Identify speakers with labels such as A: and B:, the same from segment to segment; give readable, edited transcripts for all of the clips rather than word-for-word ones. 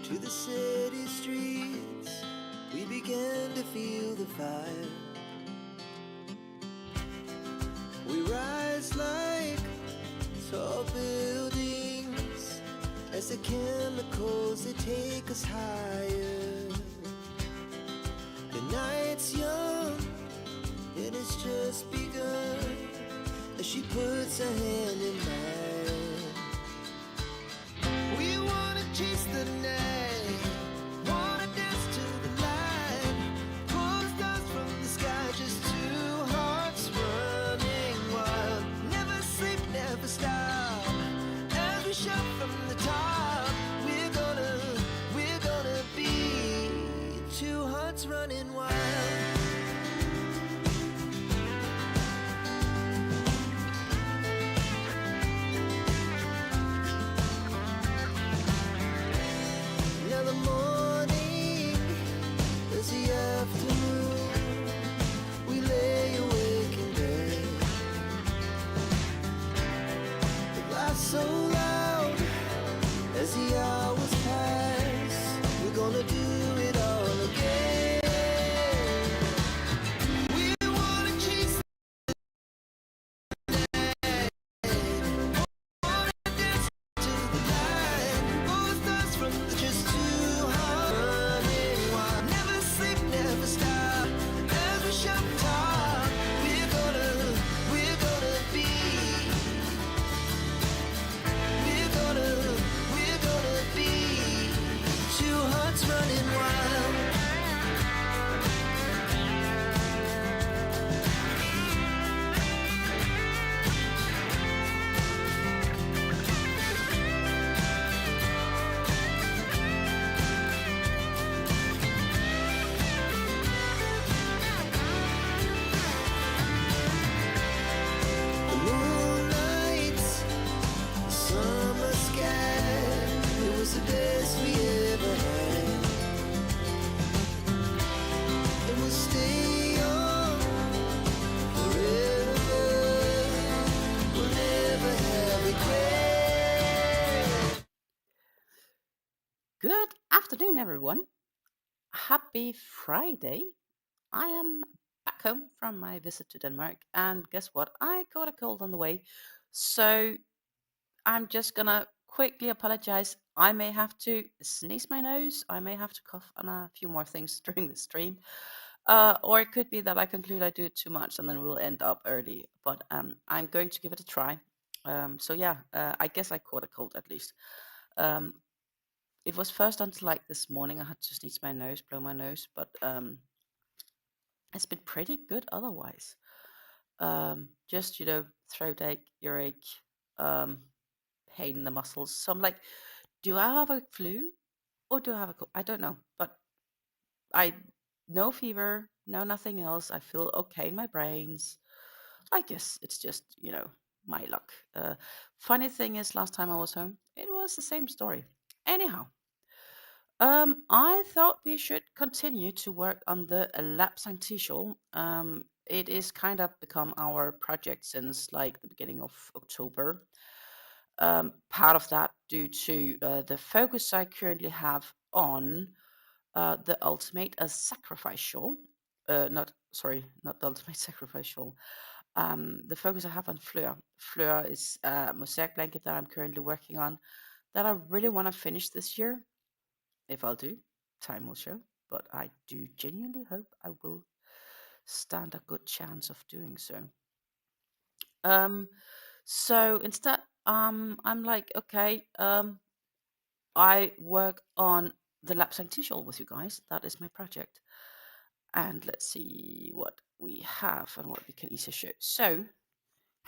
A: to the city streets, we began to feel the fire. We rise like tall buildings as the chemicals, they take us higher. The night's young and it's just begun as she puts her hand in mine. We wanna chase the night, wanna dance to the light, pull the stars from the sky, just two hearts running wild. Never sleep, never stop, as we shout from the top. We're gonna be two hearts running wild. Now the morning is the afternoon. We lay awake in bed. It laughs so loud as the hours pass. We're gonna do it all again. We wanna chase the night, wanna dance to the light, pull the stars from the just too hard running wild. Never sleep, never stop, as we shout top. We're gonna be, we're gonna be two hearts running wild. The moonlight, the summer sky, it was the best we ever had. And we'll stay on forever. We'll never have regret.
B: Good afternoon, everyone. Happy Friday. I am back home from my visit to Denmark, and guess what? I got a cold on the way. So I'm just gonna quickly apologize. I may have to sneeze my nose, I may have to cough on a few more things during the stream. Or it could be that I conclude I do it too much and then we'll end up early. But I'm going to give it a try. So yeah, I guess I caught a cold at least. It was first until like this morning I had to sneeze my nose, blow my nose, but it's been pretty good otherwise. Just throat ache, earache, pain in the muscles. So I'm like, do I have a flu or do I have a cold? I don't know, but no fever, no nothing else. I feel okay in my brains. I guess it's just my luck. Funny thing is, last time I was home, it was the same story. Anyhow, I thought we should continue to work on the LapsangTea Shawl. It is kind of become our project since like the beginning of October. Part of that due to the focus I currently have on the Ultimate Sacrifice Shawl. Not the Ultimate Sacrifice Shawl. The focus I have on Fleur. Fleur is a mosaic blanket that I'm currently working on that I really want to finish this year. If I'll do, time will show. But I do genuinely hope I will stand a good chance of doing so. So instead, I'm like, okay, I work on the LapsangTea Shawl with you guys. That is my project. And let's see what we have and what we can easily show. So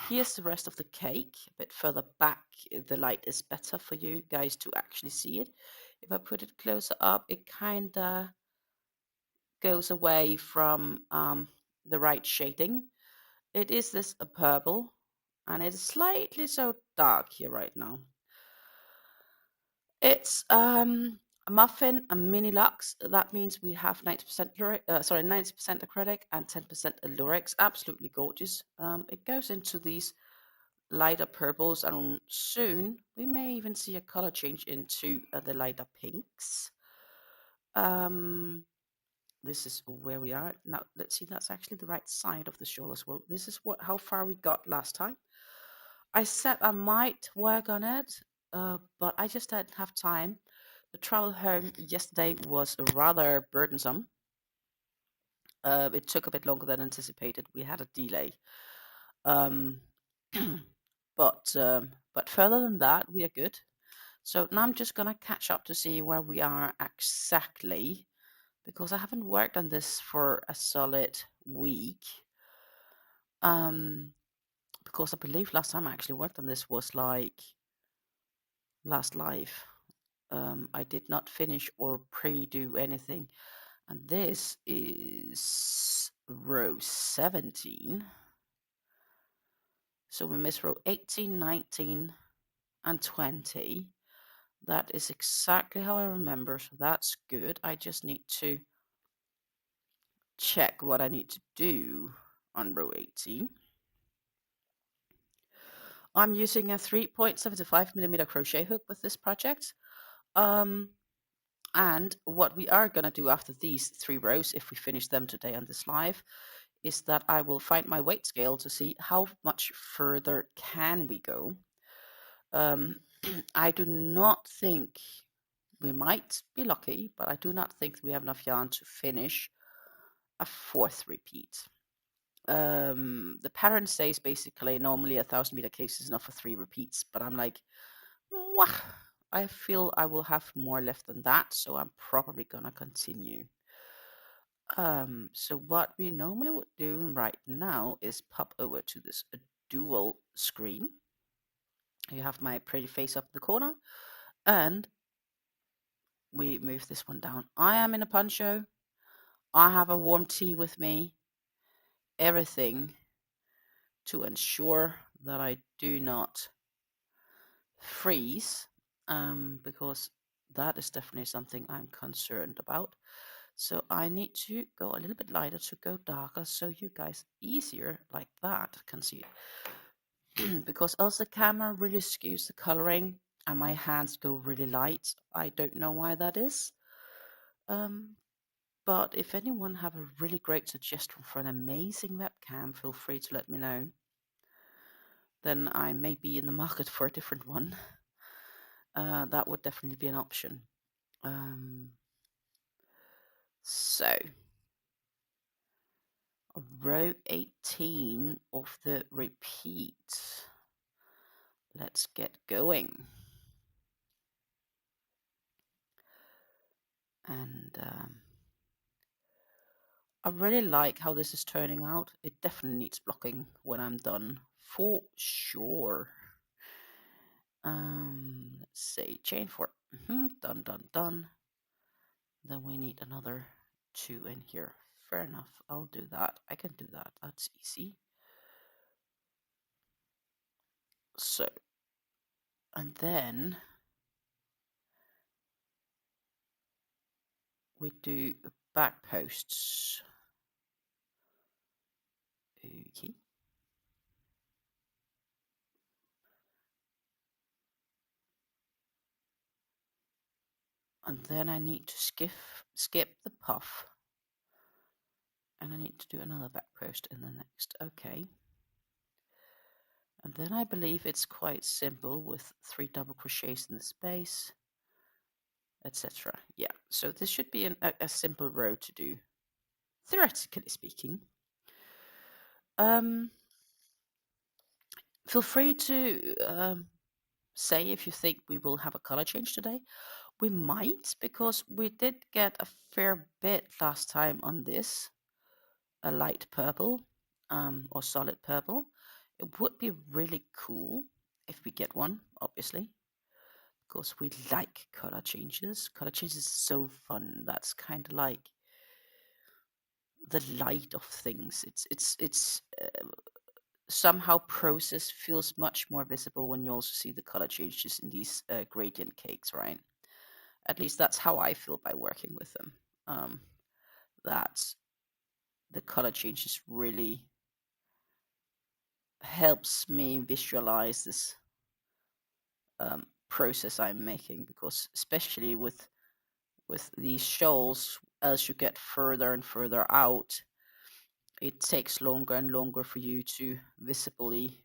B: here's the rest of the cake. A bit further back, the light is better for you guys to actually see it. If I put it closer up, it kind of goes away from the right shading. It is this a purple, and it's slightly so dark here right now. It's a muffin, a mini luxe. That means we have 90% 90% acrylic and 10% lurex. Absolutely gorgeous. It goes into these lighter purples, and soon we may even see a color change into the lighter pinks. This is where we are now. Let's see, that's actually the right side of the shawl as well. This is how far we got last time. I said I might work on it, but I just didn't have time. The travel home yesterday was rather burdensome. It took a bit longer than anticipated. We had a delay. Um, but further than that, we are good. So now I'm just gonna catch up to see where we are exactly, because I haven't worked on this for a solid week. Because I believe last time I actually worked on this was like last live. I did not finish or pre-do anything, and this is row 17. So we missed row 18, 19, and 20. That is exactly how I remember, so that's good. I just need to check what I need to do on row 18. I'm using a 3.75mm crochet hook with this project. And what we are going to do after these 3 rows, if we finish them today on this live, is that I will find my weight scale to see how much further can we go. I do not think, we might be lucky, but I do not think we have enough yarn to finish a 4th repeat. The pattern says basically normally 1,000-meter case is enough for 3 repeats, but I'm like, wah, I feel I will have more left than that, so I'm probably gonna continue. So what we normally would do right now is pop over to this dual screen. You have my pretty face up in the corner, and we move this one down. I am in a poncho. I have a warm tea with me. Everything to ensure that I do not freeze, because that is definitely something I'm concerned about. So I need to go a little bit lighter to go darker, so you guys easier like that can see it. Because else the camera really skews the coloring and my hands go really light. I don't know why that is. But if anyone have a really great suggestion for an amazing webcam, feel free to let me know. Then I may be in the market for a different one. That would definitely be an option. So, row 18 of the repeat. Let's get going. And I really like how this is turning out. It definitely needs blocking when I'm done, for sure. Let's say chain 4. Done, done, done. Then we need another 2 in here. Fair enough. I'll do that. I can do that. That's easy. So, and then we do back posts. Okay. And then I need to skip the puff. And I need to do another back post in the next. Okay. And then I believe it's quite simple with 3 double crochets in the space, etc. Yeah, so this should be a simple row to do, theoretically speaking. Feel free to say if you think we will have a color change today. We might, because we did get a fair bit last time on this, a light purple or solid purple. It would be really cool if we get one, obviously, because we like color changes. Color changes is so fun. That's kind of like the light of things. It's somehow process feels much more visible when you also see the color changes in these gradient cakes, right? At least that's how I feel by working with them. That the color changes really helps me visualize this process I'm making, because especially with these shawls, as you get further and further out, it takes longer and longer for you to visibly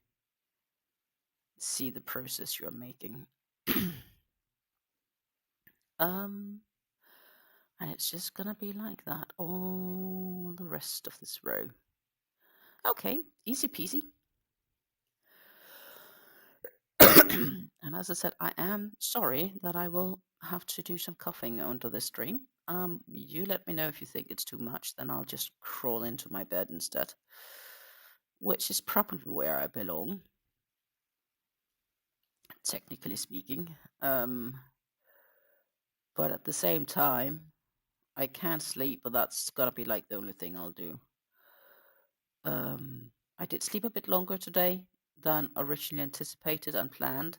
B: see the process you're making. And it's just gonna be like that all the rest of this row. Okay, easy peasy. And as I said, I am sorry that I will have to do some coughing under this stream. You let me know if you think it's too much, then I'll just crawl into my bed instead, which is probably where I belong, technically speaking. But at the same time, I can't sleep, but that's gonna be like the only thing I'll do. I did sleep a bit longer today than originally anticipated and planned.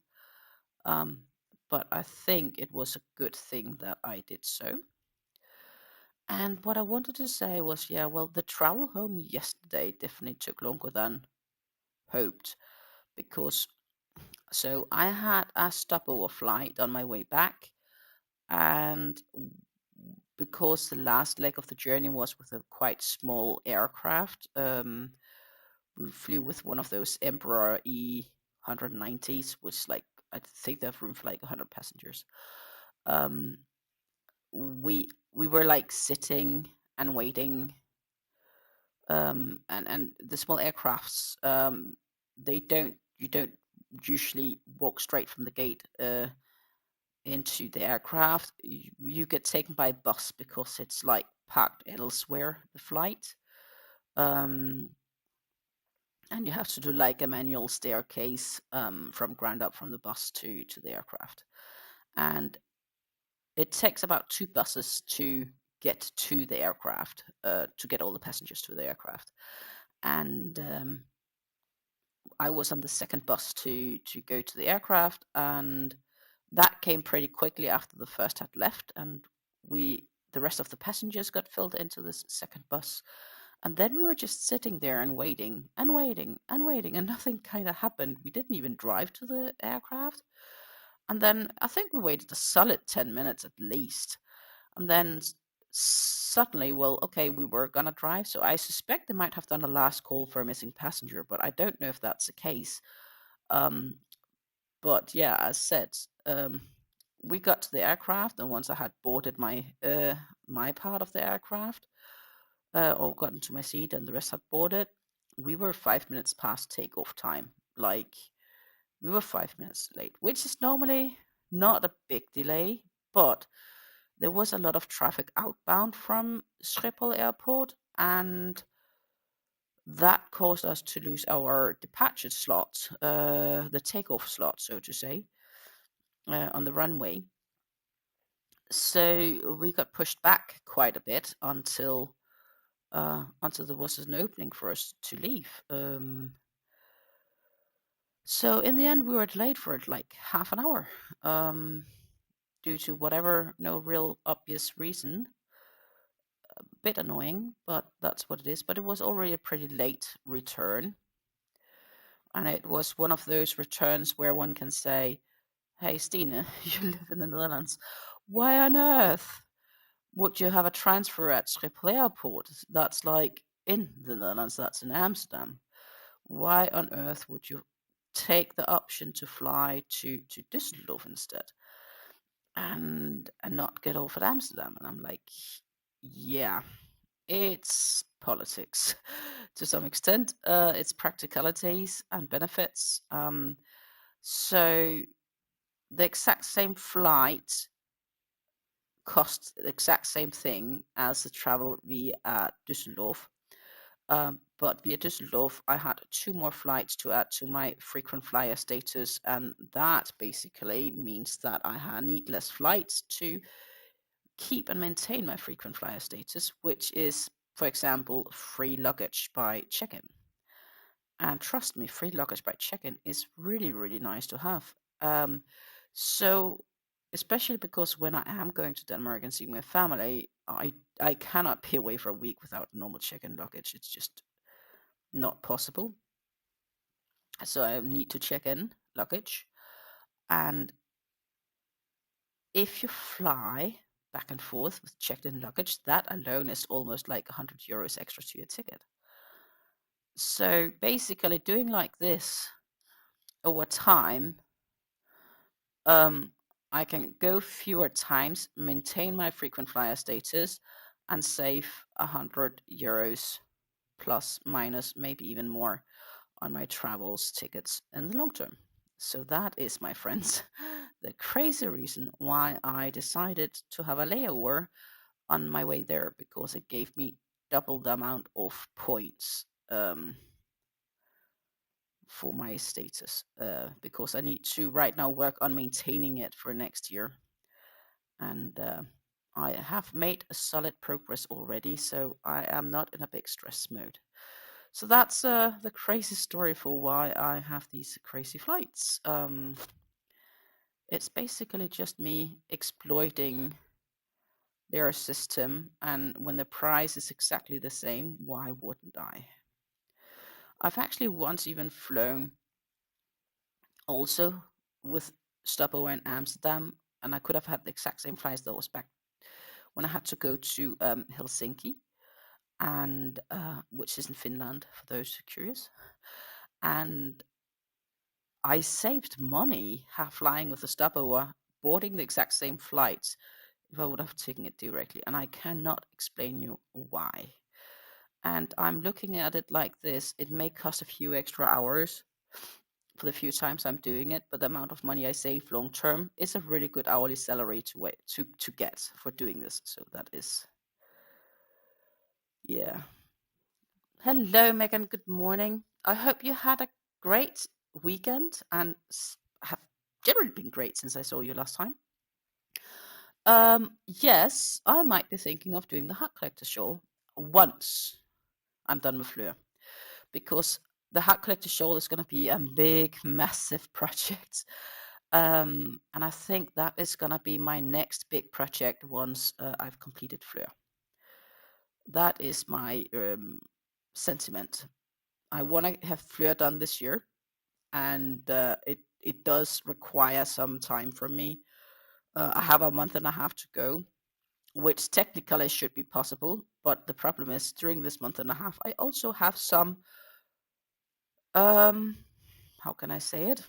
B: But I think it was a good thing that I did so. And what I wanted to say was, yeah, well, the travel home yesterday definitely took longer than hoped, because so I had a stopover flight on my way back, and because the last leg of the journey was with a quite small aircraft, we flew with one of those Emperor E190s, which like I think they have room for like 100 passengers. We were like sitting and waiting, and the small aircrafts, you don't usually walk straight from the gate into the aircraft. You get taken by a bus because it's like parked elsewhere, the flight. And you have to do like a manual staircase from ground up from the bus to the aircraft. And it takes about 2 buses to get to the aircraft, to get all the passengers to the aircraft. And I was on the second bus to go to the aircraft, and that came pretty quickly after the first had left, and the rest of the passengers got filled into this second bus. And then we were just sitting there and waiting and waiting and waiting, and nothing kind of happened. We didn't even drive to the aircraft. And then I think we waited a solid 10 minutes at least. And then suddenly, well, okay, we were going to drive. So I suspect they might have done a last call for a missing passenger, but I don't know if that's the case. But yeah, as said, we got to the aircraft, and once I had boarded my part of the aircraft, or got into my seat, and the rest had boarded, we were 5 minutes past takeoff time. Like, we were 5 minutes late, which is normally not a big delay, but there was a lot of traffic outbound from Schiphol Airport, and that caused us to lose our departure slot, the takeoff slot, so to say, on the runway. So we got pushed back quite a bit until there was an opening for us to leave. So in the end, we were delayed for like half an hour, due to whatever, no real obvious reason. A bit annoying, but that's what it is. But it was already a pretty late return, and it was one of those returns where one can say, "Hey, Stine, you live in the Netherlands. Why on earth would you have a transfer at Schiphol Airport? That's like in the Netherlands, that's in Amsterdam. Why on earth would you take the option to fly to Düsseldorf instead and not get off at Amsterdam?" And I'm like, yeah, it's politics to some extent. It's practicalities and benefits. So the exact same flight costs the exact same thing as the travel via Düsseldorf. But via Düsseldorf, I had 2 more flights to add to my frequent flyer status, and that basically means that I need less flights to keep and maintain my frequent flyer status, which is, for example, free luggage by check-in. And trust me, free luggage by check-in is really, really nice to have. So, especially because when I am going to Denmark and seeing my family, I cannot be away for a week without normal check-in luggage. It's just not possible. So I need to check in luggage. And if you fly back and forth with checked in luggage, that alone is almost like 100 euros extra to your ticket. So basically, doing like this over time, I can go fewer times, maintain my frequent flyer status, and save 100 euros plus, minus, maybe even more on my travels tickets in the long term. So that is, my friends, the crazy reason why I decided to have a layover on my way there, because it gave me double the amount of points for my status, because I need to right now work on maintaining it for next year. And I have made a solid progress already, so I am not in a big stress mode. So that's the crazy story for why I have these crazy flights. It's basically just me exploiting their system, and when the price is exactly the same, why wouldn't I? I've actually once even flown also with stopover in Amsterdam, and I could have had the exact same flights that was back when I had to go to Helsinki, and which is in Finland for those curious. And I saved money flying with the stopover, boarding the exact same flights if I would have taken it directly, and I cannot explain you why. And I'm looking at it like this: it may cost a few extra hours for the few times I'm doing it, but the amount of money I save long term is a really good hourly salary to get for doing this. So that is, yeah. Hello, Megan. Good morning. I hope you had a great weekend and have generally been great since I saw you last time. Yes, I might be thinking of doing the Hat Collector Shawl once I'm done with Fleur, because the Hat Collector Shawl is going to be a big, massive project. And I think that is going to be my next big project once I've completed Fleur. That is my sentiment. I want to have Fleur done this year, and it does require some time from me. I have a month and a half to go, which technically should be possible, but the problem is during this month and a half, I also have some how can I say it?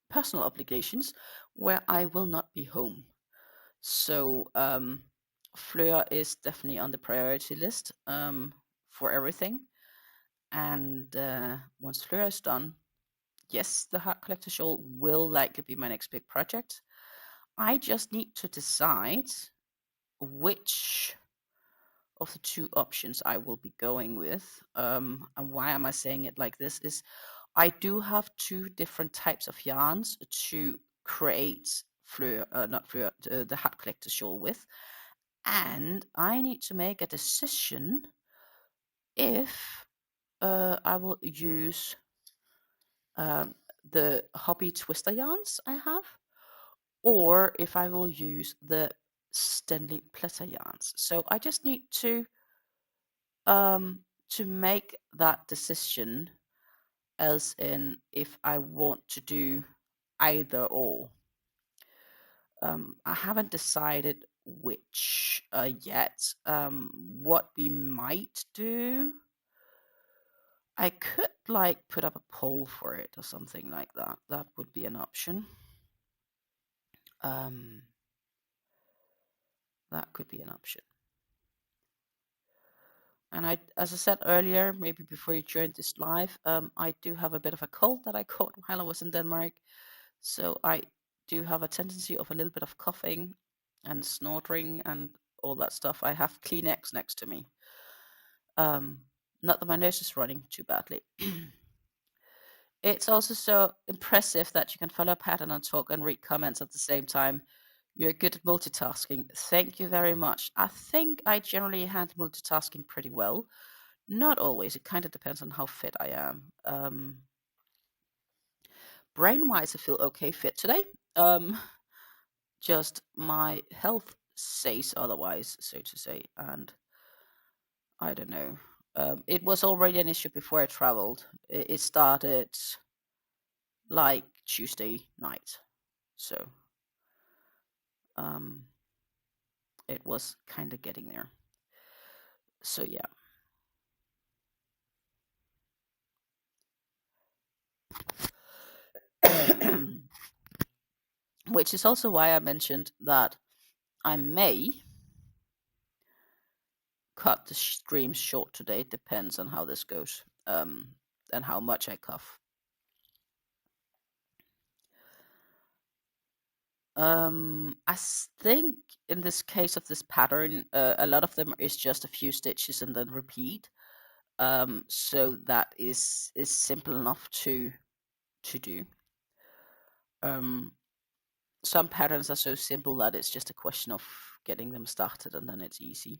B: Personal obligations where I will not be home. So Fleur is definitely on the priority list for everything. And once Fleur is done, yes, the Heart Collector Shawl will likely be my next big project. I just need to decide which of the two options I will be going with. And why am I saying it like this is I do have two different types of yarns to create the Hat Collector Shawl with. And I need to make a decision if I will use the Hobby Twister yarns I have, or if I will use the Stanley Platter yarns. So I just need to make that decision, as in if I want to do either or. I haven't decided which yet. What we might do, I could like put up a poll for it or something like that. That would be an option. That could be an option. And as I said earlier, maybe before you joined this live, I do have a bit of a cold that I caught while I was in Denmark. So I do have a tendency of a little bit of coughing and snorting and all that stuff. I have Kleenex next to me. Not that my nose is running too badly. It's also so impressive that you can follow a pattern and talk and read comments at the same time. You're good at multitasking. Thank you very much. I think I generally handle multitasking pretty well. Not always. It kind of depends on how fit I am. Brain-wise, I feel okay fit today. Just my health says otherwise, so to say. And I don't know. It was already an issue before I traveled. It started like Tuesday night, so it was kind of getting there. So yeah. Which is also why I mentioned that I may cut the stream short today. It depends on how this goes, and how much I cough. I think in this case of this pattern, a lot of them is just a few stitches and then repeat. So that is simple enough to do. Some patterns are so simple that it's just a question of getting them started, and then it's easy.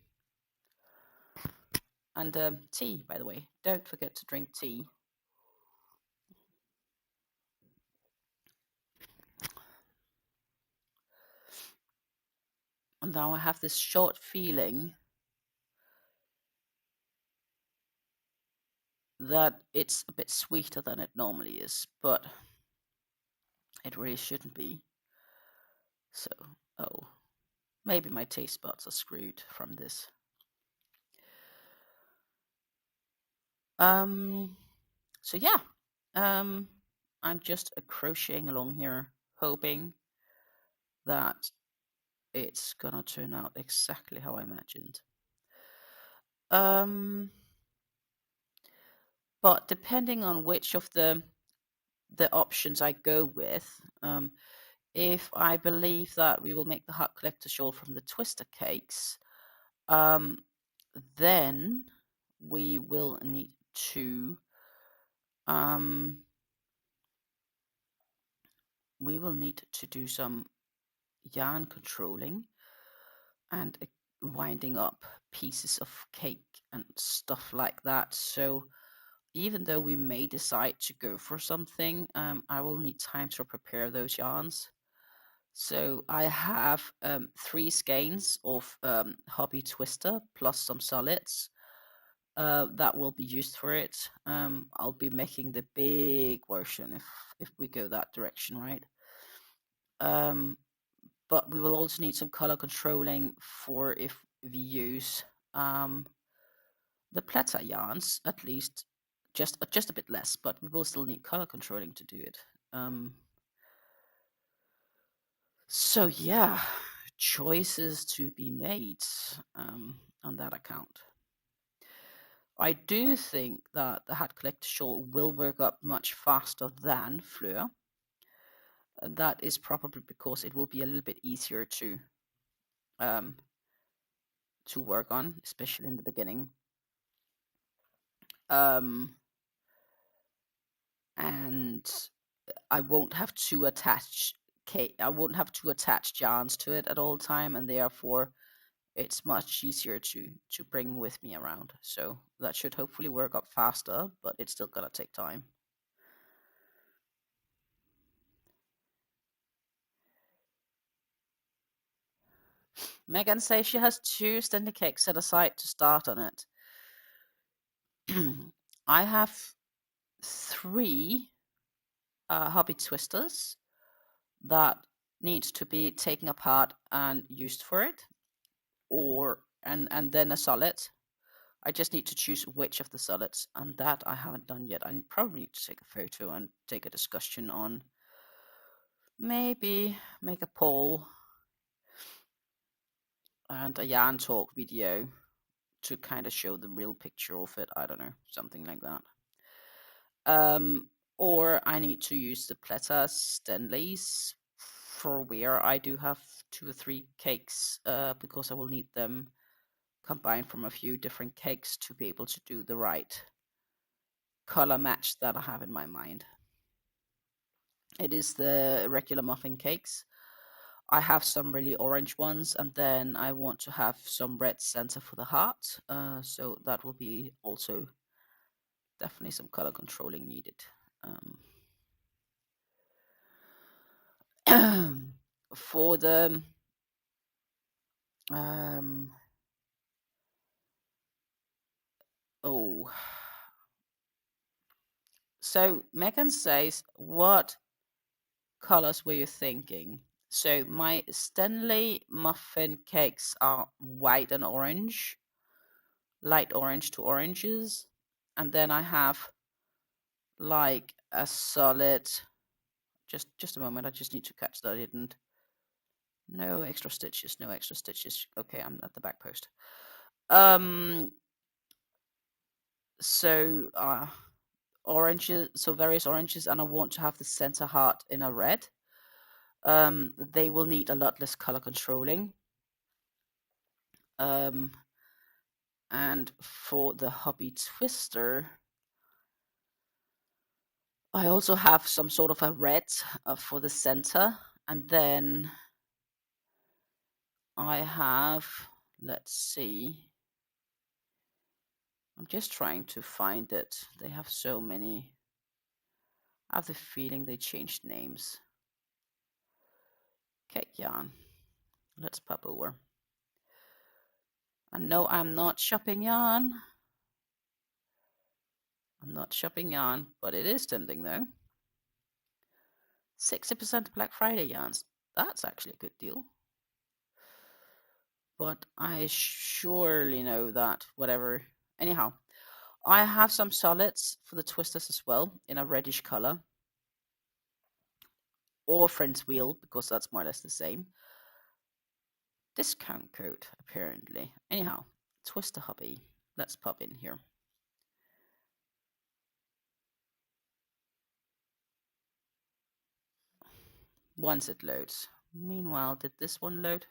B: And tea, by the way, don't forget to drink tea. And now I have this short feeling that it's a bit sweeter than it normally is, but it really shouldn't be. So, oh, maybe my taste buds are screwed from this. So yeah, I'm just crocheting along here, hoping that it's gonna turn out exactly how I imagined. But depending on which of the options I go with, if I believe that we will make the Heart Collector Shawl from the Twister Cakes, then we will need to do some yarn controlling and winding up pieces of cake and stuff like that. So even though we may decide to go for something, I will need time to prepare those yarns. So I have 3 skeins of Hobby Twister plus some solids that will be used for it. I'll be making the big version if we go that direction, right? But we will also need some color controlling for if we use the platter yarns, at least just a bit less, but we will still need color controlling to do it. So yeah, choices to be made on that account. I do think that the Hat Collector Shawl will work up much faster than Fleur. That is probably because it will be a little bit easier to work on, especially in the beginning. And I won't have to attach yarns to it at all time, and therefore it's much easier to bring with me around. So that should hopefully work up faster, but it's still gonna take time. Megan says she has 2 Stanley cakes set aside to start on it. I have 3 hobby twisters that needs to be taken apart and used for it, and then a solid. I just need to choose which of the solids, and that I haven't done yet. I probably need to take a photo and take a discussion on, maybe make a poll and a yarn talk video to kind of show the real picture of it. I don't know, something like that. Or I need to use the Pleta Stanleys for where I do have 2 or 3 cakes, because I will need them combined from a few different cakes to be able to do the right color match that I have in my mind. It is the regular muffin cakes. I have some really orange ones, and then I want to have some red center for the heart. So that will be also definitely some color controlling needed. For the Oh. So Megan says, what colors were you thinking? So my Stanley muffin cakes are white and orange, light orange to oranges. And then I have like a solid, just a moment, I just need to catch that I didn't. No extra stitches, no extra stitches. Okay, I'm at the back post. So oranges, so various oranges, and I want to have the center heart in a red. They will need a lot less color controlling. And for the hobby twister, I also have some sort of a red for the center, and then I have, let's see, I'm just trying to find it. They have so many. I have the feeling they changed names. Okay, yarn. Let's pop over. And no, I'm not shopping yarn. I'm not shopping yarn, but it is tempting though. 60% Black Friday yarns. That's actually a good deal. But I surely know that whatever. Anyhow, I have some solids for the twisters as well in a reddish color. Or Friend's Wheel, because that's more or less the same. Discount code, apparently. Anyhow, Twister Hobby. Let's pop in here. Once it loads. Meanwhile, did this one load?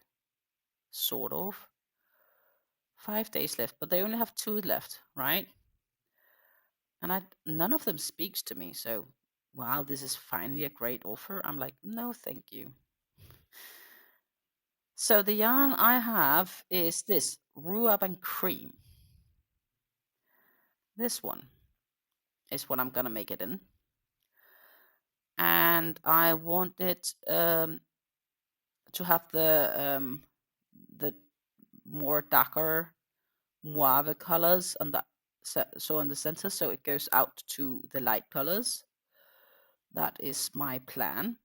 B: Sort of. 5 days left, but they only have 2 left, right? And none of them speaks to me, so wow, this is finally a great offer. I'm like, no, thank you. So the yarn I have is this Rhubarb and Cream. This one is what I'm gonna make it in, and I want it to have the more darker mauve colors on the so in the center, so it goes out to the light colors. That is my plan.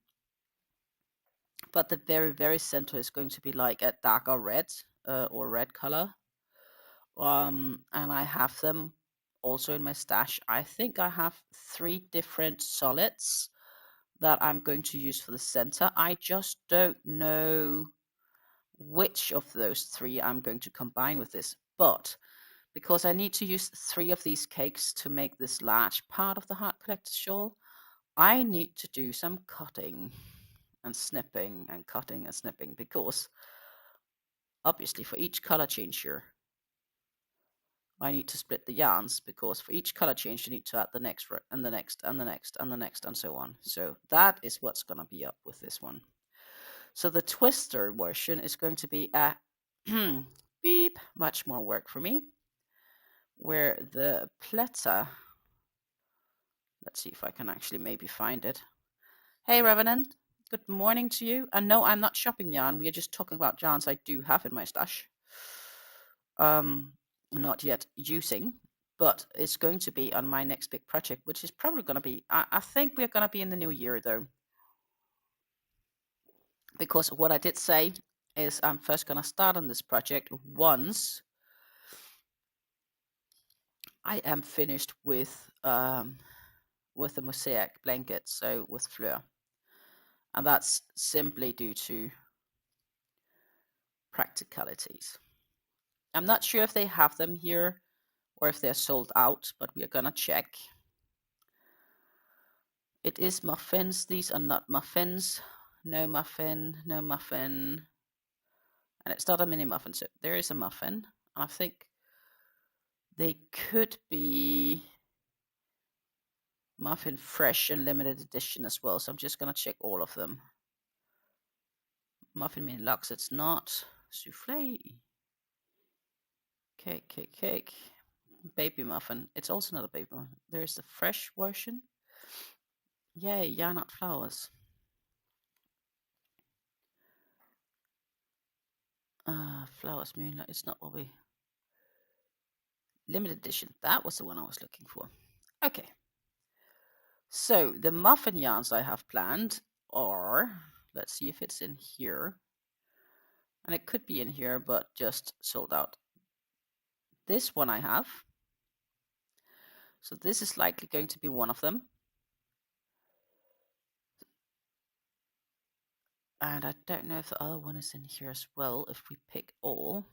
B: But the very, very center is going to be like a darker red or red color. And I have them also in my stash. I think I have 3 different solids that I'm going to use for the center. I just don't know which of those 3 I'm going to combine with this. But because I need to use 3 of these cakes to make this large part of the Heart Collector shawl, I need to do some cutting and snipping and cutting and snipping, because obviously for each color change here, I need to split the yarns, because for each color change you need to add the next and the next and the next and the next and so on. So that is what's going to be up with this one. So the twister version is going to be a beep, much more work for me, where the platter, let's see if I can actually maybe find it. Hey Revenant, good morning to you. And no, I'm not shopping yarn. We are just talking about yarns I do have in my stash. Not yet using, but it's going to be on my next big project, which is probably going to be, I think we're going to be in the new year though. Because what I did say is I'm first going to start on this project once I am finished with the mosaic blanket, so with Fleur. And that's simply due to practicalities. I'm not sure if they have them here or if they're sold out, but we are gonna check. It is muffins. These are not muffins. No muffin, no muffin. And it's not a mini muffin, so there is a muffin. I think they could be muffin fresh and limited edition as well, so I'm just gonna check all of them. Muffin mini luxe, it's not. Souffle. Cake. Baby muffin. It's also not a baby muffin. There's the fresh version. Yay, yarn flowers. Flowers, moonlight. It's not what we. Limited edition. That was the one I was looking for. Okay. So the muffin yarns I have planned are, let's see if it's in here. And it could be in here, but just sold out. This one I have. So this is likely going to be one of them. And I don't know if the other one is in here as well. If we pick all.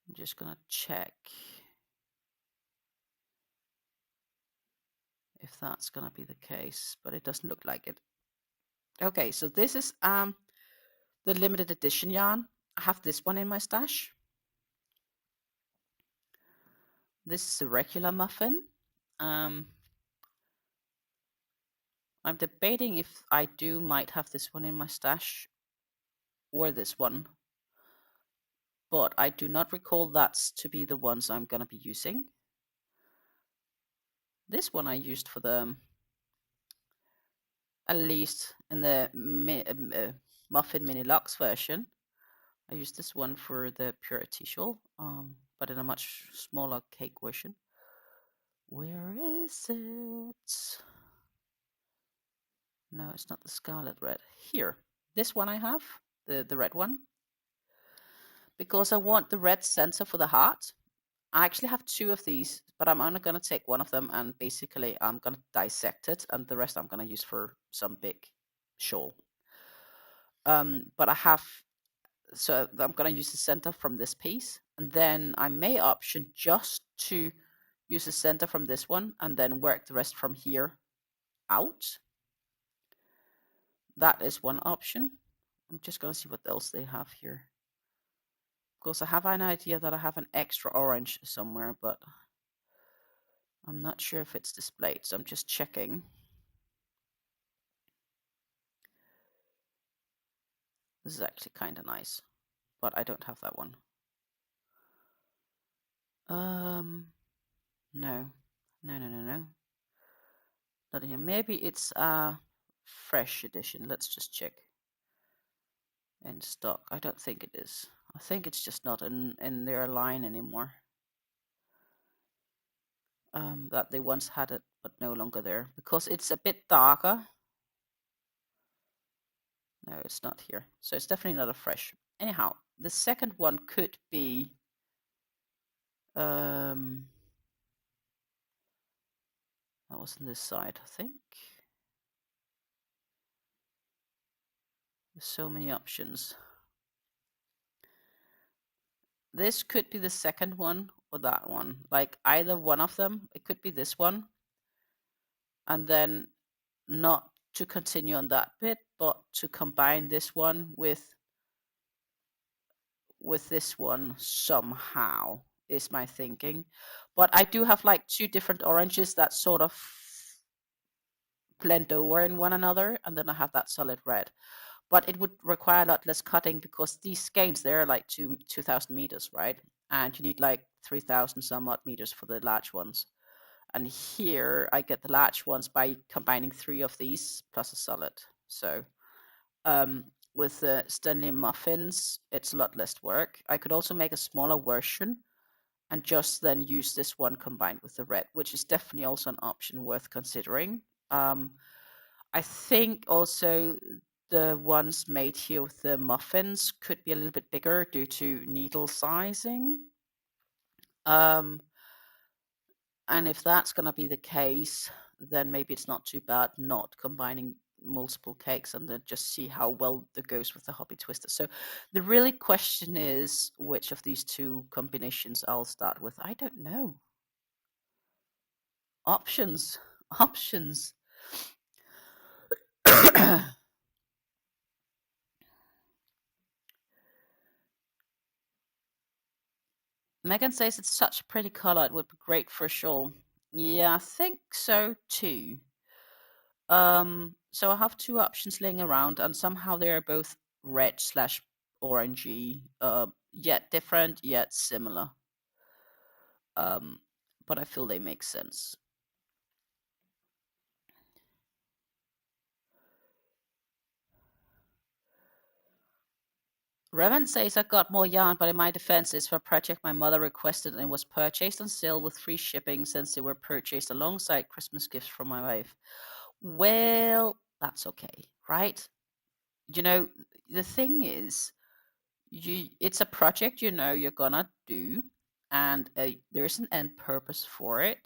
B: I'm just going to check if that's going to be the case, but it doesn't look like it. Okay, so this is the limited edition yarn. I have this one in my stash. This is a regular muffin. I'm debating if I might have this one in my stash or this one, but I do not recall that's to be the ones I'm going to be using. This one I used for the, at least in the Muffin Mini Luxe version. I used this one for the Purity Shawl, but in a much smaller cake version. Where is it? No, it's not the Scarlet Red. Here, this one I have, the red one. Because I want the red center for the heart. I actually have two of these, but I'm only going to take one of them, and basically I'm going to dissect it, and the rest I'm going to use for some big shawl. But I have, so I'm going to use the center from this piece, and then I may option just to use the center from this one, and then work the rest from here out. That is one option. I'm just going to see what else they have here. Of course, I have an idea that I have an extra orange somewhere, but I'm not sure if it's displayed, so I'm just checking. This is actually kind of nice, but I don't have that one. No. Not here. Maybe it's a fresh edition. Let's just check. In stock. I don't think it is. I think it's just not in their line anymore. That they once had it, but no longer there. Because it's a bit darker. No, it's not here. So it's definitely not a fresh. Anyhow, the second one could be that was on this side, I think. There's so many options. This could be the second one or that one. Like either one of them. It could be this one. And then not to continue on that bit, but to combine this one with this one somehow is my thinking. But I do have like two different oranges that sort of blend over in one another, and then I have that solid red. But it would require a lot less cutting because these skeins, they're like 2,000 meters, right? And you need like 3,000 some odd meters for the large ones. And here I get the large ones by combining 3 of these plus a solid. So with the Stanley muffins, it's a lot less work. I could also make a smaller version and just then use this one combined with the red, which is definitely also an option worth considering. I think also the ones made here with the muffins could be a little bit bigger due to needle sizing. And if that's going to be the case, then maybe it's not too bad not combining multiple cakes and then just see how well that goes with the hobby twister. So the really question is which of these two combinations I'll start with. I don't know. Options. Megan says it's such a pretty color. It would be great for a shawl. Yeah, I think so too. So I have 2 options laying around, and somehow they are both red / orangey. Yet different, yet similar. But I feel they make sense. Revan says I got more yarn, but in my defense, it's for a project my mother requested and was purchased on sale with free shipping since they were purchased alongside Christmas gifts from my wife. Well, that's okay, right? You know, the thing is, it's a project you're gonna do, and there's an end purpose for it,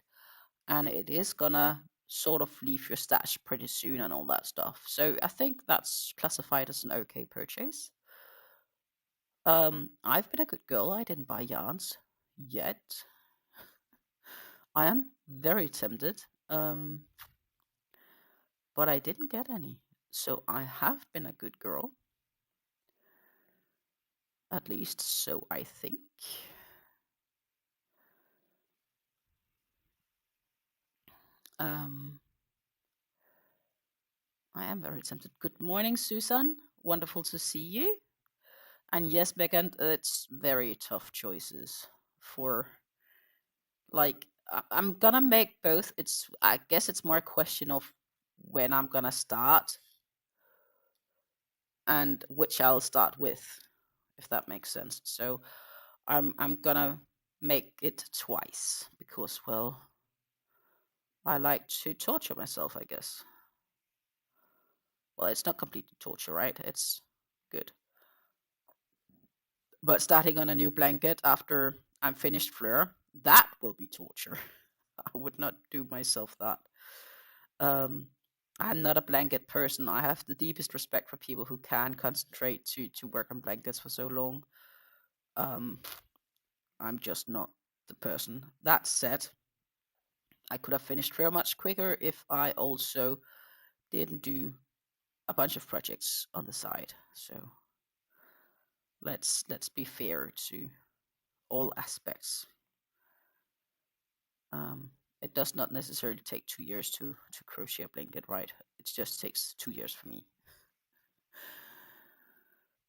B: and it is gonna sort of leave your stash pretty soon and all that stuff. So I think that's classified as an okay purchase. I've been a good girl. I didn't buy yarns yet. I am very tempted, but I didn't get any. So I have been a good girl. At least so I think. Um, I am very tempted. Good morning, Susan. Wonderful to see you. And yes, Megan, it's very tough choices for like I'm gonna make both. I guess it's more a question of when I'm gonna start and which I'll start with, if that makes sense. So I'm gonna make it twice because well I like to torture myself, I guess. Well, it's not completely torture, right? It's good. But starting on a new blanket after I'm finished Fleur, that will be torture. I would not do myself that. Um, I'm not a blanket person. I have the deepest respect for people who can concentrate to work on blankets for so long. Um, I'm just not the person. That said, I could have finished Fleur much quicker if I also didn't do a bunch of projects on the side. So let's be fair to all aspects. Um, it does not necessarily take 2 years to crochet a blanket, right? It just takes 2 years for me.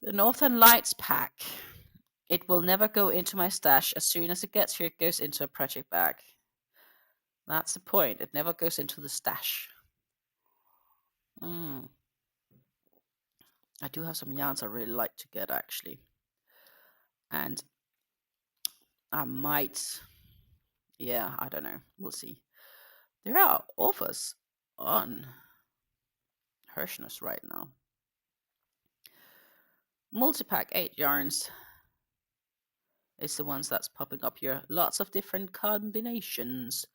B: The Northern Lights pack. It will never go into my stash. As soon as it gets here, it goes into a project bag. That's the point. It never goes into the stash. I do have some yarns I really like to get, actually. And I might... Yeah, I don't know. We'll see. There are offers on Hirschness right now. Multi-pack 8 yarns is the ones that's popping up here. Lots of different combinations.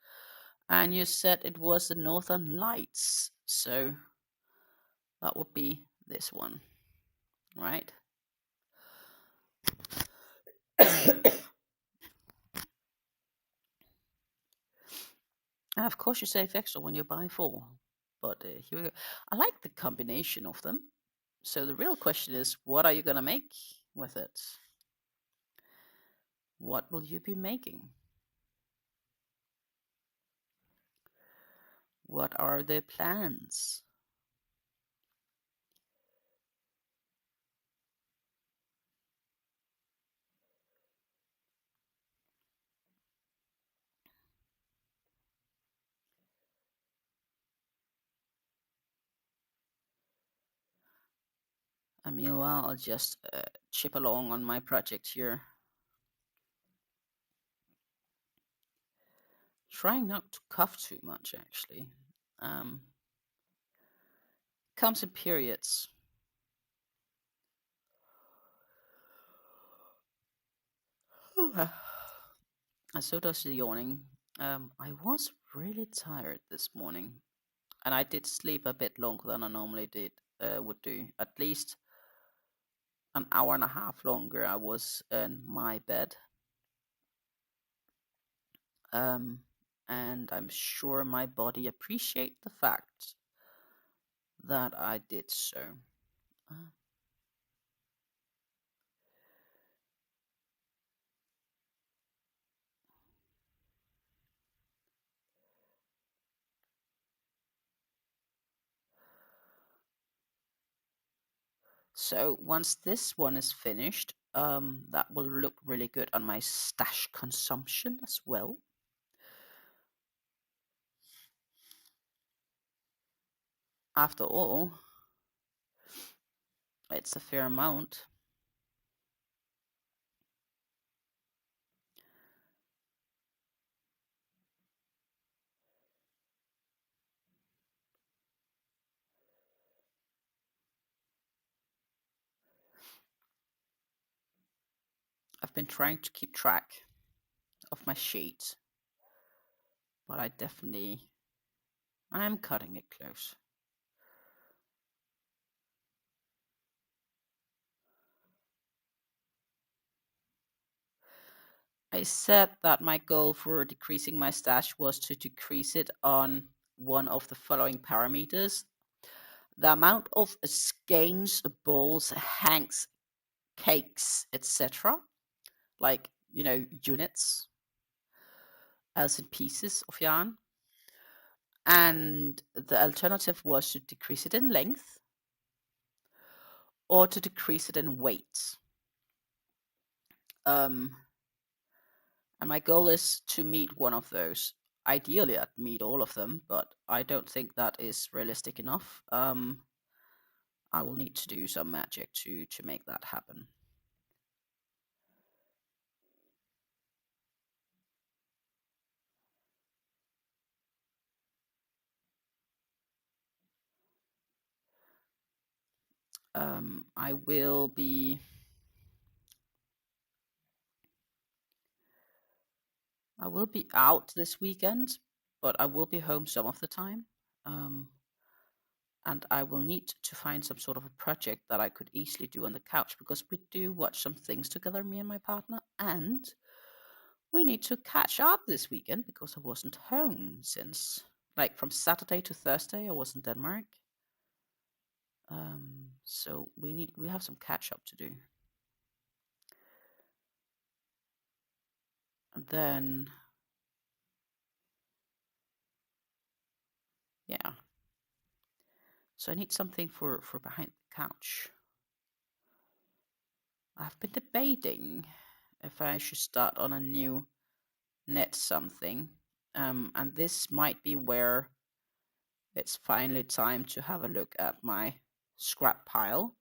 B: And you said it was the Northern Lights. So that would be this one, right? And of course you save extra when you buy 4. But here we go. I like the combination of them. So the real question is, what are you going to make with it? What will you be making? What are the plans? And meanwhile, I'll just chip along on my project here. Trying not to cough too much, actually. Comes in periods. And so does the yawning. I was really tired this morning, and I did sleep a bit longer than I normally would do. At least an hour and a half longer. I was in my bed. And I'm sure my body appreciates the fact that I did so. So once this one is finished, that will look really good on my stash consumption as well. After all, it's a fair amount. been trying to keep track of my sheet, but I'm cutting it close. I said that my goal for decreasing my stash was to decrease it on one of the following parameters. The amount of skeins, balls, hanks, cakes, etc. Like, units, as in pieces of yarn. And the alternative was to decrease it in length or to decrease it in weight. And my goal is to meet one of those. Ideally, I'd meet all of them, but I don't think that is realistic enough. I will need to do some magic to make that happen. I will be out this weekend, but I will be home some of the time. And I will need to find some sort of a project that I could easily do on the couch, because we do watch some things together, me and my partner, and we need to catch up this weekend because I wasn't home since, like, from Saturday to Thursday, I was in Denmark. So we have some catch up to do. And then, yeah. So I need something for behind the couch. I've been debating if I should start on a new knit something. And this might be where it's finally time to have a look at my scrap pile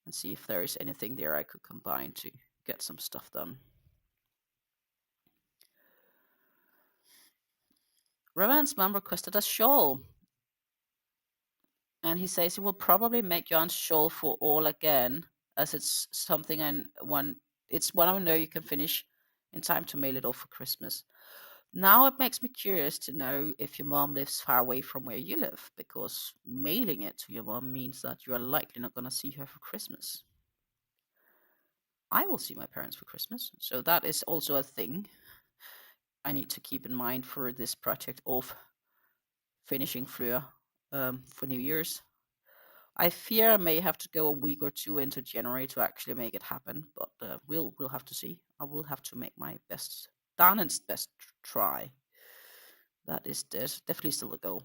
B: and see if there is anything there I could combine to get some stuff done. Revan's mom requested a shawl, and he says he will probably make Jan's shawl for all again, as it's something it's one I know you can finish in time to mail it off for Christmas. Now it makes me curious to know if your mom lives far away from where you live, because mailing it to your mom means that you are likely not going to see her for Christmas. I will see my parents for Christmas, so that is also a thing I need to keep in mind for this project of finishing Fleur for New Year's. I fear I may have to go a week or two into January to actually make it happen, but we'll have to see. I will have to make my best, Danen's best try. That is definitely still the goal.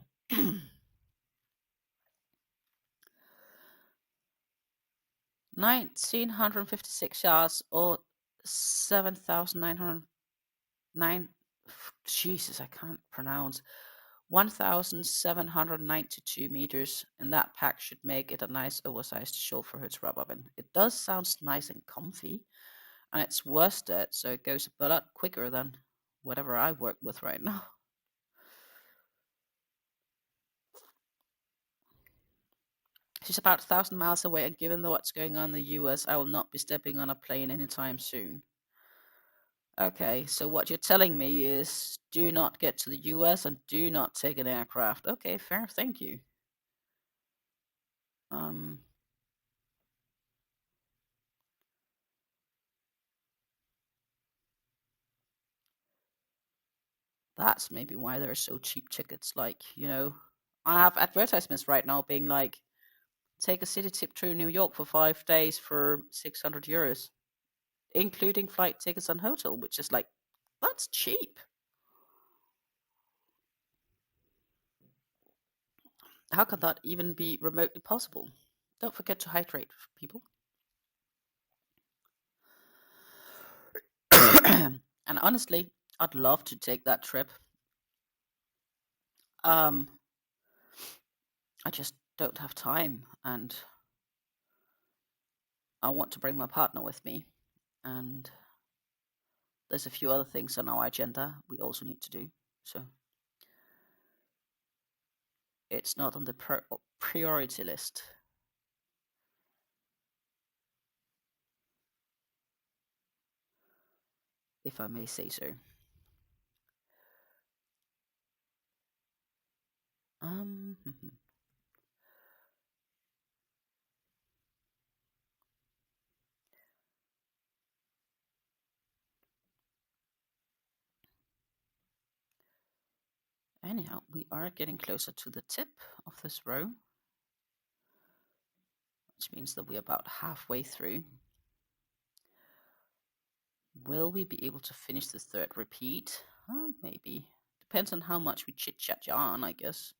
B: 1,956 yards, or 7,909. Jesus, I can't pronounce. 1,792 meters, and that pack should make it a nice oversized shawl for her to rub up in. It does sound nice and comfy, and it's worsted, so it goes a lot quicker than whatever I work with right now. She's about 1,000 miles away, and given what's going on in the US, I will not be stepping on a plane anytime soon. Okay, so what you're telling me is do not get to the US and do not take an aircraft. Okay, fair, thank you. That's maybe why there are so cheap tickets. Like, I have advertisements right now being like, take a city trip to New York for 5 days for 600 euros, including flight tickets and hotel, which is like, that's cheap. How can that even be remotely possible? Don't forget to hydrate, people. And honestly, I'd love to take that trip. I just don't have time, and I want to bring my partner with me, and there's a few other things on our agenda we also need to do, so it's not on the priority list. if I may say so. Um, Anyhow, we are getting closer to the tip of this row, which means that we're about halfway through. Will we be able to finish the third repeat? Maybe. Depends on how much we chit-chat on, I guess.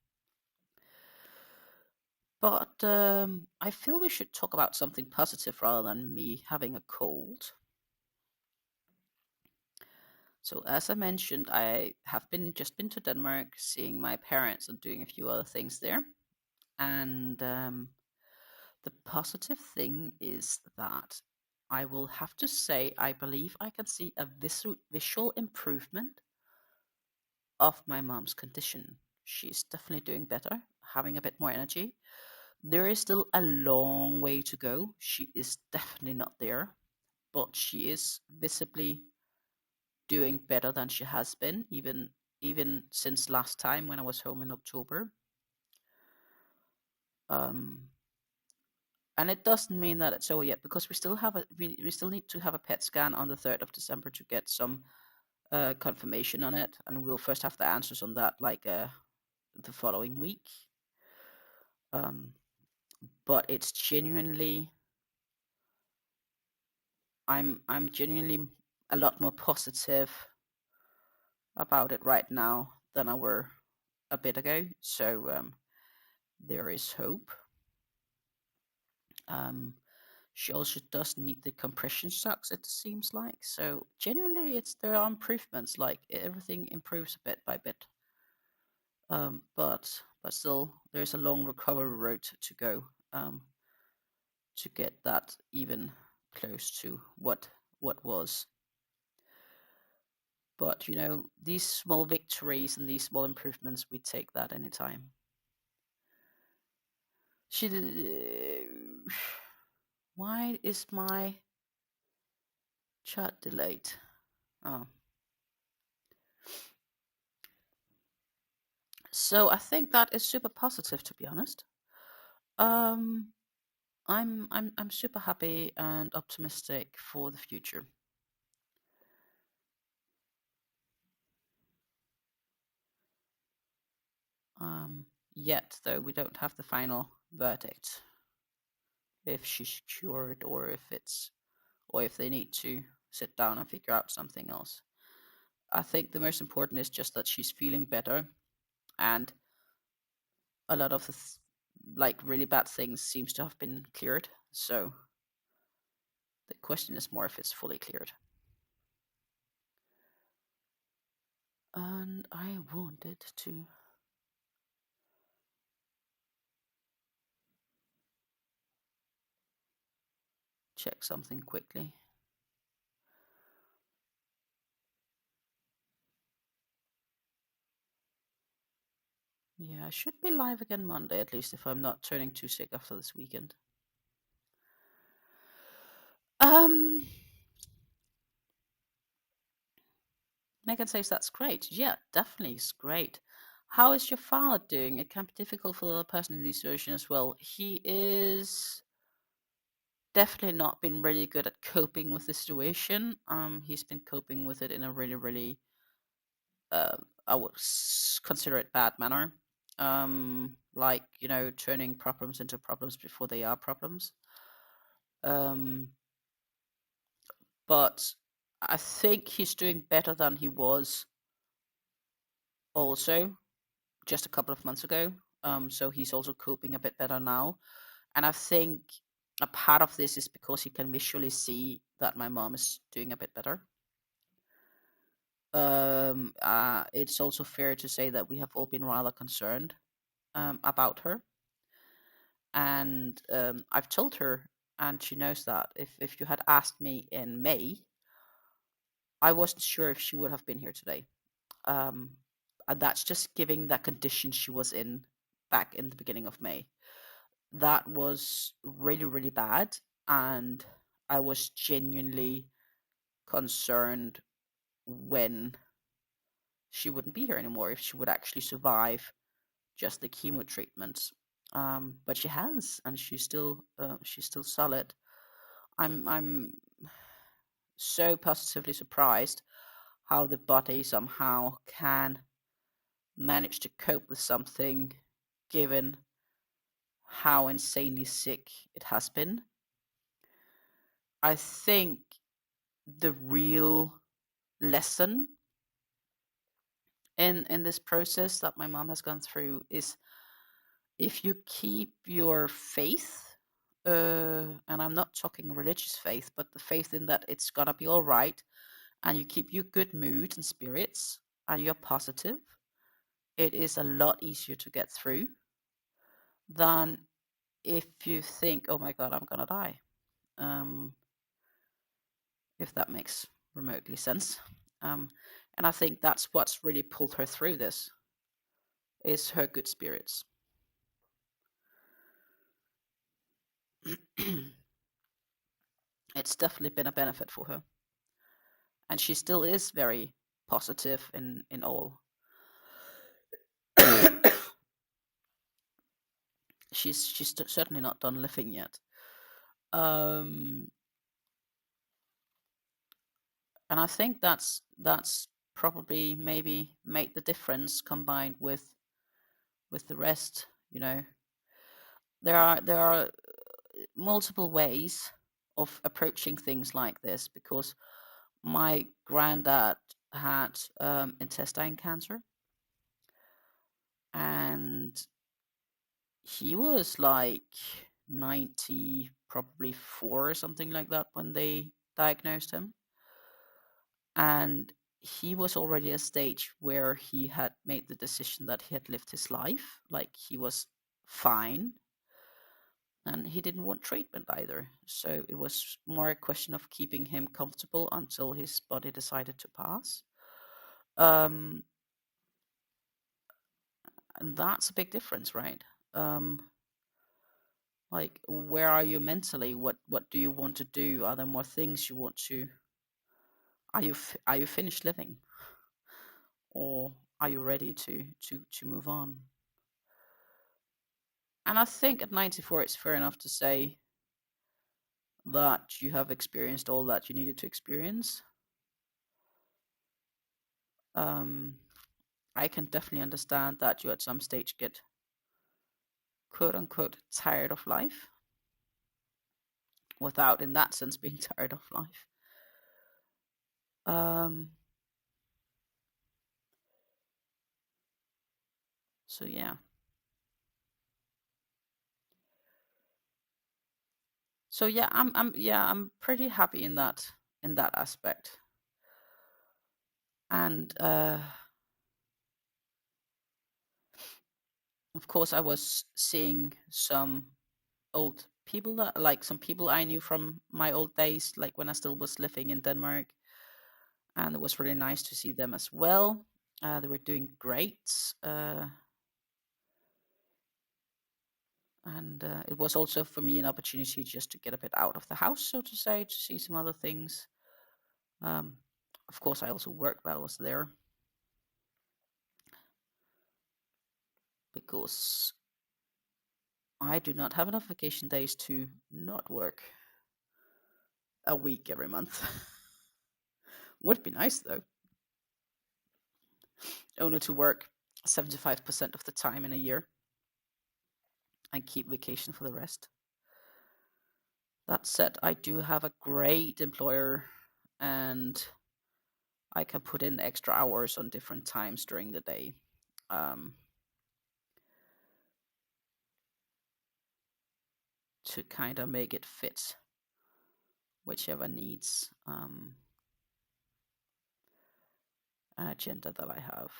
B: But I feel we should talk about something positive rather than me having a cold. So as I mentioned, I have just been to Denmark, seeing my parents and doing a few other things there. And the positive thing is that I will have to say I believe I can see a visual improvement of my mom's condition. She's definitely doing better, having a bit more energy. There is still a long way to go. She is definitely not there, but she is visibly doing better than she has been, even since last time when I was home in October. Um, and it doesn't mean that it's over yet, because we still need to have a PET scan on the 3rd of December to get some confirmation on it, and we'll first have the answers on that like the following week. But it's genuinely, I'm genuinely a lot more positive about it right now than I were a bit ago. So there is hope. She also does need the compression socks, it seems like. So genuinely, there are improvements. Like everything improves bit by bit. But still, there's a long recovery road to go to get that even close to what was. But these small victories and these small improvements, we take that anytime. Why is my chat delayed? Oh. So I think that is super positive, to be honest. I'm super happy and optimistic for the future. Yet though, we don't have the final verdict, if she's cured or if they need to sit down and figure out something else. I think the most important is just that she's feeling better, and a lot of the really bad things seems to have been cleared. So the question is more if it's fully cleared. And I wanted to check something quickly. Yeah, I should be live again Monday, at least if I'm not turning too sick after this weekend. Megan says that's great. Yeah, definitely, it's great. How is your father doing? It can be difficult for the other person in this situation as well. He is definitely not been really good at coping with the situation. He's been coping with it in a really, really, I would consider it bad manner. Like turning problems into problems before they are problems. But I think he's doing better than he was also just a couple of months ago. So he's also coping a bit better now. And I think a part of this is because he can visually see that my mom is doing a bit better. It's also fair to say that we have all been rather concerned about her. And I've told her, and she knows that, if you had asked me in May, I wasn't sure if she would have been here today. And that's just giving that condition she was in back in the beginning of May. That was really, really bad. And I was genuinely concerned when she wouldn't be here anymore, if she would actually survive just the chemo treatments. But she has, and she's still solid. I'm so positively surprised how the body somehow can manage to cope with something, given how insanely sick it has been. I think the real lesson in this process that my mom has gone through is, if you keep your faith, and I'm not talking religious faith, but the faith in that it's gonna be all right, and you keep your good mood and spirits, and you're positive, it is a lot easier to get through than if you think, oh my God, I'm gonna die. If that makes remotely sense. And I think that's what's really pulled her through this, is her good spirits. It's definitely been a benefit for her. And she still is very positive in all. she's certainly not done living yet. And I think that's probably maybe made the difference, combined with the rest. You know, there are multiple ways of approaching things like this, because my granddad had intestine cancer, and he was like 90, probably 4 or something like that when they diagnosed him. And he was already at a stage where he had made the decision that he had lived his life, like he was fine, and he didn't want treatment either. So it was more a question of keeping him comfortable until his body decided to pass. And that's a big difference, right? Like, where are you mentally? What do you want to do? Are there more things you want to? Are you finished living, or are you ready to move on? And I think at 94, it's fair enough to say that you have experienced all that you needed to experience. I can definitely understand that you at some stage get quote unquote tired of life, without in that sense being tired of life. So yeah. So yeah, I'm pretty happy in that aspect. And of course, I was seeing some old people, that like some people I knew from my old days, like when I still was living in Denmark, and it was really nice to see them as well. They were doing great, and it was also for me an opportunity just to get a bit out of the house, so to say, to see some other things. Of course, I also worked while I was there, because I do not have enough vacation days to not work a week every month. Would be nice though. Only to work 75% of the time in a year and keep vacation for the rest. That said, I do have a great employer, and I can put in extra hours on different times during the day. To kind of make it fit whichever needs an agenda that I have.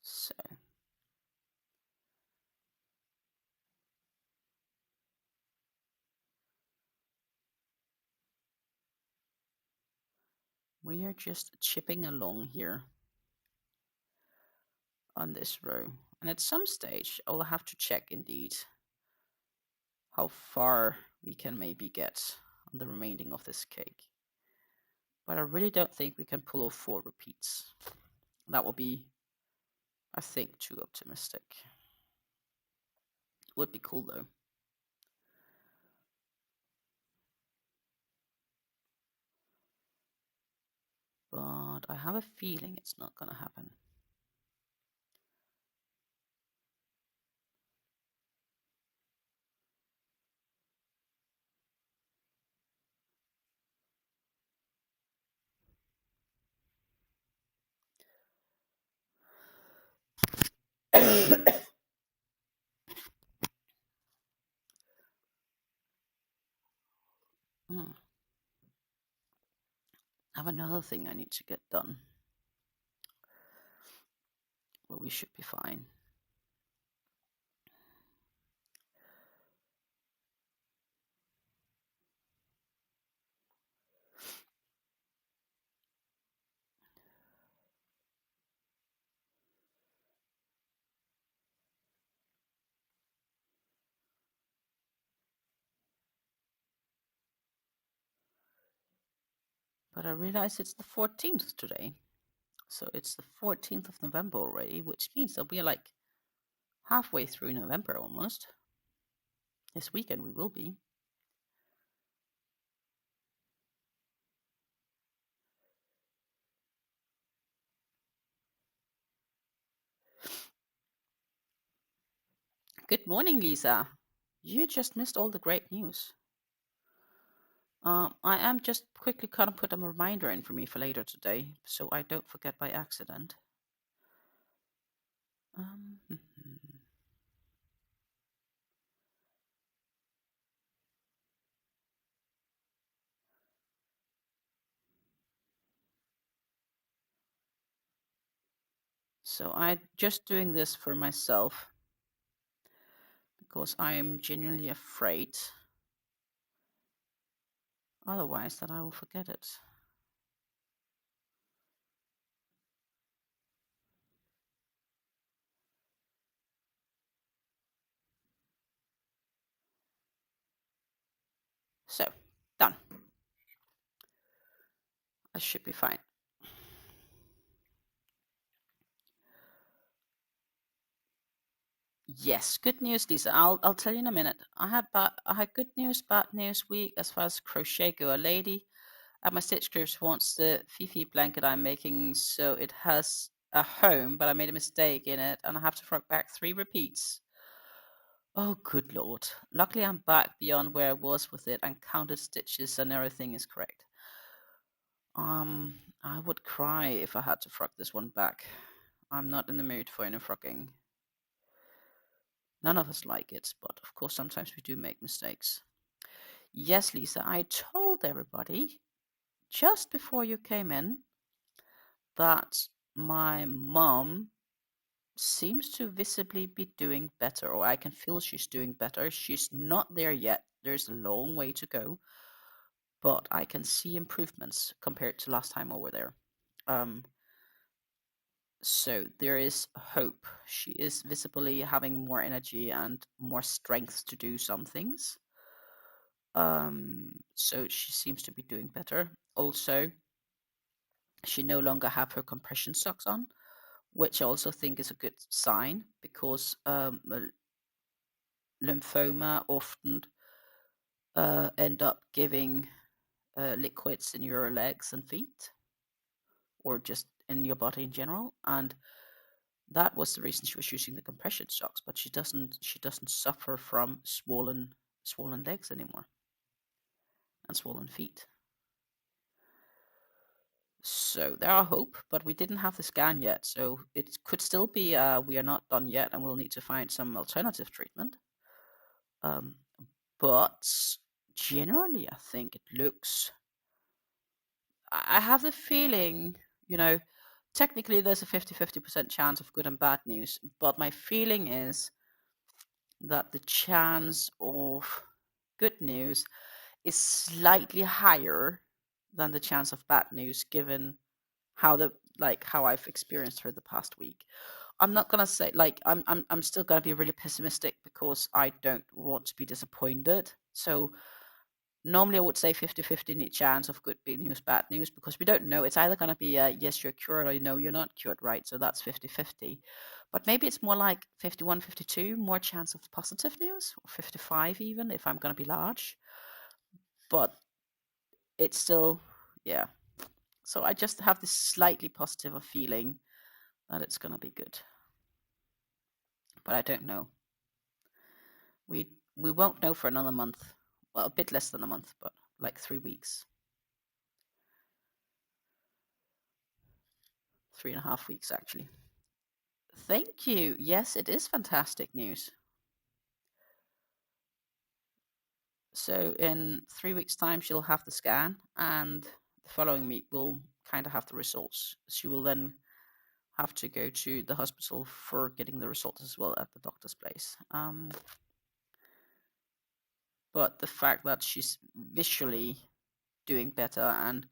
B: So We are just chipping along here on this row. And at some stage, I'll have to check indeed how far we can maybe get on the remaining of this cake. But I really don't think we can pull off 4 repeats. That will be, I think, too optimistic. Would be cool though. But I have a feeling it's not gonna happen. I have another thing I need to get done. Well, we should be fine. But I realize it's the 14th today. So it's the 14th of November already, which means that we are like halfway through November almost. This weekend we will be. Good morning, Lisa. You just missed all the great news. I am just quickly kind of put a reminder in for me for later today, so I don't forget by accident. So I'm just doing this for myself because I am genuinely afraid otherwise that I will forget it. So, done. I should be fine. Yes, good news, Lisa. I'll tell you in a minute. I had good news, bad news week as far as crochet go. A lady at my stitch groups wants the Fifi blanket I'm making, so it has a home, but I made a mistake in it, and I have to front back 3 repeats. Oh, good lord! Luckily, I'm back beyond where I was with it and counted stitches, and everything is correct. I would cry if I had to frock this one back. I'm not in the mood for any frocking. None of us like it, but of course, sometimes we do make mistakes. Yes, Lisa, I told everybody just before you came in that my mom seems to visibly be doing better, or I can feel she's doing better. She's not there yet. There's a long way to go, but I can see improvements compared to last time over there. So there is hope. She is visibly having more energy and more strength to do some things. So she seems to be doing better. Also, she no longer have her compression socks on, which I also think is a good sign because lymphoma often end up giving liquids in your legs and feet, or just in your body in general. And that was the reason she was using the compression socks. But she doesn't suffer from swollen legs anymore and swollen feet. So there are hope, but we didn't have the scan yet, so it could still be we are not done yet, and we'll need to find some alternative treatment. But generally, I think it looks. I have the feeling, technically there's a 50-50% chance of good and bad news, but my feeling is that the chance of good news is slightly higher than the chance of bad news, given how I've experienced her the past week. I'm not gonna say I'm still gonna be really pessimistic because I don't want to be disappointed. So normally I would say 50-50 chance of good news, bad news, because we don't know. It's either gonna be a yes, you're cured, or no, you're not cured, right? So that's 50-50. But maybe it's more like 51-52, more chance of positive news, or 55 even, if I'm gonna be large. But it's still, yeah. So I just have this slightly positive feeling that it's gonna be good. But I don't know. We won't know for another month. Well, a bit less than a month, but like 3 weeks. 3.5 weeks, actually. Thank you. Yes, it is fantastic news. So in 3 weeks' time, she'll have the scan, and the following week we'll kind of have the results. She will then have to go to the hospital for getting the results as well at the doctor's place. But the fact that she's visually doing better and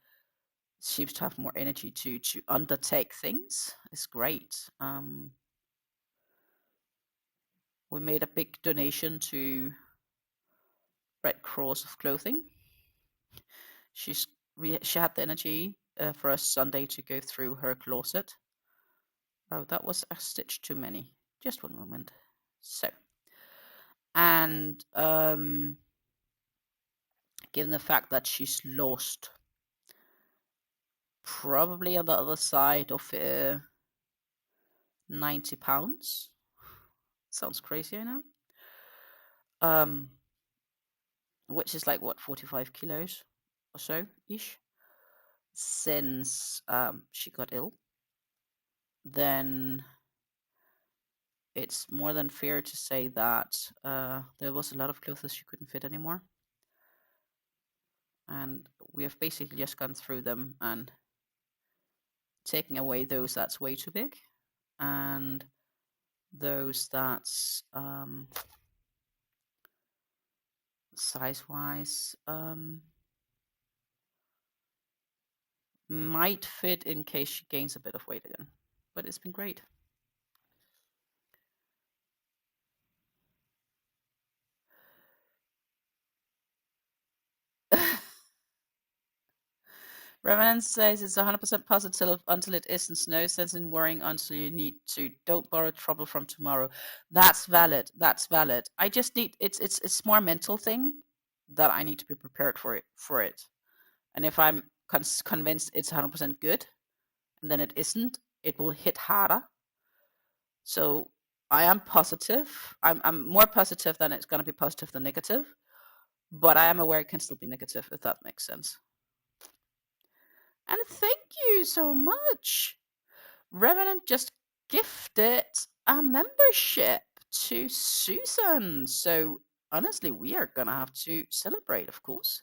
B: seems to have more energy to undertake things is great. We made a big donation to Red Cross of Clothing. She had the energy for us Sunday to go through her closet. Oh, that was a stitch too many. Just one moment. So, and given the fact that she's lost probably on the other side of 90 pounds. Sounds crazy, I know. Which is like, what, 45 kilos or so ish, since she got ill. Then it's more than fair to say that there was a lot of clothes she couldn't fit anymore. And we have basically just gone through them and taking away those that's way too big, and those that's size-wise might fit in case she gains a bit of weight again. But it's been great. Revenant says it's 100% positive until it isn't. No sense in worrying until you need to. Don't borrow trouble from tomorrow. That's valid. That's valid. I just need it's more a mental thing that I need to be prepared for it. And if I'm convinced it's 100% good, and then it isn't, it will hit harder. So I am positive. I'm more positive than it's going to be positive than negative. But I am aware it can still be negative, if that makes sense. And thank you so much. Revenant just gifted a membership to Susan. So honestly, we are gonna have to celebrate, of course.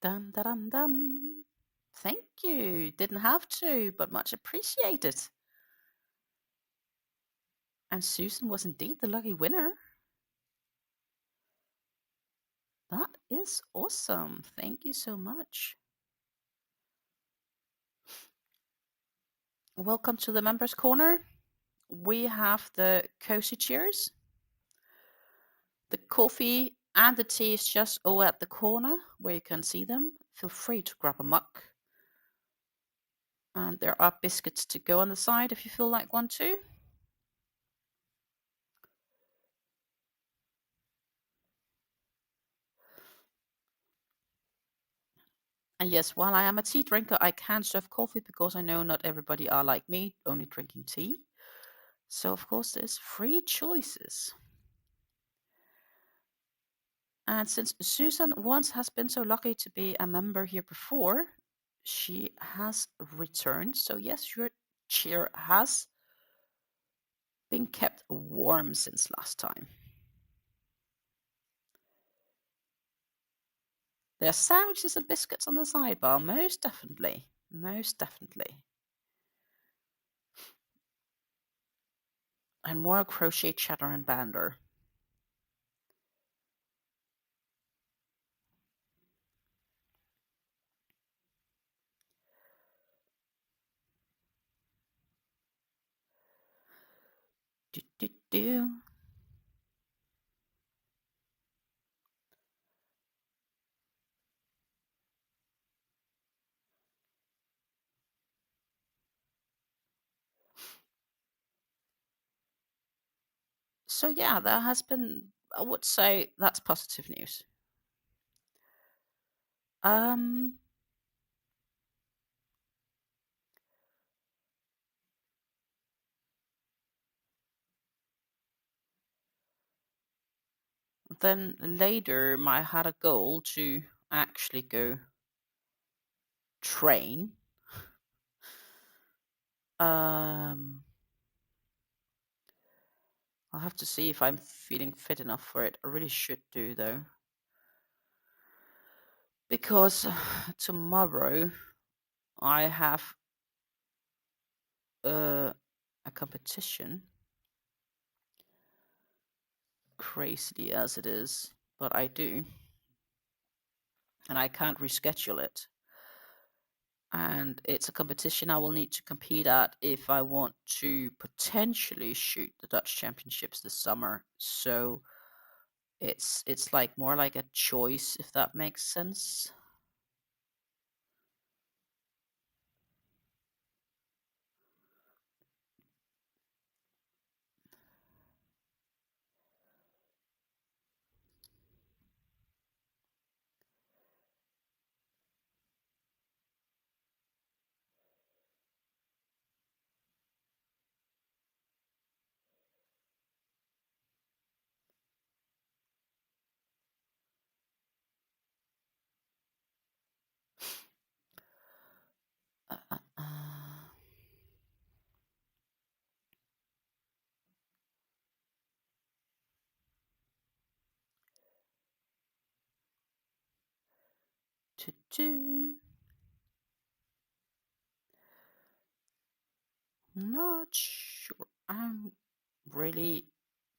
B: Dum dum dum. Thank you. Didn't have to, but much appreciated. And Susan was indeed the lucky winner. That is awesome. Thank you so much. Welcome to the Members Corner. We have the cozy chairs. The coffee and the tea is just over at the corner where you can see them. Feel free to grab a mug. And there are biscuits to go on the side if you feel like one too. And yes, while I am a tea drinker, I can serve coffee because I know not everybody are like me, only drinking tea. So of course there's free choices. And since Susan once has been so lucky to be a member here before, she has returned. So yes, your chair has been kept warm since last time. There are sandwiches and biscuits on the sidebar, most definitely. most definitely. And more crochet chatter and banter. Do, do, do. So yeah, there has been, I would say that's positive news. Um, then later I had a goal to actually go train. Um, I'll have to see if I'm feeling fit enough for it. I really should do though. Because tomorrow I have a competition, crazy as it is, but I do, and I can't reschedule it. And it's a competition I will need to compete at if I want to potentially shoot the Dutch Championships this summer. So it's like more like a choice, if that makes sense. Uh, uh, uh. To Not sure. I'm really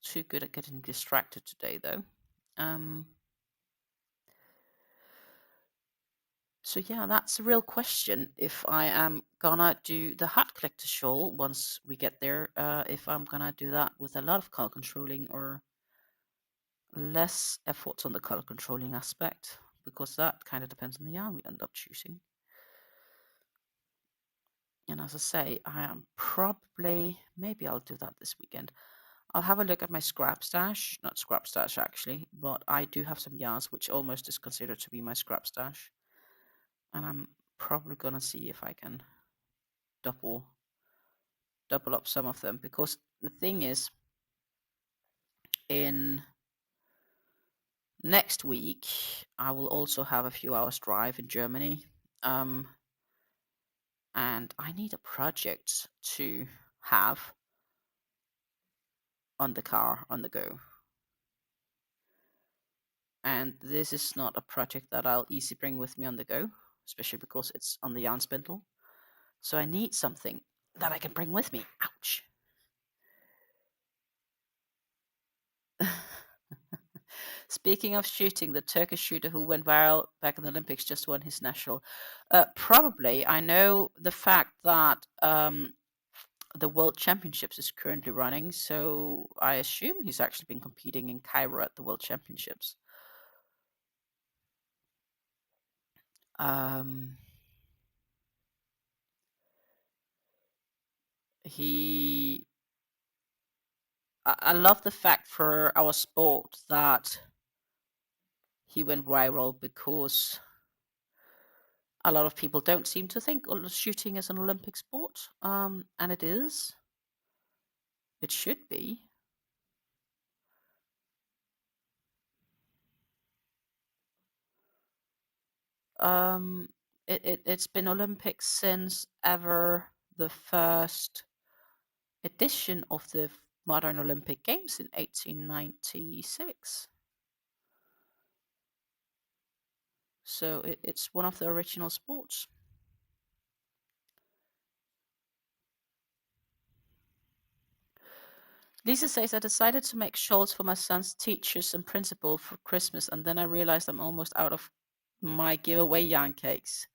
B: too good at getting distracted today, though. Um, so yeah, that's a real question. If I am gonna do the hat collector shawl once we get there, if I'm gonna do that with a lot of color controlling or less efforts on the color controlling aspect, because that kind of depends on the yarn we end up choosing. And as I say, I am probably, maybe I'll do that this weekend. I'll have a look at my scrap stash, not scrap stash actually, but I do have some yarns which almost is considered to be my scrap stash. And I'm probably gonna see if I can double up some of them, because the thing is, in next week I will also have a few hours drive in Germany. And I need a project to have on the car on the go. And this is not a project that I'll easily bring with me on the go, especially because it's on the yarn spindle. So I need something that I can bring with me. Ouch. Speaking of shooting, the Turkish shooter who went viral back in the Olympics just won his national. Probably. I know the fact that the World Championships is currently running, so I assume he's actually been competing in Cairo at the World Championships. He I love the fact for our sport that he went viral, because a lot of people don't seem to think shooting is an Olympic sport, and it is. It should be. Um, it's been Olympic since ever the first edition of the modern Olympic Games in 1896. So it's one of the original sports. Lisa says, I decided to make shawls for my son's teachers and principal for Christmas, and then I realized I'm almost out of my giveaway yarn cakes.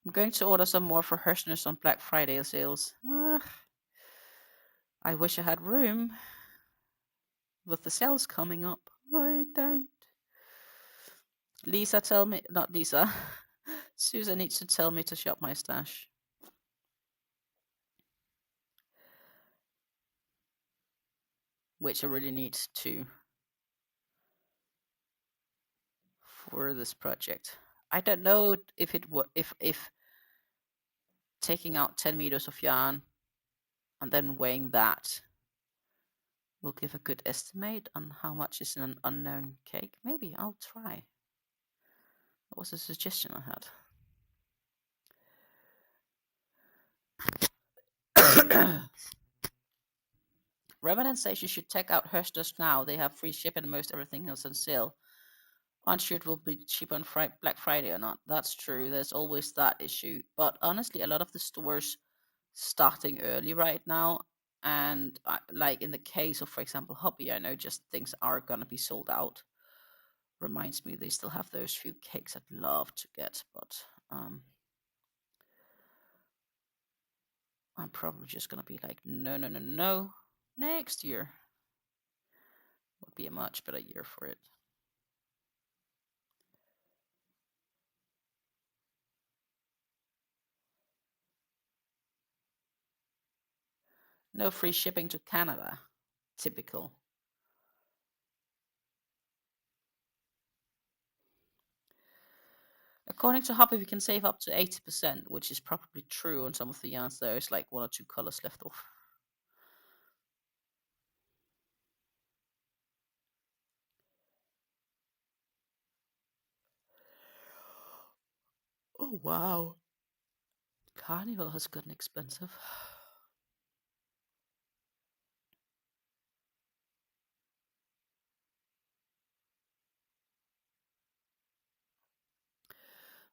B: I'm going to order some more for Hirschner's on Black Friday sales. I wish I had room with the sales coming up. I don't. Lisa, tell me, not Lisa. Susan needs to tell me to shop my stash. Which I really need to for this project. I don't know if it were if taking out 10 meters of yarn and then weighing that will give a good estimate on how much is in an unknown cake. Maybe I'll try. That was a suggestion I had. Remnant says you should check out Hirschner's now. They have free shipping and most everything else on sale. Unsure it will be cheap on Black Friday or not. That's true. There's always that issue. But honestly, a lot of the stores starting early right now. And like in the case of, for example, Hobby, I know just things are going to be sold out. Reminds me they still have those few cakes I'd love to get. But I'm probably just going to be like, no. Next year would be a much better year for it. No free shipping to Canada. Typical. According to Hobby, we can save up to 80%, which is probably true on some of the yarns. There's like 1 or 2 colors left off. Oh, wow. Carnival has gotten expensive.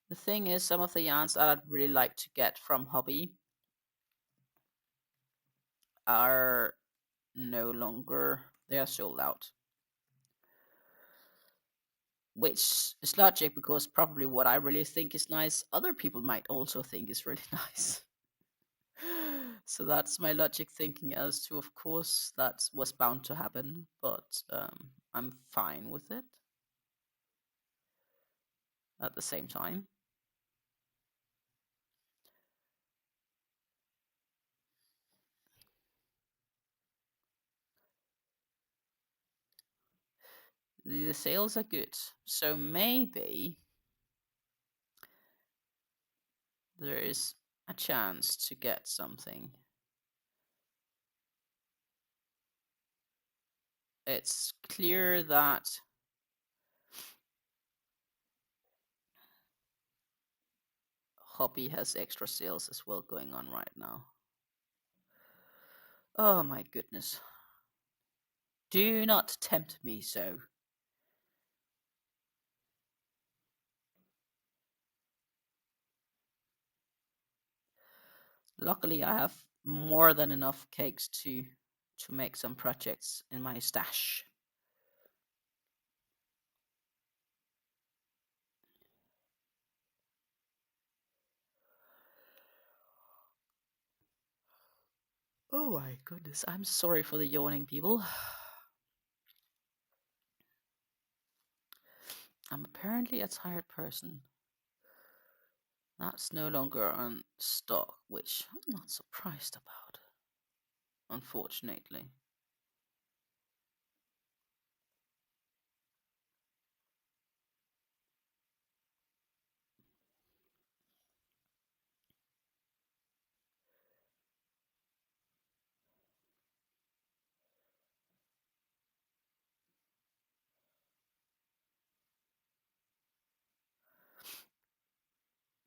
B: The thing is, some of the yarns that I'd really like to get from Hobby are no longer, they are sold out. Which is logic, because probably what I really think is nice, other people might also think is really nice. So that's my logic thinking as to, of course, that was bound to happen, but I'm fine with it at the same time. The sales are good, so maybe there is a chance to get something. It's clear that Hobby has extra sales as well going on right now. Oh my goodness. Do not tempt me so. Luckily, I have more than enough cakes to make some projects in my stash. Oh my goodness, I'm sorry for the yawning, people. I'm apparently a tired person. That's no longer on stock, which I'm not surprised about, unfortunately.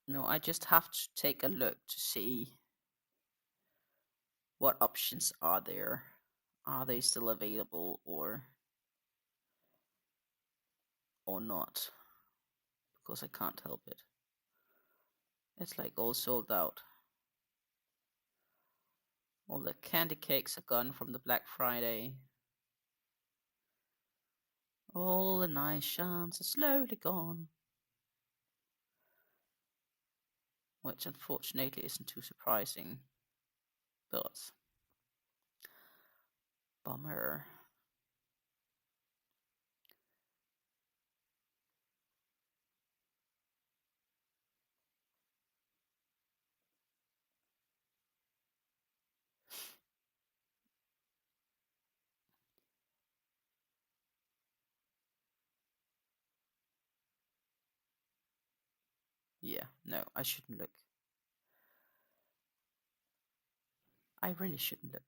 B: No, I just have to take a look to see what options are there. Are they still available or not? Because I can't help it. It's like all sold out. All the candy cakes are gone from the Black Friday. All the nice charms are slowly gone. Which unfortunately isn't too surprising. But bummer. Yeah, no, I shouldn't look. I really shouldn't look.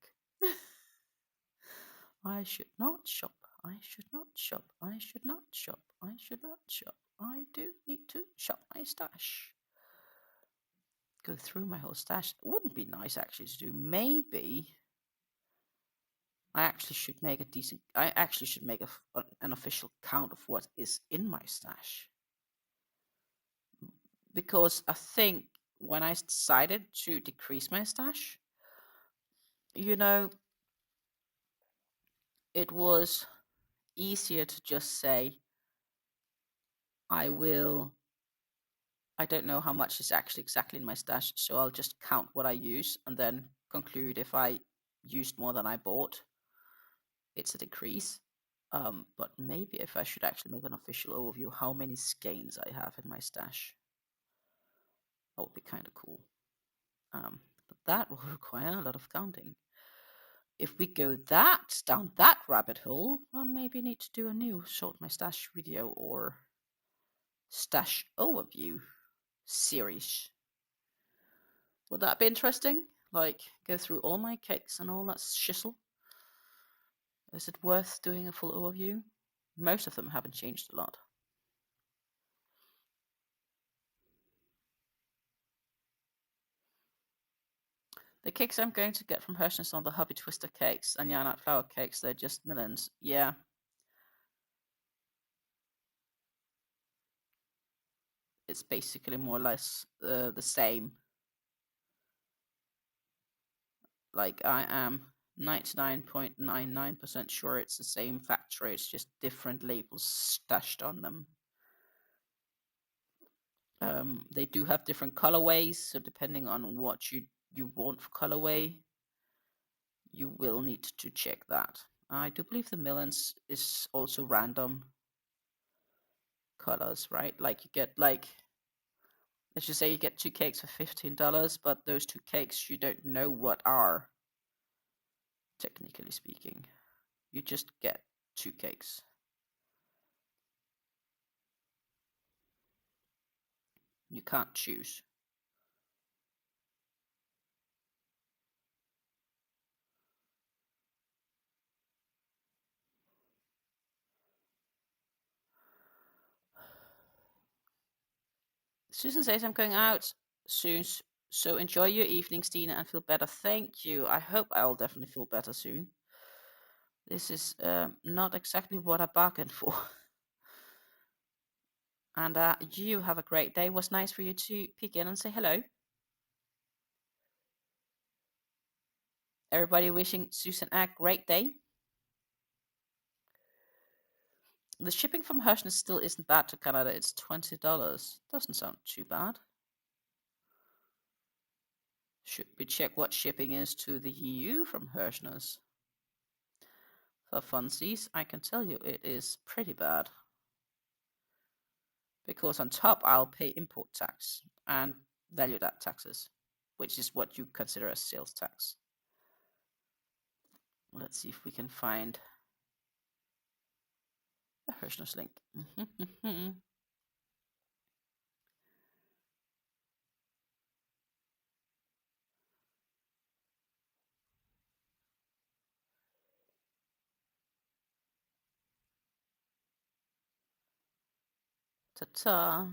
B: I should not shop. I should not shop. I should not shop. I should not shop. I do need to shop my stash. Go through my whole stash. It wouldn't be nice actually to do. Maybe I actually should make a decent. I actually should make an official count of what is in my stash. Because I think when I decided to decrease my stash, you know, it was easier to just say, I don't know how much is actually exactly in my stash, so I'll just count what I use and then conclude if I used more than I bought, it's a decrease. But maybe if I should actually make an official overview how many skeins I have in my stash, that would be kind of cool. But that will require a lot of counting. If we go down that rabbit hole, well, maybe need to do a new sort my stash video or stash overview series. Would that be interesting? Like, go through all my cakes and all that shizzle? Is it worth doing a full overview? Most of them haven't changed a lot. The cakes I'm going to get from Hershey's are the Hubby Twister cakes, and yeah, not flour cakes, they're just millions. Yeah. It's basically more or less the same. Like, I am 99.99% sure it's the same factory, it's just different labels stashed on them. They do have different colorways, so depending on what you want for colorway, you will need to check that. I do believe the millions is also random colors, right? Like you get like, let's just say you get 2 cakes for $15, but those 2 cakes you don't know what are, technically speaking. You just get 2 cakes. You can't choose. Susan says I'm going out soon, so enjoy your evening, Stina, and feel better. Thank you. I hope I'll definitely feel better soon. This is not exactly what I bargained for. And you have a great day. It was nice for you to peek in and say hello. Everybody wishing Susan a great day. The shipping from Hershey still isn't bad to Canada. It's $20. Doesn't sound too bad. Should we check what shipping is to the EU from Hershey's? For funsies, I can tell you it is pretty bad. Because on top, I'll pay import tax and value-added taxes, which is what you consider as sales tax. Let's see if we can find a Hershey's link. Ta-ta.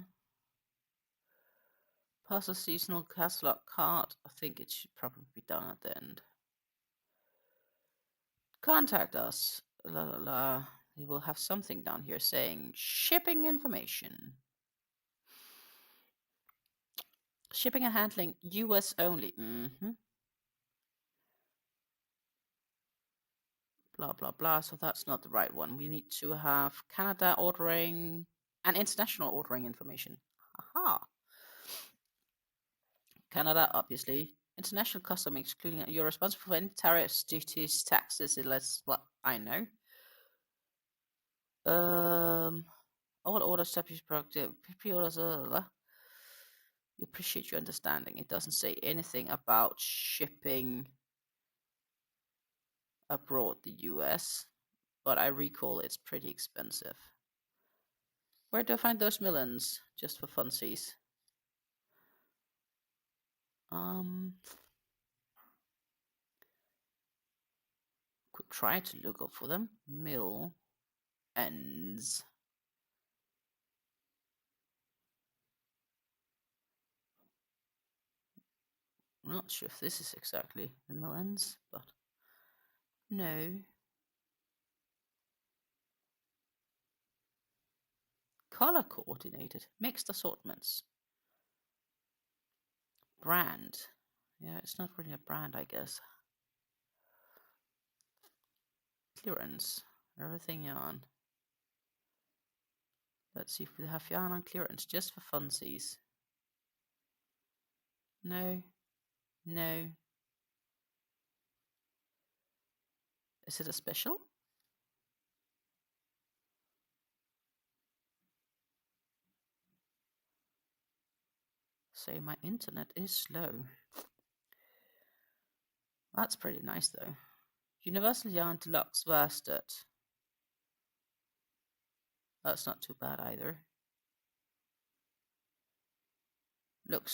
B: Pass a seasonal catalog card. I think it should probably be done at the end. Contact us. La la la. You will have something down here saying shipping information. Shipping and handling US only. blah, blah, blah. So that's not the right one. We need to have Canada ordering and international ordering information. Aha. Canada, obviously. International custom, excluding you're responsible for any tariffs, duties, taxes, unless what I know. All orders, subject product, pre-orders. We appreciate your understanding. It doesn't say anything about shipping abroad, the US, but I recall it's pretty expensive. Where do I find those millions? Just for funsies. Could try to look up for them. Mill ends. I'm not sure if this is exactly the mill ends, but no. Color coordinated. Mixed assortments. Brand. Yeah, it's not really a brand, I guess. Clearance. Everything yarn. Let's see if we have yarn on clearance just for funsies. No. No. Is it a special? Say my internet is slow. That's pretty nice though. Universal Yarn Deluxe Worsted. That's not too bad either.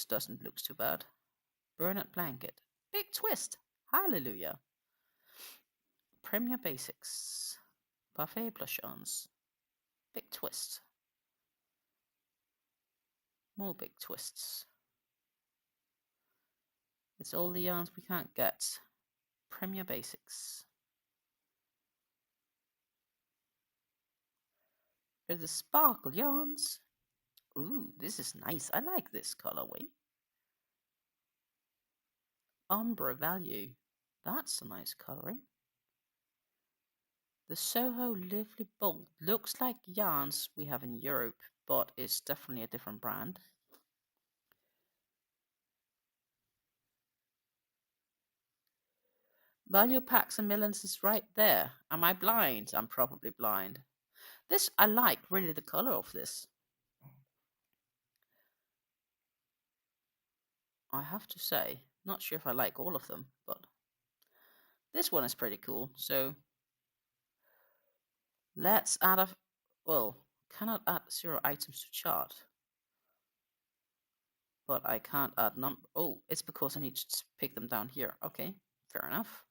B: Doesn't look too bad. Burnett Blanket. Big twist. Hallelujah. Premier Basics. Parfait Blush-ons. Big twist. More big twists. It's all the yarns we can't get. Premier Basics. Here's the sparkle yarns. Ooh, this is nice. I like this colorway. Ombre Value. That's a nice coloring. The Soho Lively Bold looks like yarns we have in Europe, but it's definitely a different brand. Value Packs and Millions is right there. Am I blind? I'm probably blind. This, I like really the color of this. I have to say, not sure if I like all of them, but this one is pretty cool. So let's add a, well, cannot add 0 items to chart. But I can't add number. Oh, it's because I need to pick them down here. Okay, fair enough.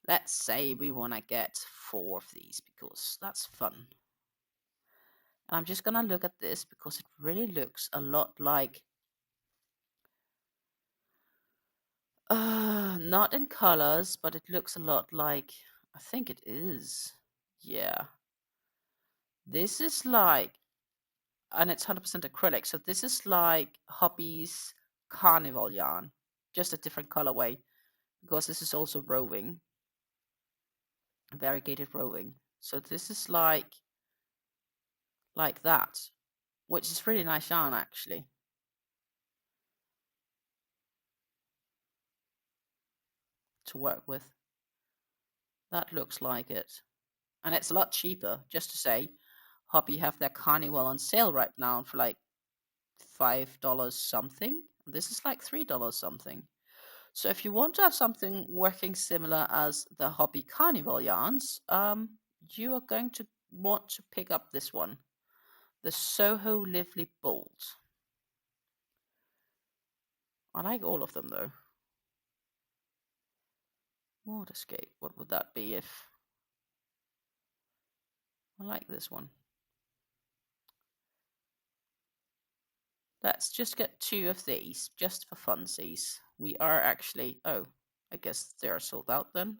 B: Let's say we want to get 4 of these because that's fun. And I'm just going to look at this because it really looks a lot like, not in colors, but it looks a lot like, I think it is. Yeah. This is like, and it's 100% acrylic. So this is like Hobby's Carnival yarn, just a different colorway because this is also roving. Variegated roving. So this is like that, which is really nice yarn actually. To work with. That looks like it. And it's a lot cheaper, just to say. Hobby have their Carnival on sale right now for like $5 something. This is like $3 something. So if you want to have something working similar as the Hobby Carnival yarns, you are going to want to pick up this one. The Soho Lively Bold. I like all of them though. Waterscape, what would that be if... I like this one. Let's just get 2 of these, just for funsies. We are actually... Oh, I guess they're sold out then.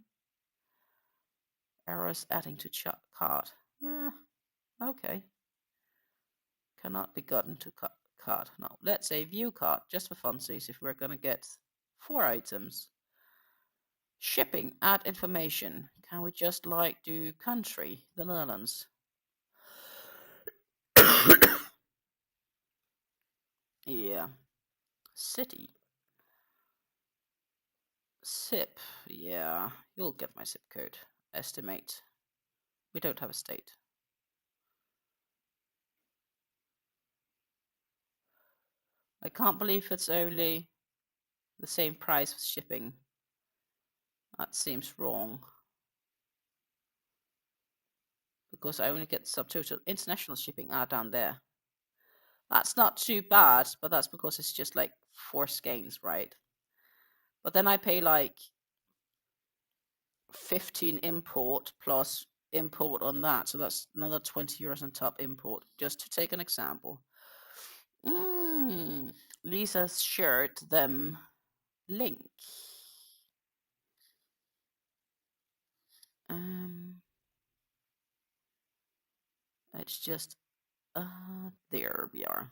B: Errors adding to cart. Okay. Cannot be gotten to cart. No, let's say view cart, just for funsies, if we're going to get 4 items. Shipping, add information. Can we just like do country, the Netherlands? Yeah. City. Zip. Yeah. You'll get my zip code. Estimate. We don't have a state. I can't believe it's only the same price with shipping. That seems wrong. Because I only get subtotal international shipping down there. That's not too bad, but that's because it's just like 4 skeins, right? But then I pay like 15 import plus import on that, so that's another 20 euros on top import, just to take an example. Lisa's shirt, them link. It's just there we are.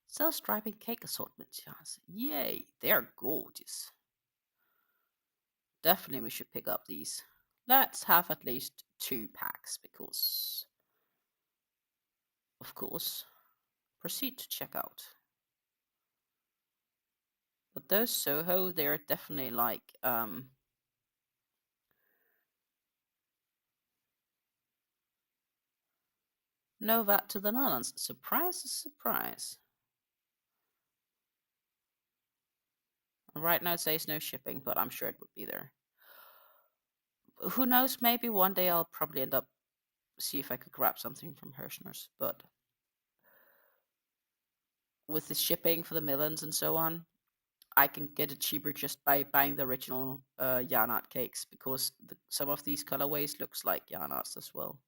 B: Self-striping cake assortment, yes. Yay, they're gorgeous. Definitely we should pick up these. Let's have at least 2 packs because, of course, proceed to checkout. But those Soho, they're definitely like no VAT to the Netherlands. Surprise, surprise. Right now it says no shipping, but I'm sure it would be there. Who knows, maybe one day I'll probably end up see if I could grab something from Hirschner's, but with the shipping for the Millens and so on, I can get it cheaper just by buying the original yarn art cakes, because some of these colorways looks like yarn arts as well.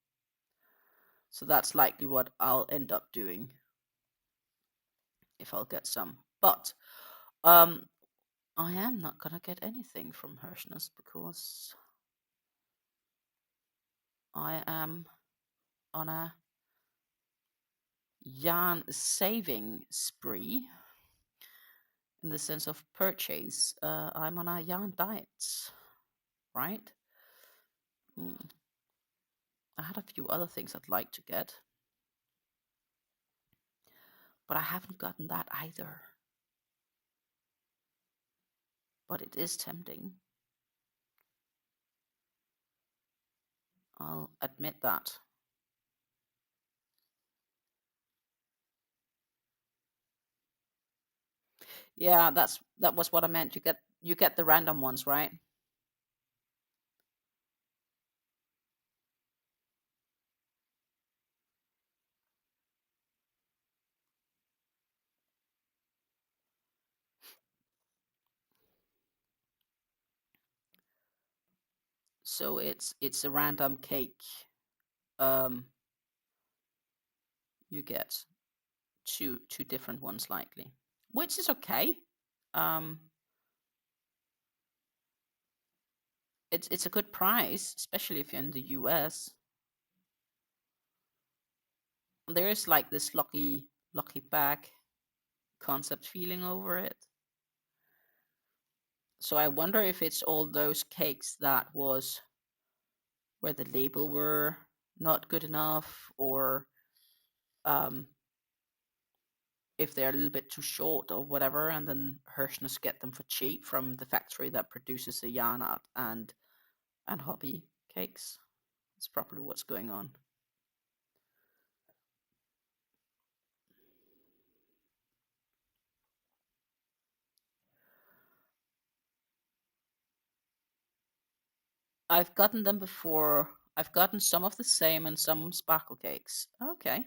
B: So that's likely what I'll end up doing if I'll get some. But I am not gonna get anything from Hirschner's because I am on a yarn saving spree in the sense of purchase. I'm on a yarn diet, right? I had a few other things I'd like to get, but I haven't gotten that either. But it is tempting. I'll admit that. Yeah, that was what I meant. You get the random ones, right? So it's a random cake. You get two different ones likely, which is okay. It's a good price, especially if you're in the US. There is like this lucky bag concept feeling over it. So I wonder if it's all those cakes that was where the label were not good enough, or if they're a little bit too short or whatever, and then Hirschner's get them for cheap from the factory that produces the yarn art and hobby cakes. That's probably what's going on. I've gotten them before. I've gotten some of the same and some sparkle cakes. Okay.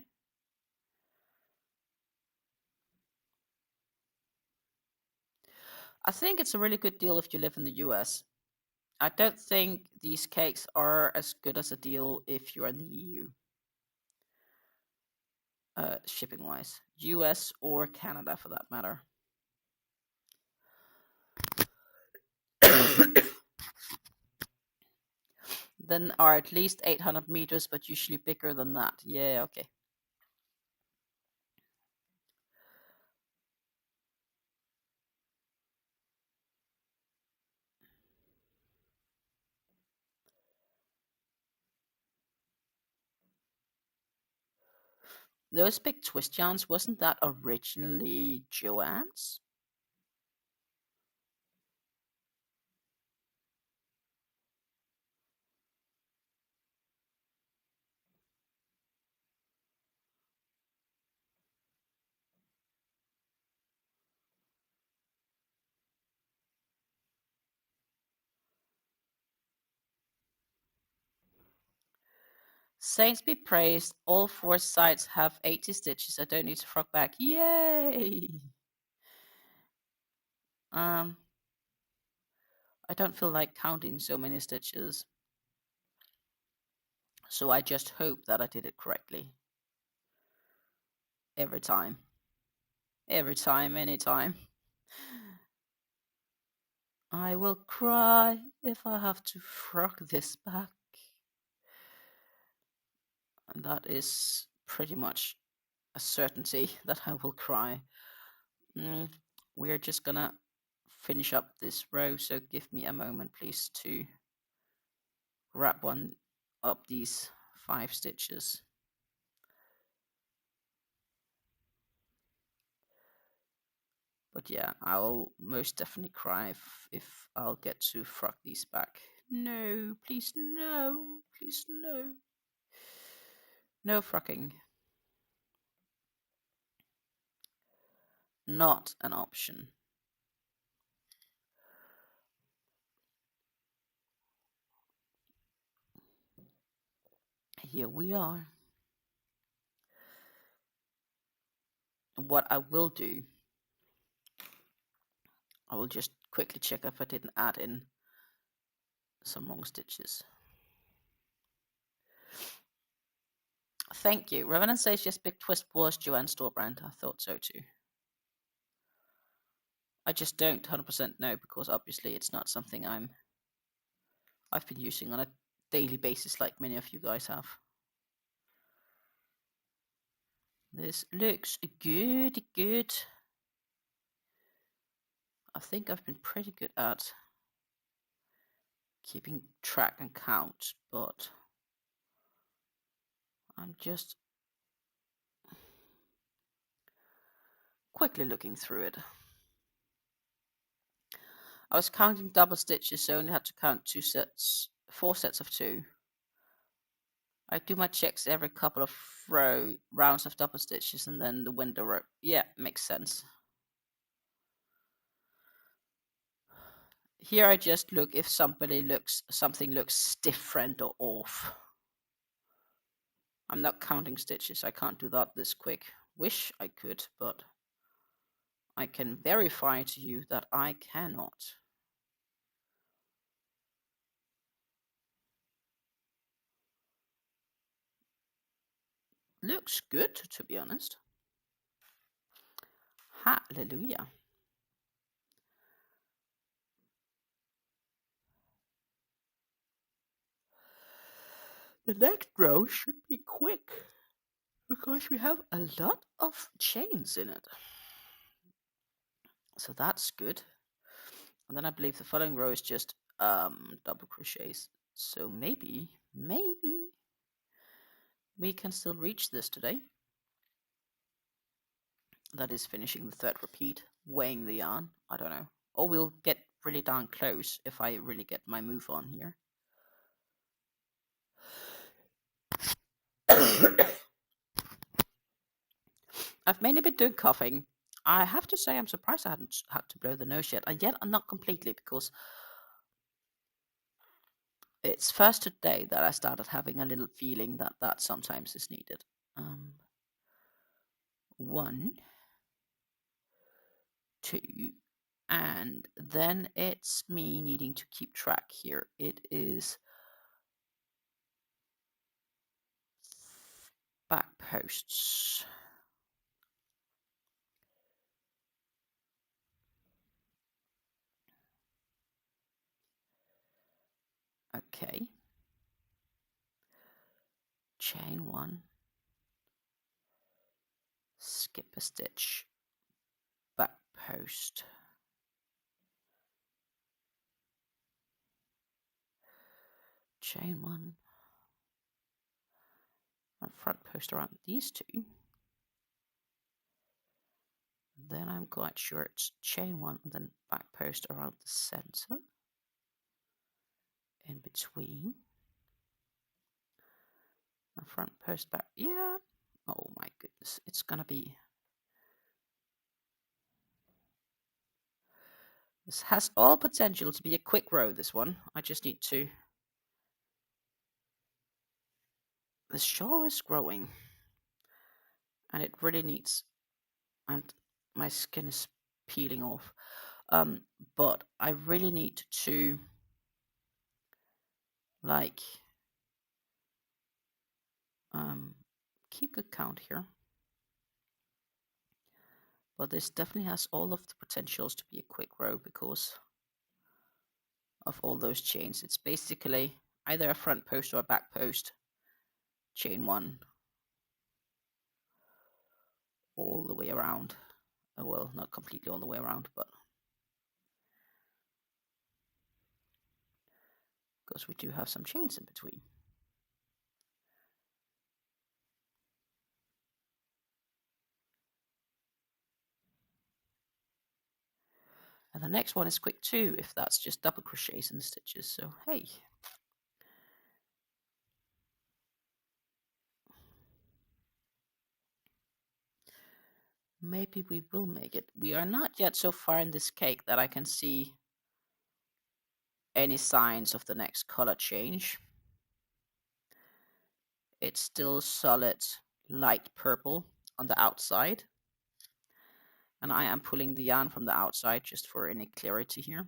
B: I think it's a really good deal if you live in the US. I don't think these cakes are as good as a deal if you're in the EU. Shipping wise, US or Canada for that matter. Then are at least 800 meters, but usually bigger than that. Yeah, okay. Those big twist yarns, wasn't that originally Joanne's? Saints be praised, all 4 sides have 80 stitches. I don't need to frog back. Yay! I don't feel like counting so many stitches. So I just hope that I did it correctly. Every time. Every time, anytime. I will cry if I have to frog this back. And that is pretty much a certainty that I will cry. We're just gonna finish up this row, so give me a moment please to wrap one up these 5 stitches. But yeah, I'll most definitely cry if I'll get to frog these back. No, please no, please no. No frogging. Not an option. Here we are. What I will do, I will just quickly check if I didn't add in some wrong stitches. Thank you. Revenant says yes, Big Twist was Joanne's store brand. I thought so too. I just don't 100% know because obviously it's not something I've been using on a daily basis like many of you guys have. This looks good. I think I've been pretty good at keeping track and count, but I'm just quickly looking through it. I was counting double stitches, so I only had to count 4 sets of 2. I do my checks every couple of rounds of double stitches and then the window row. Yeah, makes sense. Here I just look if something looks different or off. I'm not counting stitches. I can't do that this quick. Wish I could, but I can verify to you that I cannot. Looks good, to be honest. Hallelujah. The next row should be quick because we have a lot of chains in it. So that's good. And then I believe the following row is just double crochets. So maybe we can still reach this today. That is finishing the 3rd repeat, weighing the yarn. I don't know. Or we'll get really darn close if I really get my move on here. I've mainly been doing coughing. I have to say I'm surprised I hadn't had to blow the nose yet. And yet not completely, because it's first today that I started having a little feeling that sometimes is needed. 1, 2, and then it's me needing to keep track here. It is back posts. Okay. Chain 1. Skip a stitch. Back post. Chain 1. And front post around these 2. Then I'm quite sure it's chain 1 and then back post around the center, in between, and front post back. Yeah. Oh my goodness, it's gonna be. This has all potential to be a quick row. This one, I just need to. The shawl is growing, and it really needs. And my skin is peeling off. But I really need to like keep good count here. But this definitely has all of the potentials to be a quick row because of all those chains. It's basically either a front post or a back post, chain 1, all the way around. Well, not completely all the way around, but because we do have some chains in between. And the next one is quick too, if that's just double crochets and stitches. So, hey. Maybe we will make it. We are not yet so far in this cake that I can see any signs of the next color change. It's still solid light purple on the outside. And I am pulling the yarn from the outside just for any clarity here.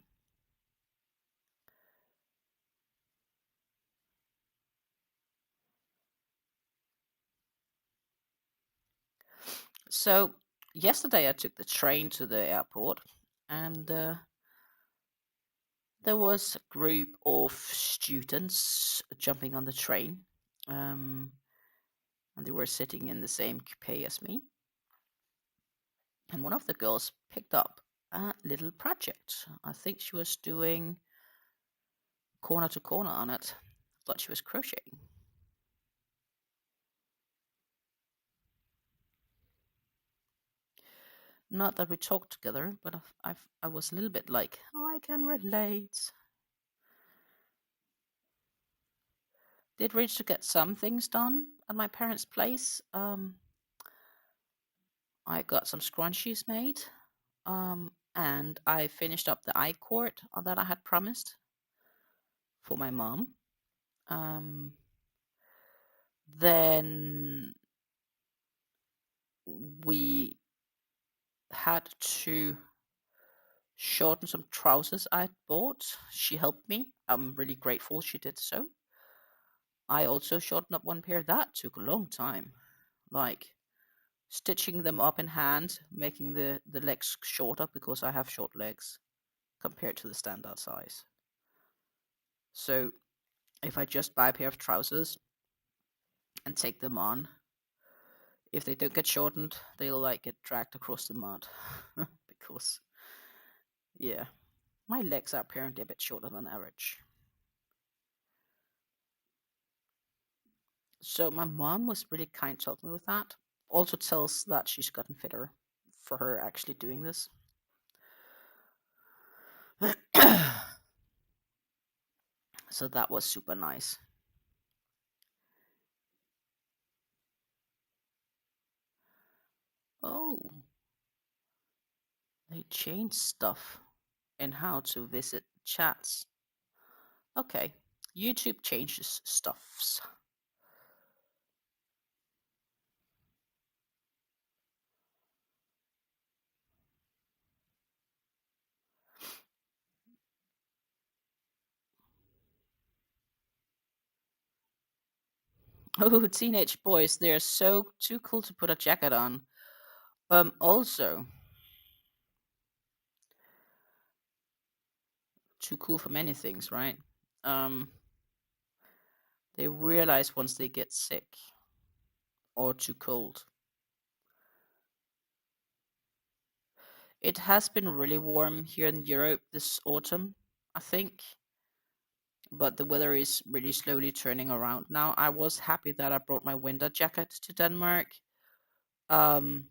B: So yesterday I took the train to the airport, and there was a group of students jumping on the train, and they were sitting in the same coupe as me. And one of the girls picked up a little project. I think she was doing corner to corner on it, but she was crocheting. Not that we talked together, but I was a little bit like, oh, I can relate. Did reach to get some things done at my parents' place. I got some scrunchies made, and I finished up the I-cord that I had promised for my mom. Then we had to shorten some trousers I bought. She helped me. I'm really grateful she did so. I also shortened up one pair. That took a long time. Like stitching them up in hand, making the legs shorter because I have short legs compared to the standard size. So if I just buy a pair of trousers and take them on, if they don't get shortened, they'll like get dragged across the mud because, yeah, my legs are apparently a bit shorter than average. So my mom was really kind to help me with that. Also tells that she's gotten fitter for her actually doing this. So that was super nice. Oh, they changed stuff in how to visit chats. Okay, YouTube changes stuffs. Oh, teenage boys, they're so too cool to put a jacket on. Also too cool for many things, right? They realize once they get sick or too cold. It has been really warm here in Europe this autumn, I think. But the weather is really slowly turning around now. I was happy that I brought my winter jacket to Denmark. Um,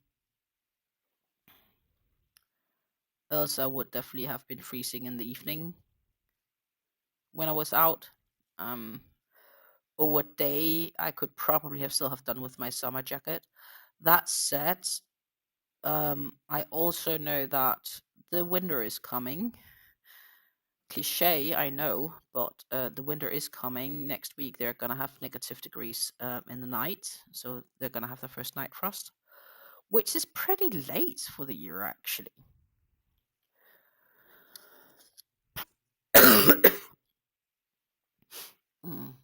B: else I would definitely have been freezing in the evening when I was out. Over day, I could probably have still have done with my summer jacket. That said, I also know that the winter is coming. Cliche, I know, but the winter is coming. Next week, they're going to have negative degrees in the night. So they're going to have the first night frost, which is pretty late for the year, actually. Mm.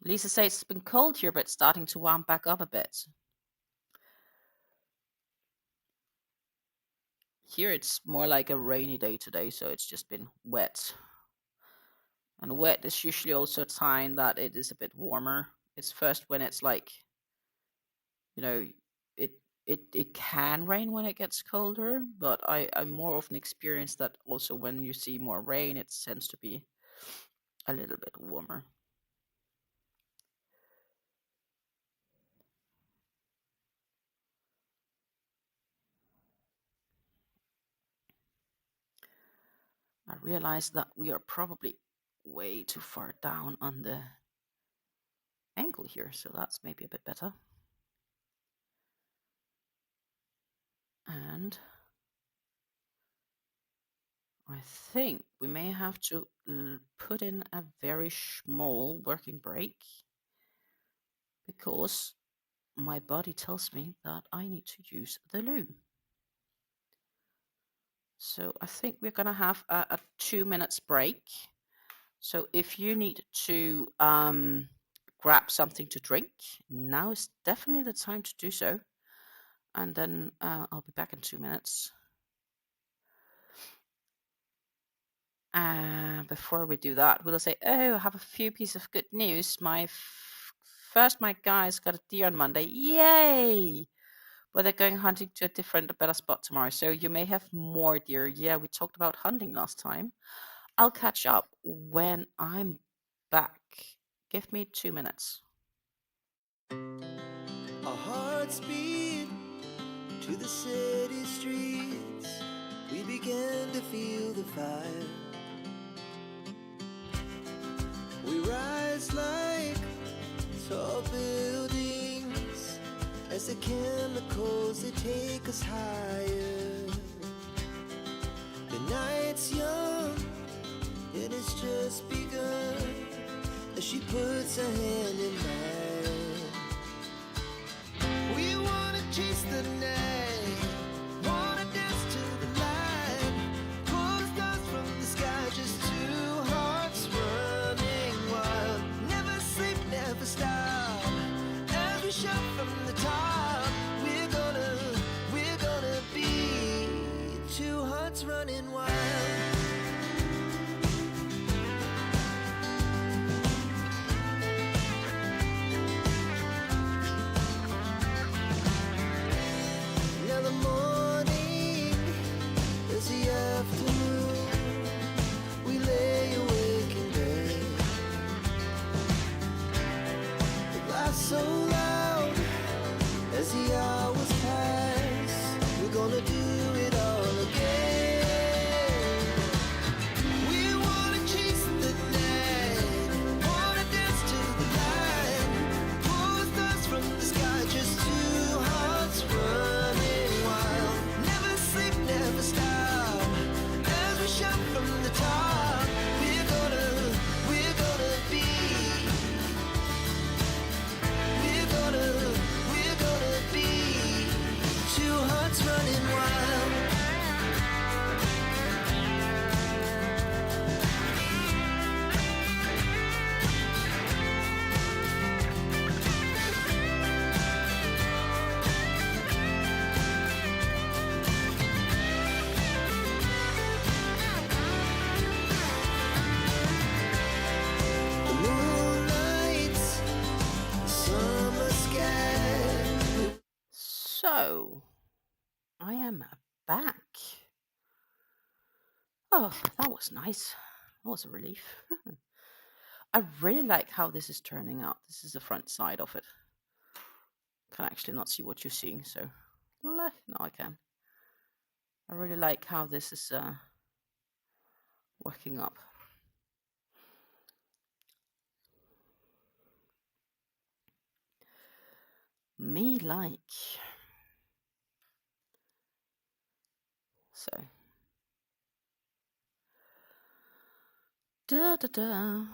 B: Lisa says it's been cold here, but it's starting to warm back up a bit. Here it's more like a rainy day today, so it's just been wet. And wet is usually also a sign that it is a bit warmer. It's first when it's like, you know, it can rain when it gets colder, but I more often experience that also when you see more rain, it tends to be a little bit warmer. I realize that we are probably way too far down on the angle here, so that's maybe a bit better. And I think we may have to put in a very small working break because my body tells me that I need to use the loo. So I think we're going to have a 2 minutes break. So if you need to grab something to drink, now is definitely the time to do so. And then I'll be back in 2 minutes. Before we do that, we'll say, oh, I have a few pieces of good news. My guys got a deer on Monday. Yay! But they're going hunting to a better spot tomorrow. So you may have more deer. Yeah, we talked about hunting last time. I'll catch up when I'm back. Give me 2 minutes.
A: Our hearts beat to the city streets. We began to feel the fire. We rise like tall buildings as the chemicals, they take us higher. The night's young, it has just begun as she puts her hand in mine. We wanna chase the night, wanna dance to the light, pull the stars from the sky, just two hearts running wild. Never sleep, never stop, as we shout from the top. We're gonna be two hearts running wild. Now the morning is the afternoon. We lay awake in bed. The laughs so loud as the hours pass. We're gonna do it all again. We wanna chase the night, wanna dance to the light, pull the stars from the sky, just two hearts running wild. Never sleep, never stop, as we shout from the top. We're gonna be, we're gonna be two hearts running wild. The moonlight, the summer sky.
B: So, I am back. Oh, that was nice. That was a relief. I really like how this is turning out. This is the front side of it. Can actually not see what you're seeing, so no, I can. I really like how this is working up. Me like. So. Da da da.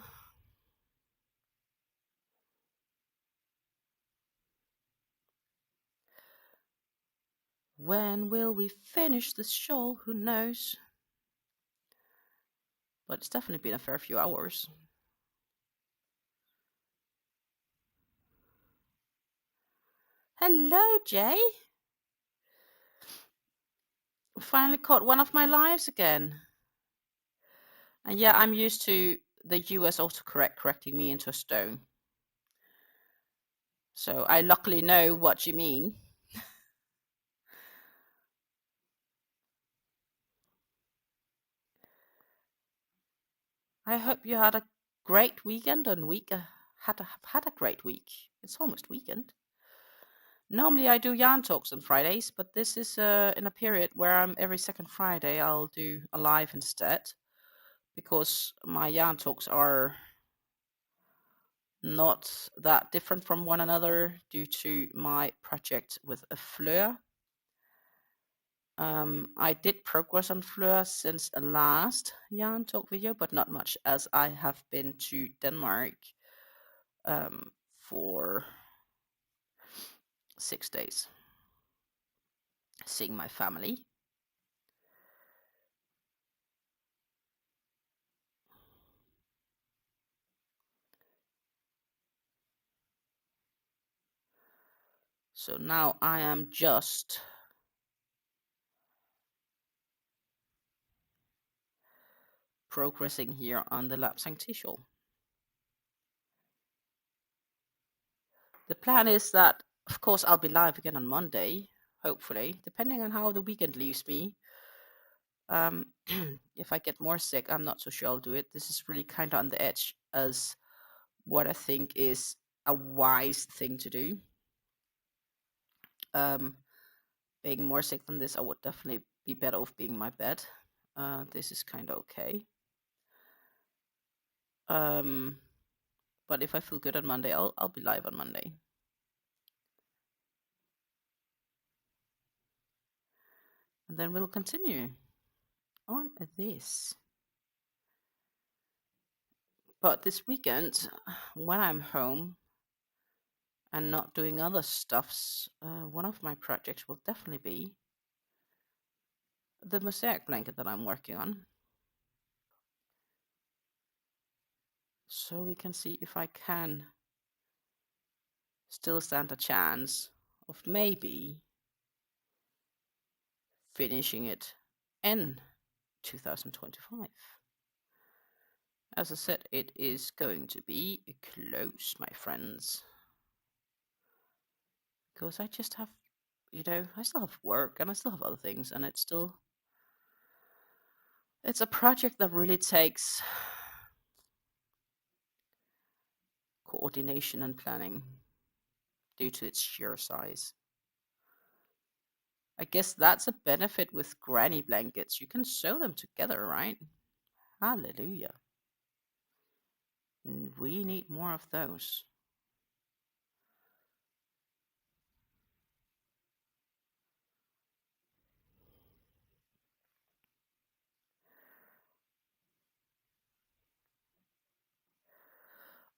B: When will we finish this shawl? Who knows? But it's definitely been a fair few hours. Hello, Jay. Finally caught one of my lives again. And yeah, I'm used to the US autocorrect correcting me into a stone. So I luckily know what you mean. I hope you had a great weekend and had a great week. It's almost weekend. Normally I do yarn talks on Fridays, but this is in a period where I'm every second Friday I'll do a live instead, because my yarn talks are not that different from one another due to my project with a fleur. I did progress on fleur since the last yarn talk video, but not much, as I have been to Denmark for 6 days, seeing my family. So now I am just progressing here on the LapsangTea Shawl. The plan is that, of course, I'll be live again on Monday, hopefully, depending on how the weekend leaves me. If I get more sick, I'm not so sure I'll do it. This is really kind of on the edge as what I think is a wise thing to do. Being more sick than this, I would definitely be better off being in my bed. This is kind of okay. But if I feel good on Monday, I'll be live on Monday. And then we'll continue on this. But this weekend, when I'm home and not doing other stuffs, one of my projects will definitely be the mosaic blanket that I'm working on. So we can see if I can still stand a chance of maybe finishing it in 2025. As I said, it is going to be close, my friends. Because I just have, I still have work and I still have other things, and it's a project that really takes coordination and planning due to its sheer size. I guess that's a benefit with granny blankets. You can sew them together, right? Hallelujah. We need more of those.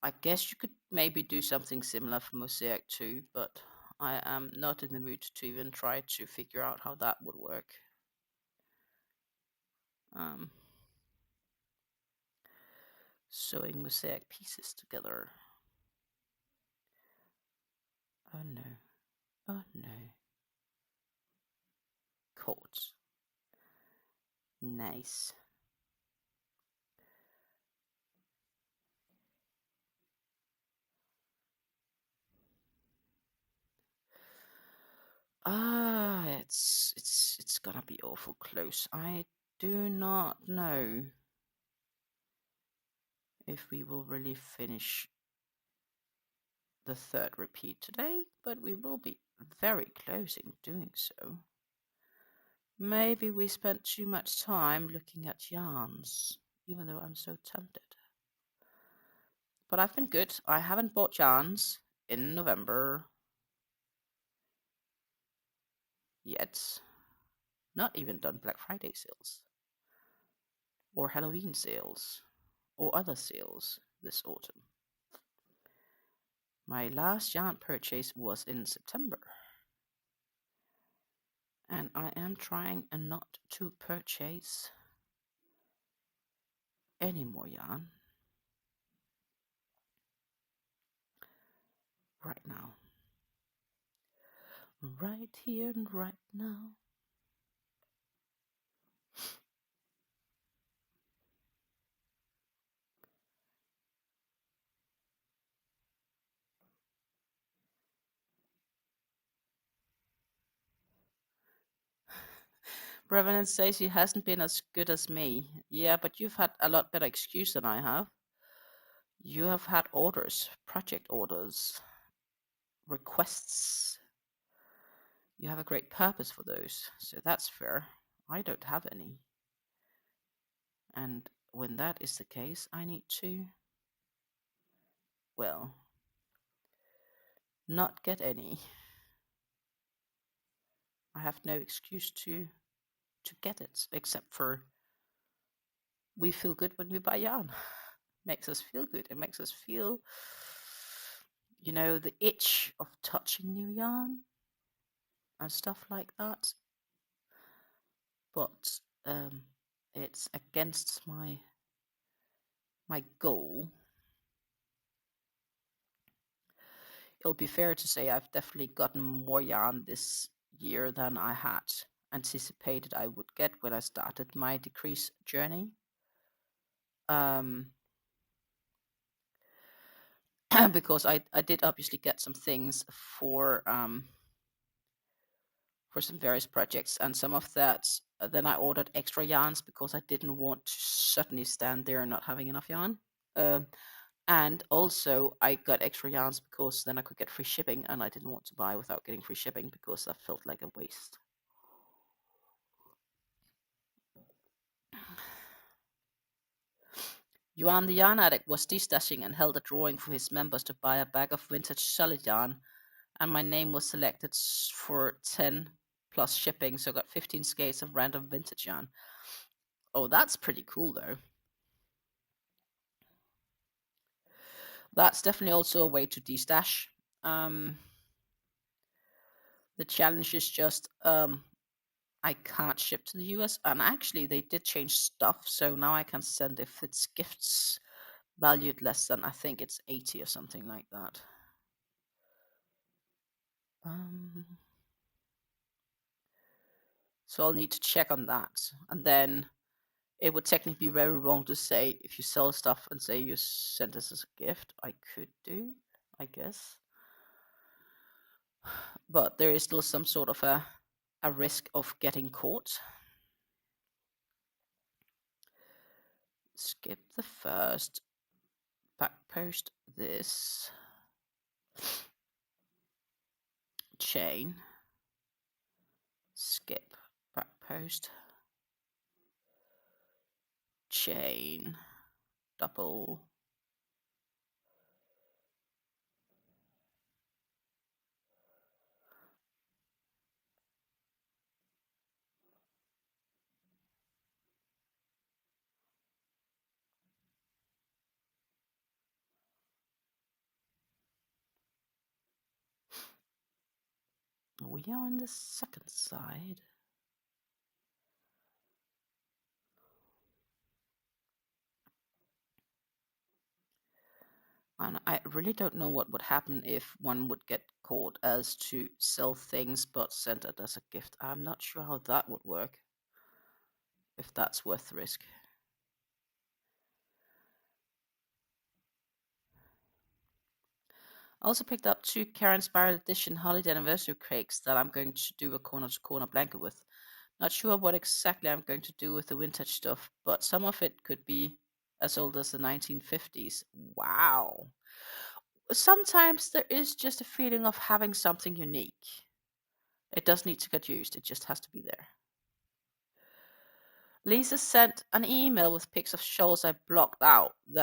B: I guess you could maybe do something similar for mosaic too, but I am not in the mood to even try to figure out how that would work. Sewing mosaic pieces together. Oh no. Oh no. Chords. Nice. It's gonna be awful close. I do not know if we will really finish the third repeat today, but we will be very close in doing so. Maybe we spent too much time looking at yarns, even though I'm so tempted. But I've been good. I haven't bought yarns in November yet. Not even done Black Friday sales, or Halloween sales, or other sales this autumn. My last yarn purchase was in September. And I am trying not to purchase any more yarn right now. Right here and right now. Revenant says he hasn't been as good as me. Yeah, but you've had a lot better excuse than I have. You have had orders, project orders, requests. You have a great purpose for those, so that's fair. I don't have any. And when that is the case, I need to, well, not get any. I have no excuse to get it, except for we feel good when we buy yarn. Makes us feel good. It makes us feel, the itch of touching new yarn and stuff like that. But it's against my goal. It'll be fair to say I've definitely gotten more yarn this year than I had anticipated I would get when I started my decrease journey. Because I did obviously get some things for some various projects, and some of that then I ordered extra yarns because I didn't want to suddenly stand there and not having enough yarn. And also I got extra yarns because then I could get free shipping, and I didn't want to buy without getting free shipping because that felt like a waste. Yuan the Yarn Addict was destashing and held a drawing for his members to buy a bag of vintage solid yarn, and my name was selected for 10 plus shipping, so I got 15 skates of random vintage yarn. Oh, that's pretty cool though. That's definitely also a way to destash. The challenge is just I can't ship to the US, and actually they did change stuff, so now I can send if it's gifts valued less than, I think it's 80 or something like that. So I'll need to check on that, and then it would technically be very wrong to say if you sell stuff and say you sent this as a gift. I could do, I guess, but there is still some sort of a risk of getting caught. Skip the first, back post this, chain, skip, back post, chain, double, we are on the second side. And I really don't know what would happen if one would get caught as to sell things but send it as a gift. I'm not sure how that would work, if that's worth the risk. I also picked up 2 Karen Inspired Edition Holiday Anniversary cakes that I'm going to do a corner-to-corner blanket with. Not sure what exactly I'm going to do with the vintage stuff, but some of it could be as old as the 1950s. Wow. Sometimes there is just a feeling of having something unique. It doesn't need to get used, it just has to be there. Lisa sent an email with pics of shawls that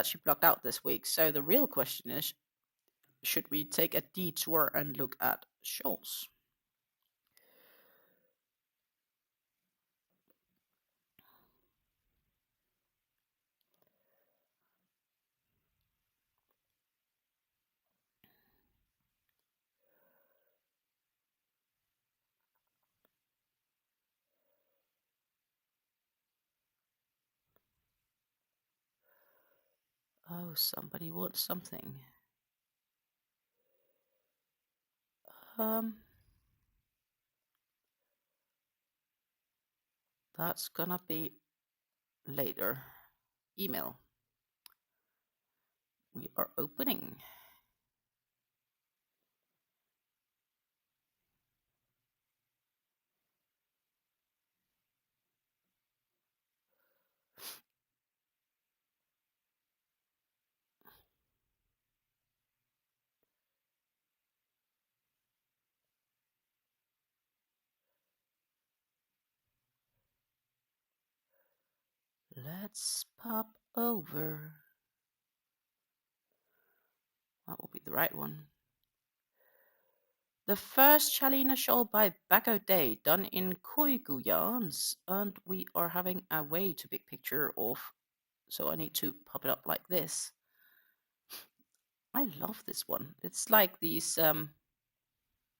B: she blocked out this week. So the real question is, should we take a detour and look at shawls? Oh, somebody wants something. That's gonna be later. Email. We are opening. Let's pop over. That will be the right one. The first Chalina shawl by Bacco Day, done in Koigu yarns, and we are having a way too big picture of, so I need to pop it up like this. I love this one. It's like these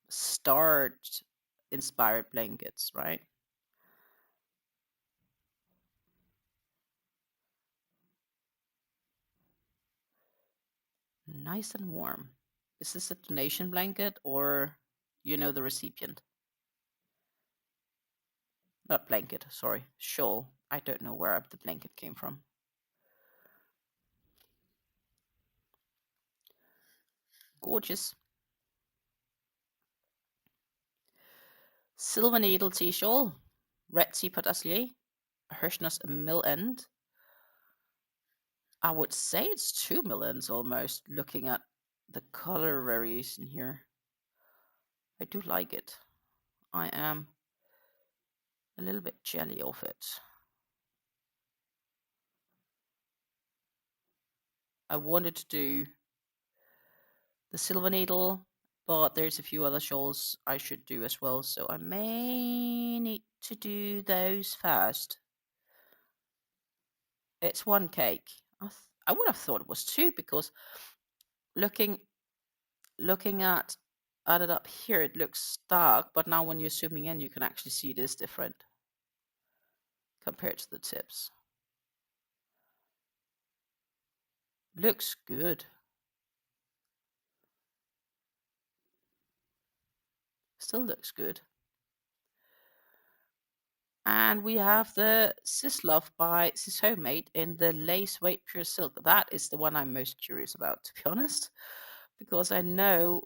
B: starred inspired blankets, right? Nice and warm. Is this a donation blanket or the recipient? Not blanket, sorry, shawl. I don't know where the blanket came from. Gorgeous. Silver needle tea shawl. Red teapot atelier. Hirschness mill end. I would say it's 2 mill ends almost, looking at the color variation here. I do like it. I am a little bit jelly of it. I wanted to do the silver needle, but there's a few other shawls I should do as well, so I may need to do those first. It's one cake. I would have thought it was 2 because looking at it up here, it looks dark, but now when you're zooming in, you can actually see it is different compared to the tips. Looks good. Still looks good. And we have the Sis Love by Sis Homemade in the lace weight pure silk. That is the one I'm most curious about, to be honest, because I know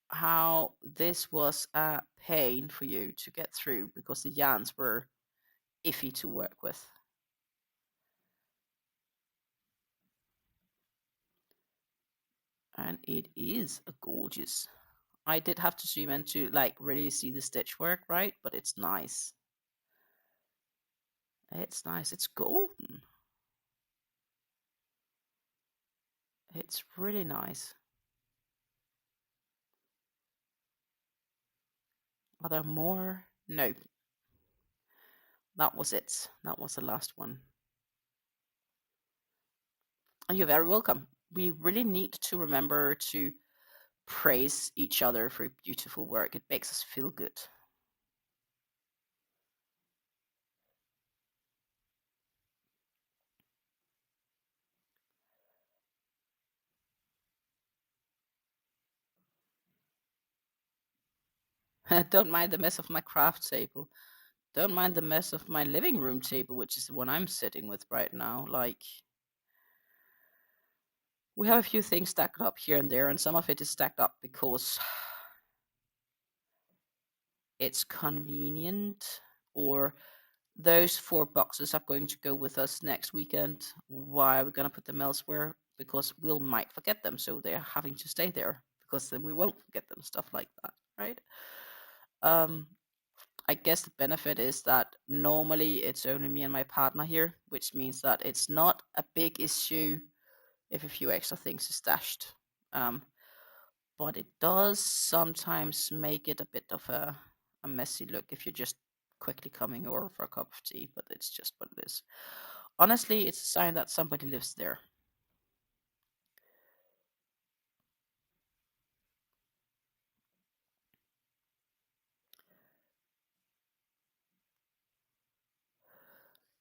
B: how this was a pain for you to get through because the yarns were iffy to work with. And it is a gorgeous. I did have to zoom in to like really see the stitch work, right? But it's nice. It's nice. It's golden. It's really nice. Are there more? No. That was it. That was the last one. And you're very welcome. We really need to remember to praise each other for beautiful work. It makes us feel good. Don't mind the mess of my craft table. Don't mind the mess of my living room table, which is the one I'm sitting with right now. Like, we have a few things stacked up here and there, and some of it is stacked up because it's convenient, or those 4 boxes are going to go with us next weekend. Why are we going to put them elsewhere? Because we might forget them, so they're having to stay there because then we won't forget them. Stuff like that, right? I guess the benefit is that normally it's only me and my partner here, which means that it's not a big issue if a few extra things are stashed. But it does sometimes make it a bit of a messy look if you're just quickly coming over for a cup of tea, but it's just what it is. Honestly, it's a sign that somebody lives there.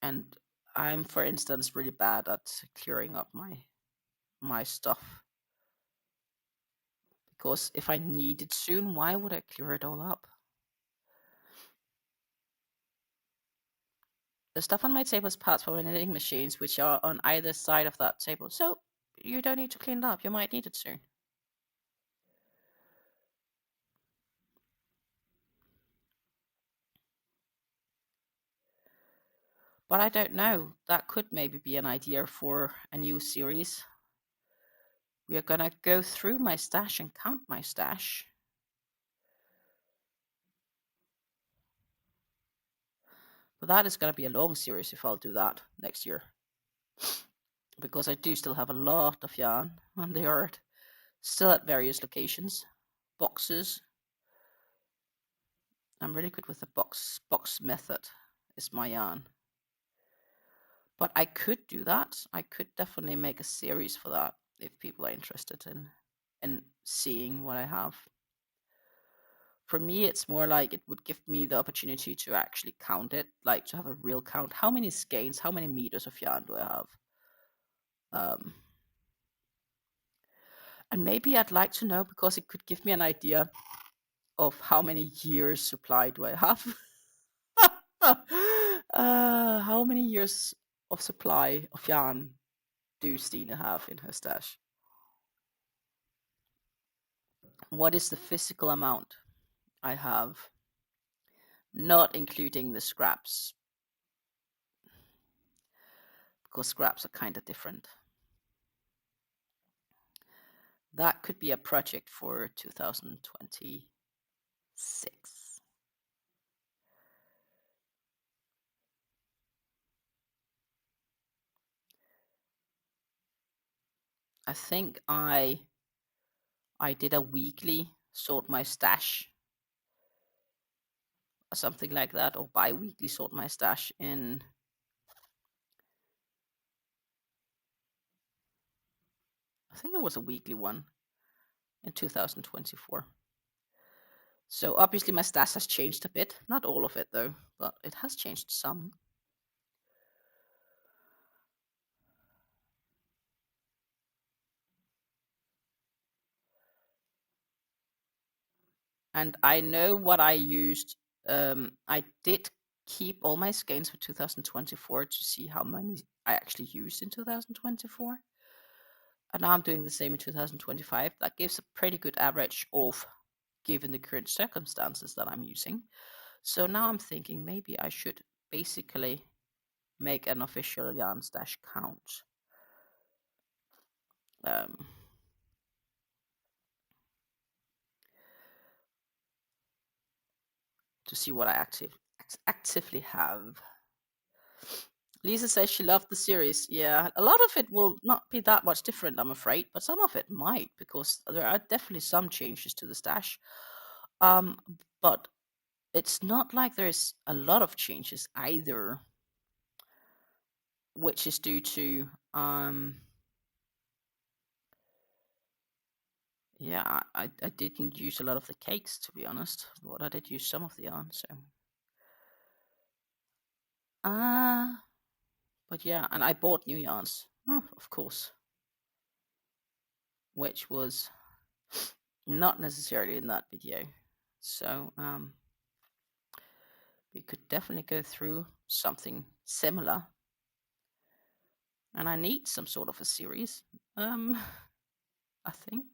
B: And I'm, for instance, really bad at clearing up my stuff. Because if I need it soon, why would I clear it all up? The stuff on my table is parts for my knitting machines, which are on either side of that table. So you don't need to clean it up. You might need it soon. But I don't know. That could maybe be an idea for a new series. We are going to go through my stash and count my stash. But that is going to be a long series if I'll do that next year. Because I do still have a lot of yarn, and they are still at various locations. Boxes. I'm really good with the box method, is my yarn. But I could do that. I could definitely make a series for that if people are interested in seeing what I have. For me, it's more like it would give me the opportunity to actually count it, like to have a real count. How many skeins, how many meters of yarn do I have? And maybe I'd like to know, because it could give me an idea of how many years supply do I have. How many years of supply of yarn do Stina have in her stash? What is the physical amount I have, not including the scraps? Because scraps are kind of different. That could be a project for 2026. I think I did a weekly sort my stash, or something like that, or bi-weekly sort my stash in, I think it was a weekly one in 2024. So obviously my stash has changed a bit. Not all of it though, but it has changed some. And I know what I used. I did keep all my skeins for 2024 to see how many I actually used in 2024. And now I'm doing the same in 2025. That gives a pretty good average of, given the current circumstances that I'm using. So now I'm thinking maybe I should basically make an official yarn stash count. To see what I actively have. Lisa says she loved the series. Yeah, a lot of it will not be that much different, I'm afraid, but some of it might, because there are definitely some changes to the stash. But it's not like there's a lot of changes either, which is due to yeah, I didn't use a lot of the cakes, to be honest, but I did use some of the yarn, so but yeah, and I bought new yarns, of course, which was not necessarily in that video. So we could definitely go through something similar. And I need some sort of a series, I think.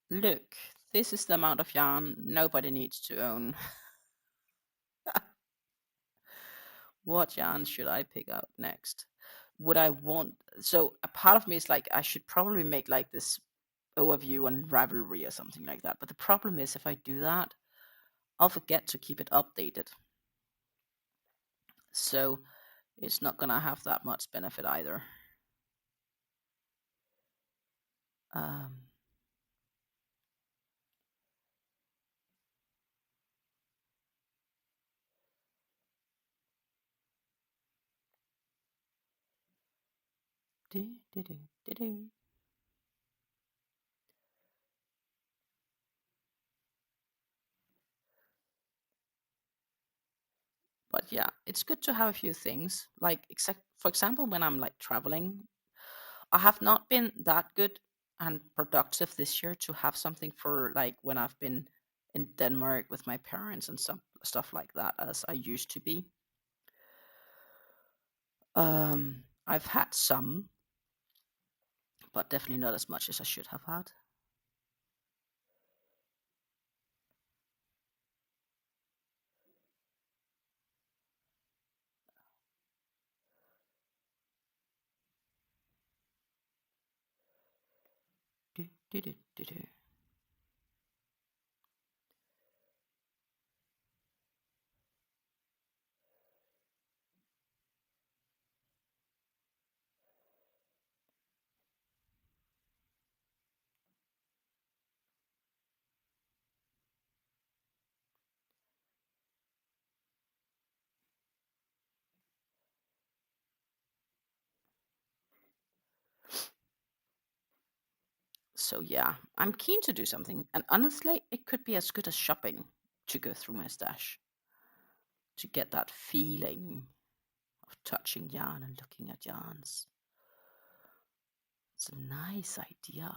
B: Look, this is the amount of yarn nobody needs to own. What yarn should I pick out next? Would I want... So a part of me is like, I should probably make like this overview on Ravelry or something like that. But the problem is, if I do that, I'll forget to keep it updated. So it's not gonna have that much benefit either. But yeah, it's good to have a few things. Like, for example, when I'm like traveling, I have not been that good and productive this year to have something for like when I've been in Denmark with my parents and some stuff like that as I used to be. I've had some, but definitely not as much as I should have had. Do, do, do, do, do. So yeah, I'm keen to do something, and honestly, it could be as good as shopping to go through my stash to get that feeling of touching yarn and looking at yarns. It's a nice idea.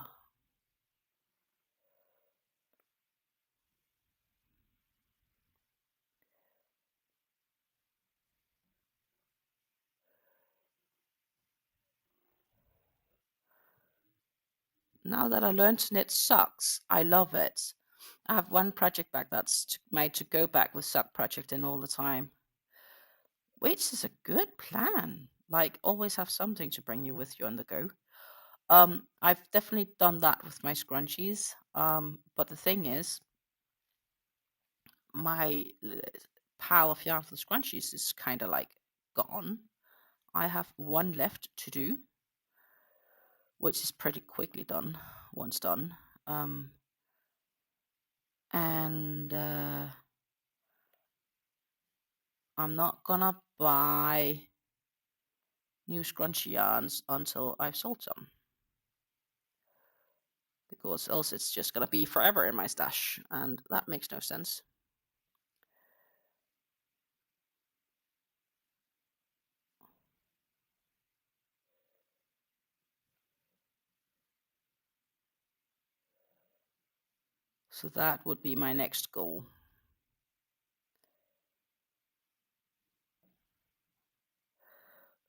B: Now that I learned to knit socks, I love it. I have one project bag that's made to go back with sock project in all the time, which is a good plan. Like, always have something to bring you with you on the go. I've definitely done that with my scrunchies. But the thing is, my pile of yarn for the scrunchies is kind of like gone. I have one left to do, which is pretty quickly done once done. And I'm not gonna buy new scrunchie yarns until I've sold some, because else it's just gonna be forever in my stash, and that makes no sense. So that would be my next goal.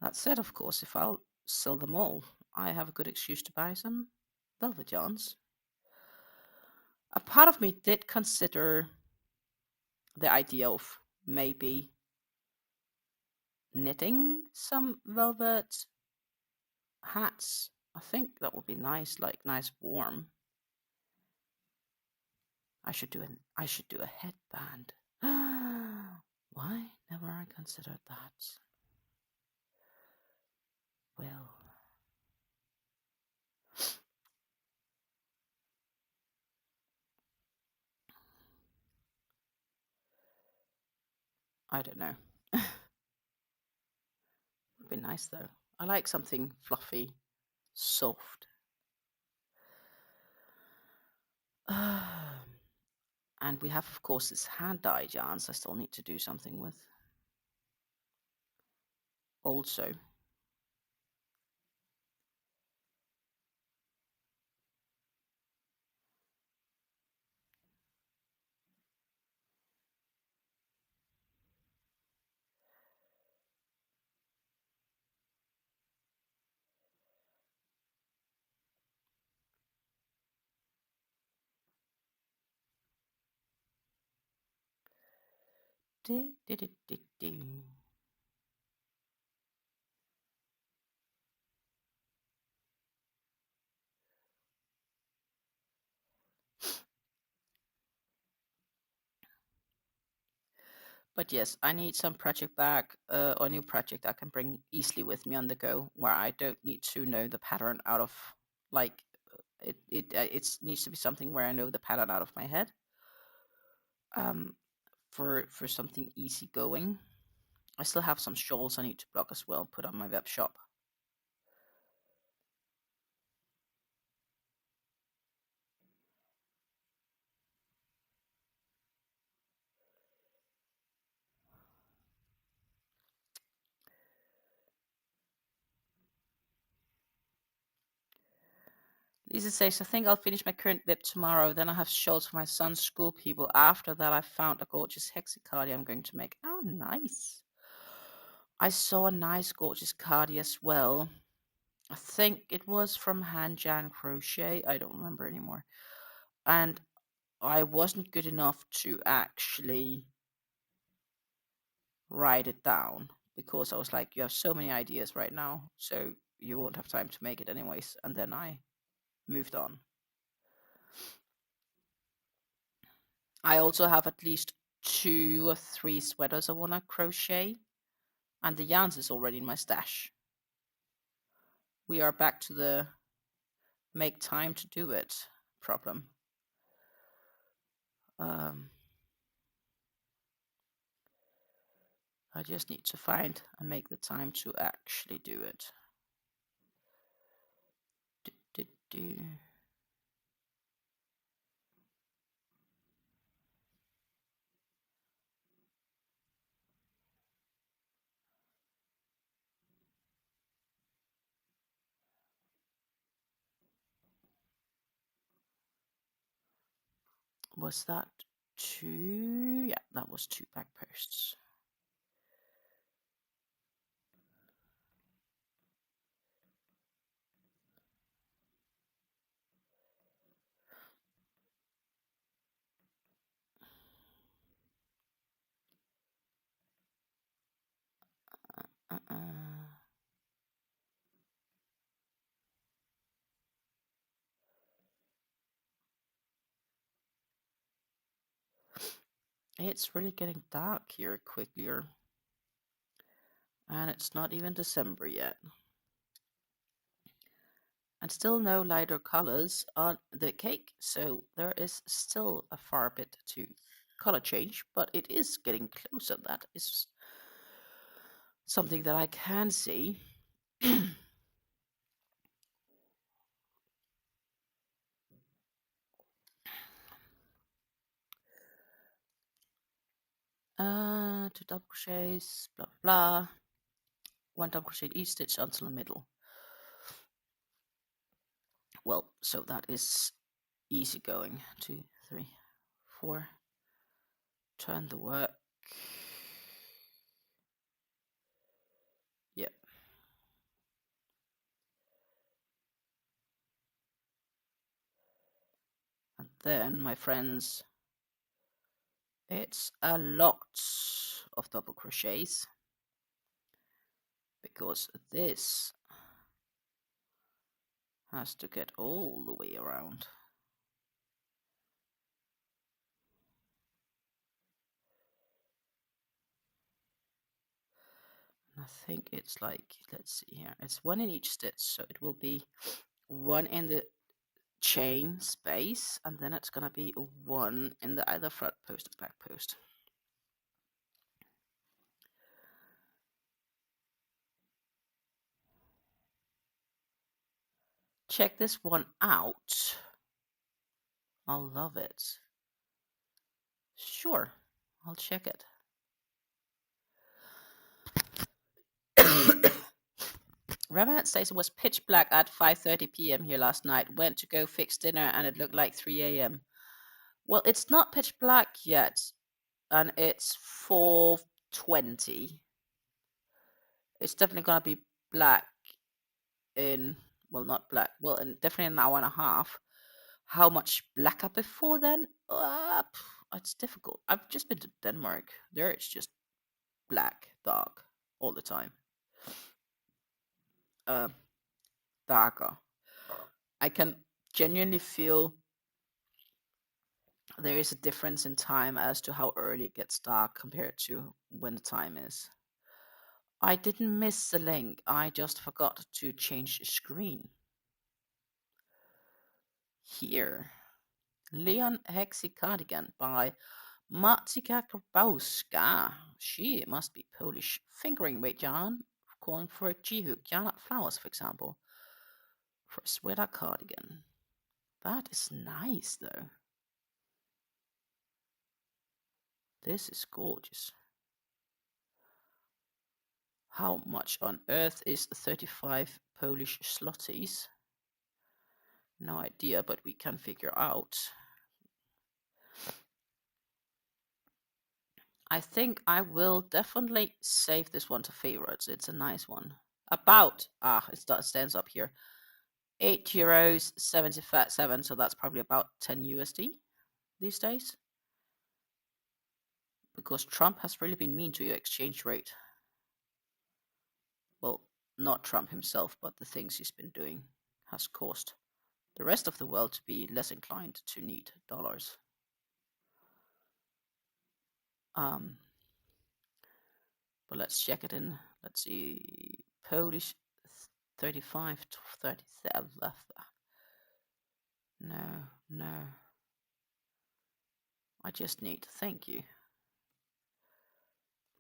B: That said, of course, if I'll sell them all, I have a good excuse to buy some velvet yarns. A part of me did consider the idea of maybe knitting some velvet hats. I think that would be nice, like nice warm. I should do a headband. Why never I considered that? Well, I don't know. Would be nice though. I like something fluffy, soft. And we have, of course, this hand-dyed yarns I still need to do something with. Also, do, do, do, do, do. But yes, I need some project bag or new project I can bring easily with me on the go, where I don't need to know the pattern out of like it needs to be something where I know the pattern out of my head. Um, for something easy going. I still have some shawls I need to block as well, put on my web shop. Lisa says, I think I'll finish my current WIP tomorrow. Then I have shawls for my son's school people. After that, I found a gorgeous hexacardi I'm going to make. Oh, nice. I saw a nice, gorgeous cardi as well. I think it was from Hangout Crochet. I don't remember anymore. And I wasn't good enough to actually write it down because I was like, you have so many ideas right now, so you won't have time to make it anyways. And then I moved on. I also have at least 2 or 3 sweaters I want to crochet, and the yarns is already in my stash. We are back to the make time to do it problem. I just need to find and make the time to actually do it. Was that 2? Yeah, that was 2 back posts. It's really getting dark here quickly, and it's not even December yet. And still no lighter colors on the cake, so there is still a far bit to color change, but it is getting closer. That is something that I can see. Two double crochets, blah blah. 1 double crochet each stitch until the middle. Well, so that is easy going. 2, 3, 4. Turn the work. Yep. And then, my friends, it's a lot of double crochets because this has to get all the way around. And I think it's like, let's see here, it's 1 in each stitch, so it will be 1 in the chain space, and then it's gonna be 1 in the either front post or back post. Check this one out. I'll love it. Sure, I'll check it. Revenant says it was pitch black at 5:30 p.m. here last night. Went to go fix dinner and it looked like 3 a.m. Well, it's not pitch black yet, and it's 4:20. It's definitely gonna be black in, well, not black, well, in definitely an hour and a half. How much blacker before then? It's difficult. I've just been to Denmark. There it's just black, dark all the time. Darker. I can genuinely feel there is a difference in time as to how early it gets dark compared to when the time is. I didn't miss the link. I just forgot to change the screen. Here. Leon Hexy Cardigan by Matka Grabowska. She must be Polish. Fingering weight yarn, calling for a G-hook. Yarn out flowers, for example. For a sweater cardigan. That is nice, though. This is gorgeous. How much on earth is 35 Polish zlotys? No idea, but we can figure out. I think I will definitely save this one to favorites. It's a nice one. About, it stands up here. €8, 77, so that's probably about 10 USD these days. Because Trump has really been mean to your exchange rate. Well, not Trump himself, but the things he's been doing has caused the rest of the world to be less inclined to need dollars. But let's check it in. Let's see. Polish 35 to 37. No. I just need to thank you.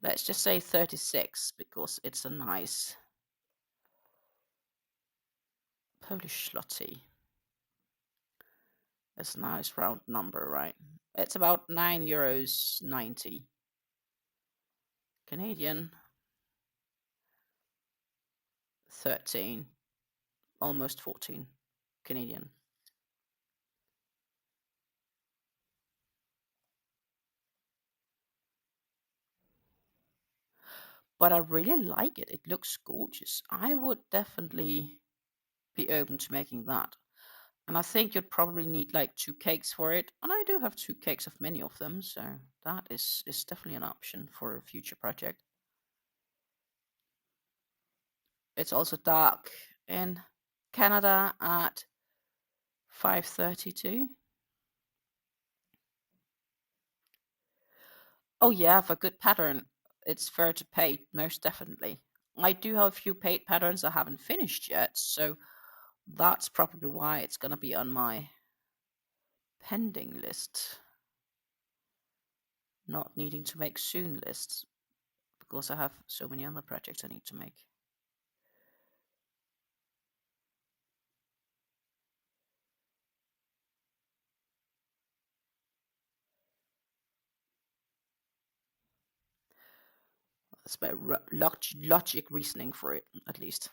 B: Let's just say 36 because it's a nice Polish zloty. It's a nice round number, right? It's about €9.90. Canadian. 13. Almost 14. Canadian. But I really like it. It looks gorgeous. I would definitely be open to making that. And I think you'd probably need like 2 cakes for it. And I do have 2 cakes of many of them, so that is definitely an option for a future project. It's also dark in Canada at 5:32. Oh yeah, for good pattern, it's fair to pay, most definitely. I do have a few paid patterns I haven't finished yet, so that's probably why it's going to be on my pending list. Not needing to make soon lists, because I have so many other projects I need to make. That's my logic reasoning for it, at least.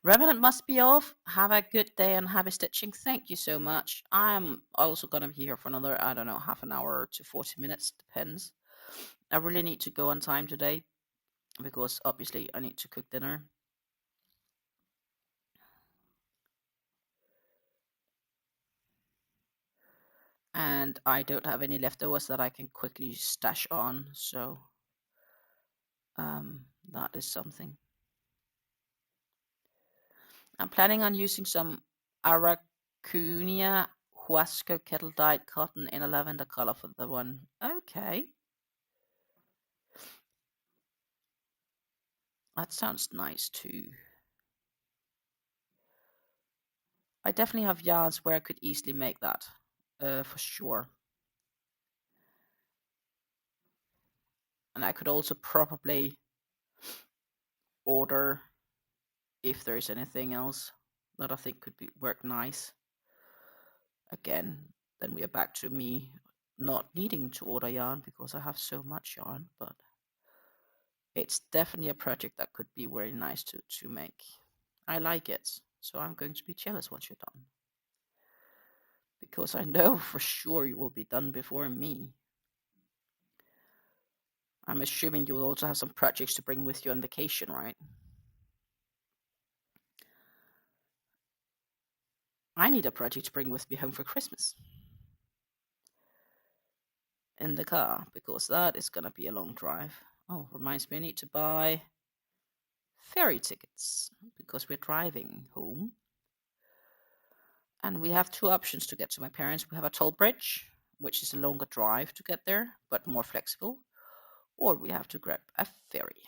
B: Revenant must be off. Have a good day and happy stitching. Thank you so much. I'm also going to be here for another, I don't know, half an hour to 40 minutes. Depends. I really need to go on time today because obviously I need to cook dinner. And I don't have any leftovers that I can quickly stash on, so that is something. I'm planning on using some Aracunia Huasco kettle dyed cotton in a lavender color for the one. Okay. That sounds nice too. I definitely have yarns where I could easily make that, for sure. And I could also probably order if there's anything else that I think could work nice. Again, then we are back to me not needing to order yarn because I have so much yarn, but it's definitely a project that could be very nice to make. I like it, so I'm going to be jealous once you're done. Because I know for sure you will be done before me. I'm assuming you will also have some projects to bring with you on vacation, right? I need a project to bring with me home for Christmas. In the car, because that is going to be a long drive. Oh, reminds me I need to buy ferry tickets because we're driving home. And we have two options to get to my parents. We have a toll bridge, which is a longer drive to get there, but more flexible. Or we have to grab a ferry.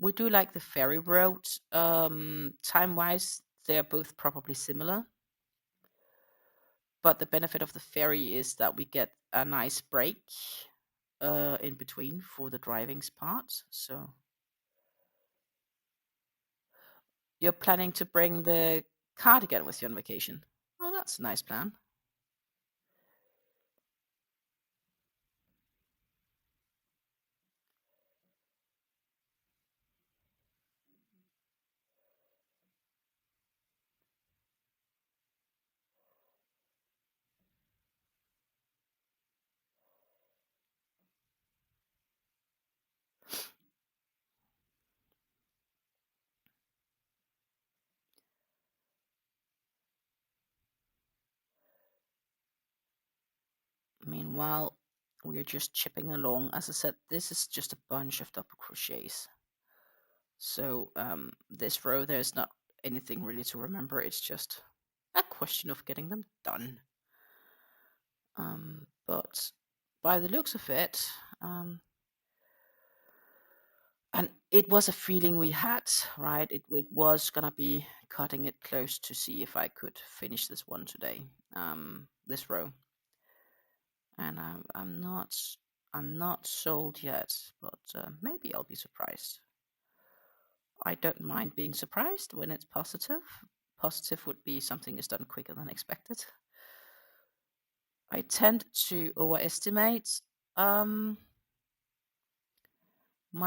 B: We do like the ferry route. Time-wise, they're both probably similar. But the benefit of the ferry is that we get a nice break in between for the driving part. So you're planning to bring the cardigan with you on vacation. Oh, that's a nice plan. Meanwhile, we're just chipping along. As I said, this is just a bunch of double crochets. So this row, there's not anything really to remember. It's just a question of getting them done. But by the looks of it, and it was a feeling we had, right? It was gonna be cutting it close to see if I could finish this one today, this row. And I'm not sold yet, but maybe I'll be surprised. I don't mind being surprised when it's positive. Positive would be something is done quicker than expected. I tend to overestimate my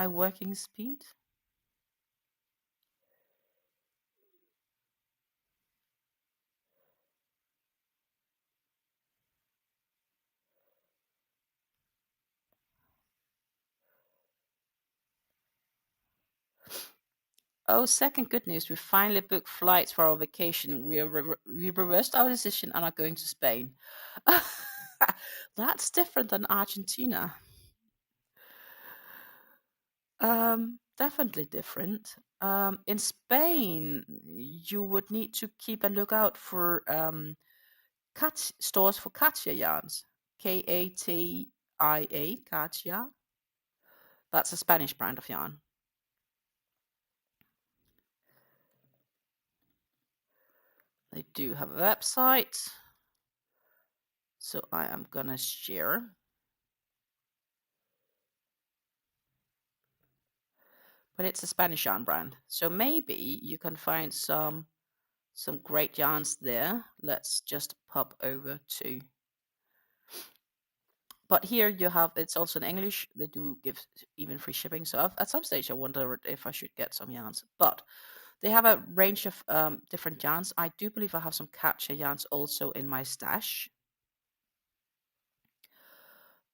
B: working speed. Oh, second good news. We finally booked flights for our vacation. We reversed our decision and are going to Spain. That's different than Argentina. Definitely different. In Spain, you would need to keep a lookout for stores for Katia yarns. Katia, Katia. That's a Spanish brand of yarn. They do have a website. So I am gonna share. But it's a Spanish yarn brand. So maybe you can find some great yarns there. Let's just pop over to. But here you have, it's also in English. They do give even free shipping. So at some stage, I wonder if I should get some yarns. But they have a range of different yarns. I do believe I have some Katja yarns also in my stash.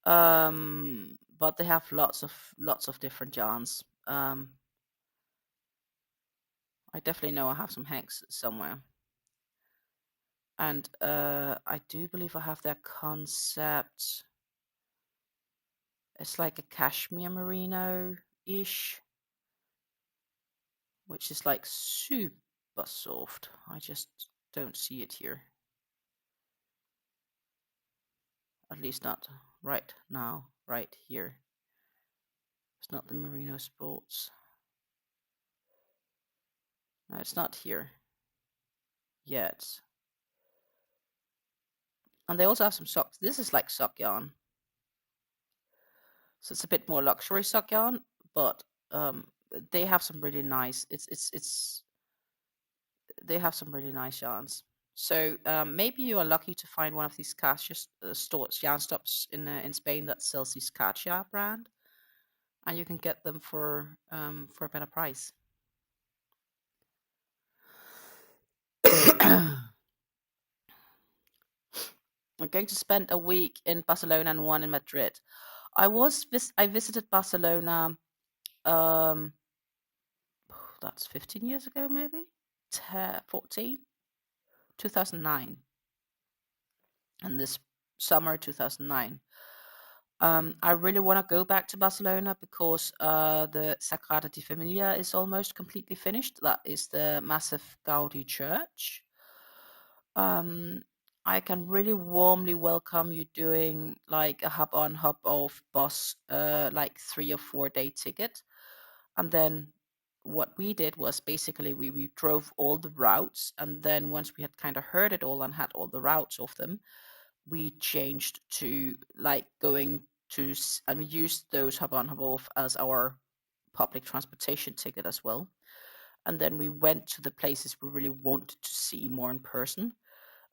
B: But they have lots of different yarns. I definitely know I have some Hanks somewhere. And I do believe I have their concept. It's like a cashmere merino-ish, which is like super soft. I just don't see it here. At least not right now, right here. It's not the merino sports. No, it's not here yet. And they also have some socks. This is like sock yarn. So it's a bit more luxury sock yarn, but they have some really nice. They have some really nice yarns. So maybe you are lucky to find one of these Katia stores, yarn stops in Spain that sells these Katia brand, and you can get them for a better price. I'm going to spend a week in Barcelona and one in Madrid. I visited Barcelona. That's 15 years ago, maybe 14, 2009, and this summer 2009. I really want to go back to Barcelona because the Sagrada de Familia is almost completely finished. That is the massive Gaudi church. I can really warmly welcome you doing like a hub on, hub off bus, like 3 or 4 day ticket. And then what we did was basically we drove all the routes. And then once we had kind of heard it all and had all the routes of them, we changed to like going to, and we used those hub on, hub off as our public transportation ticket as well. And then we went to the places we really wanted to see more in person.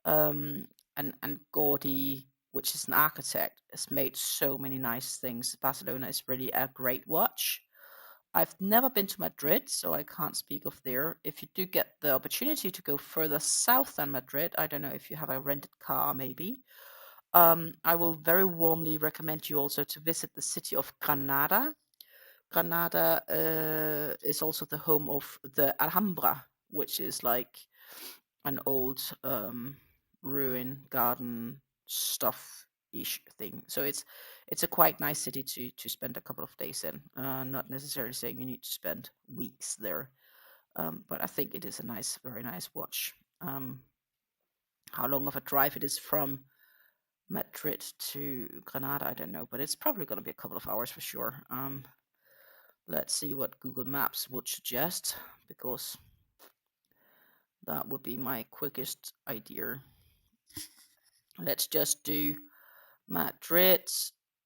B: Um, and Gaudi, which is an architect, has made so many nice things. Barcelona is really a great watch. I've never been to Madrid, so I can't speak of there. If you do get the opportunity to go further south than Madrid, I don't know if you have a rented car, maybe. I will very warmly recommend you also to visit the city of Granada. Granada is also the home of the Alhambra, which is like an old ruin garden stuff ish thing. So it's a quite nice city to spend a couple of days in. Not necessarily saying you need to spend weeks there, but I think it is a nice, very nice watch. How long of a drive it is from Madrid to Granada, I don't know, but it's probably going to be a couple of hours for sure. Let's see what Google Maps would suggest, because that would be my quickest idea. Let's just do Madrid,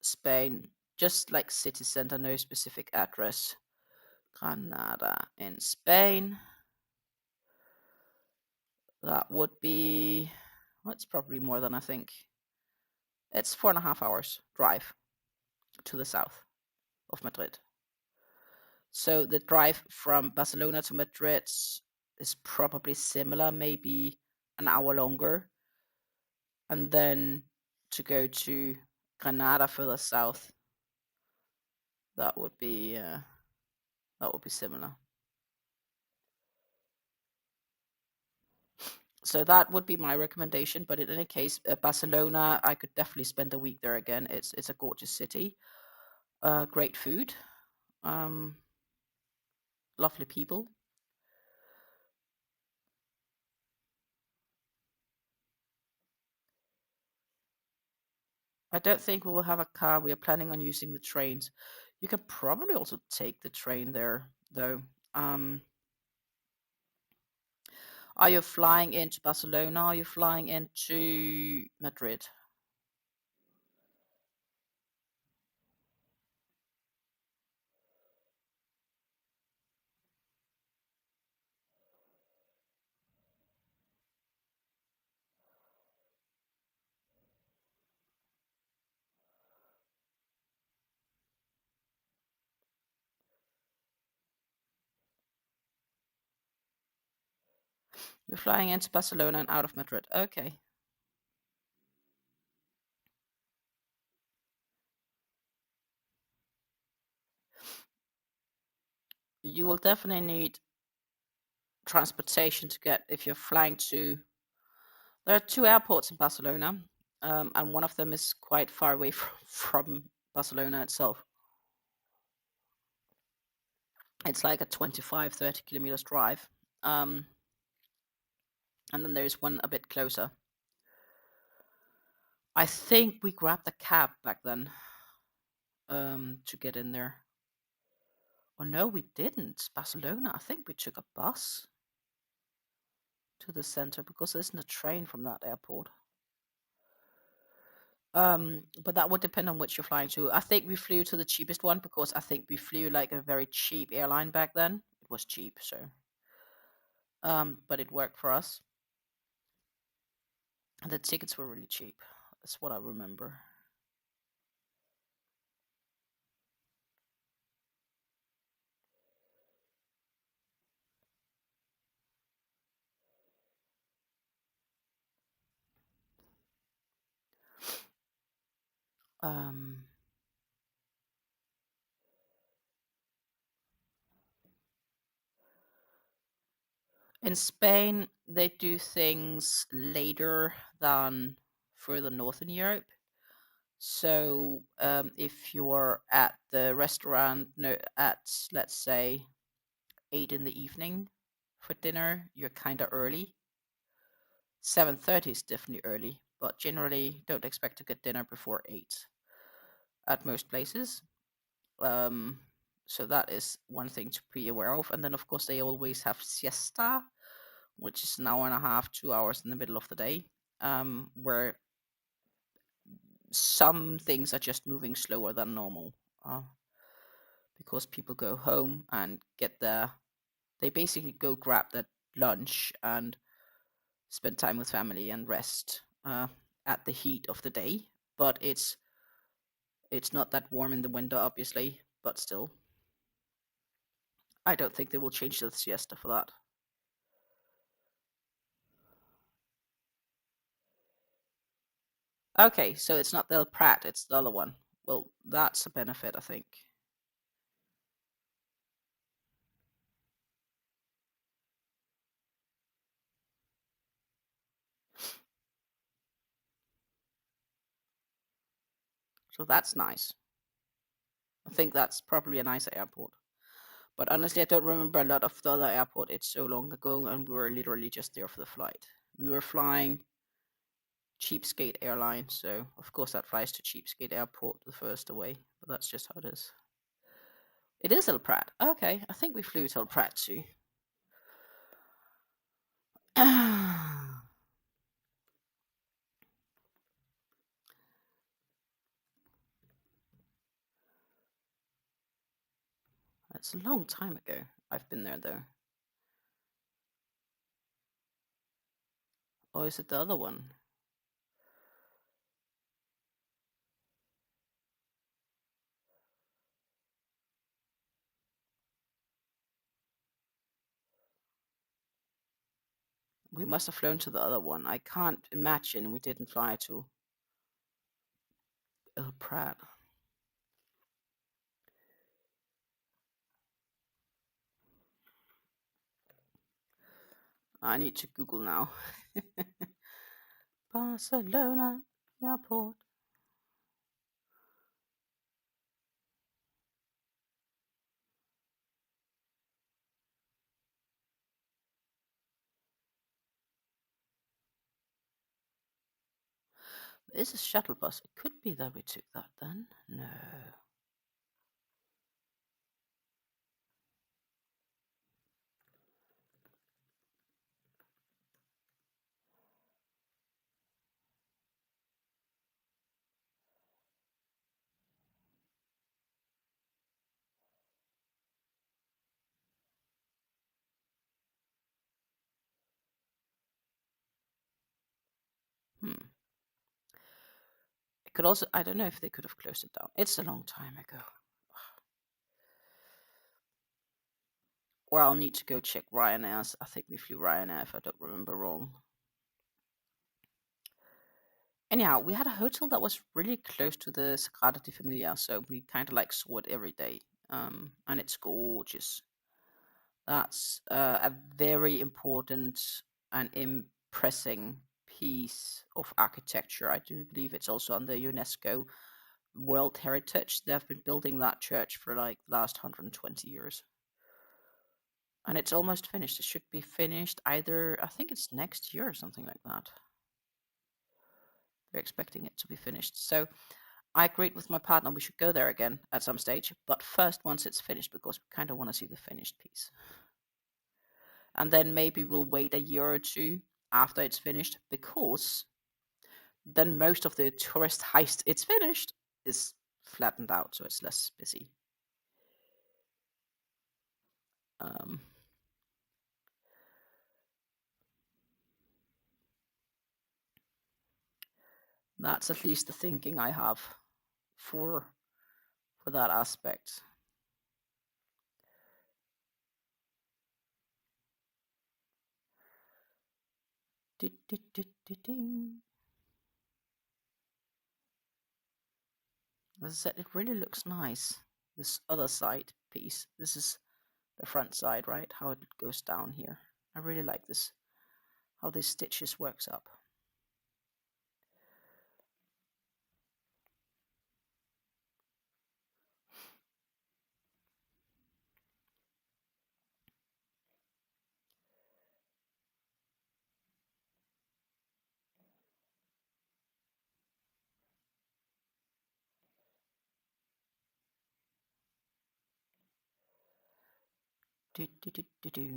B: Spain, just like city center, no specific address. Granada in Spain. That would be, well, it's probably more than I think. It's 4.5 hours drive to the south of Madrid. So the drive from Barcelona to Madrid is probably similar, maybe an hour longer. And then to go to Granada further south, that would be similar. So that would be my recommendation. But in any case, Barcelona, I could definitely spend a week there again. It's a gorgeous city, great food, lovely people. I don't think we will have a car. We are planning on using the trains. You can probably also take the train there, though. Are you flying into Barcelona? Are you flying into Madrid? You're flying into Barcelona and out of Madrid. Okay. You will definitely need transportation to get, if you're flying to. There are 2 airports in Barcelona, and one of them is quite far away from Barcelona itself. It's like a 25-30 kilometers drive. And then there's one a bit closer. I think we grabbed a cab back then to get in there. Oh no, we didn't. Barcelona, I think we took a bus to the center because there isn't a train from that airport. But that would depend on which you're flying to. I think we flew to the cheapest one because I think we flew like a very cheap airline back then. It was cheap, so but it worked for us. And the tickets were really cheap. That's what I remember. Um, in Spain, they do things later than further north in Europe. So if you're at the restaurant, no, at let's say 8 in the evening for dinner, you're kind of early. 7:30 is definitely early, but generally don't expect to get dinner before 8 at most places. Um, so that is one thing to be aware of. And then, of course, they always have siesta, which is an hour and a half, 2 hours in the middle of the day, where some things are just moving slower than normal because people go home and get their, they basically go grab their lunch and spend time with family and rest at the heat of the day. But it's not that warm in the winter, obviously, but still. I don't think they will change the siesta for that. Okay, so it's not the Pratt, it's the other one. Well, that's a benefit, I think. So that's nice. I think that's probably a nice airport. But honestly, I don't remember a lot of the other airport. It's so long ago, and we were literally just there for the flight. We were flying Cheapskate Airline, so of course that flies to Cheapskate Airport the first away. But that's just how it is. It is El Prat. Okay, I think we flew to El Prat too. That's a long time ago. I've been there though. Or is it the other one? We must have flown to the other one. I can't imagine we didn't fly to El Prat. I need to Google now. Barcelona Airport. There is a shuttle bus. It could be that we took that then. No. It could also, I don't know if they could have closed it down. It's a long time ago. Or I'll need to go check Ryanair's. I think we flew Ryanair if I don't remember wrong. Anyhow, we had a hotel that was really close to the Sagrada de Familia, so we kind of like saw it every day. And it's gorgeous. That's a very important and impressing piece of architecture. I do believe it's also on the UNESCO World Heritage. They've been building that church for like the last 120 years. And it's almost finished. It should be finished either, I think it's next year or something like that. They're expecting it to be finished. So I agreed with my partner we should go there again at some stage, but first once it's finished, because we kind of want to see the finished piece. And then maybe we'll wait a year or two after it's finished, because then most of the tourist heist it's finished is flattened out, so it's less busy. That's at least the thinking I have for that aspect. As I said, it really looks nice. This other side piece. This is the front side, right? How it goes down here. I really like this. How these stitches works up. Do, do, do, do, do.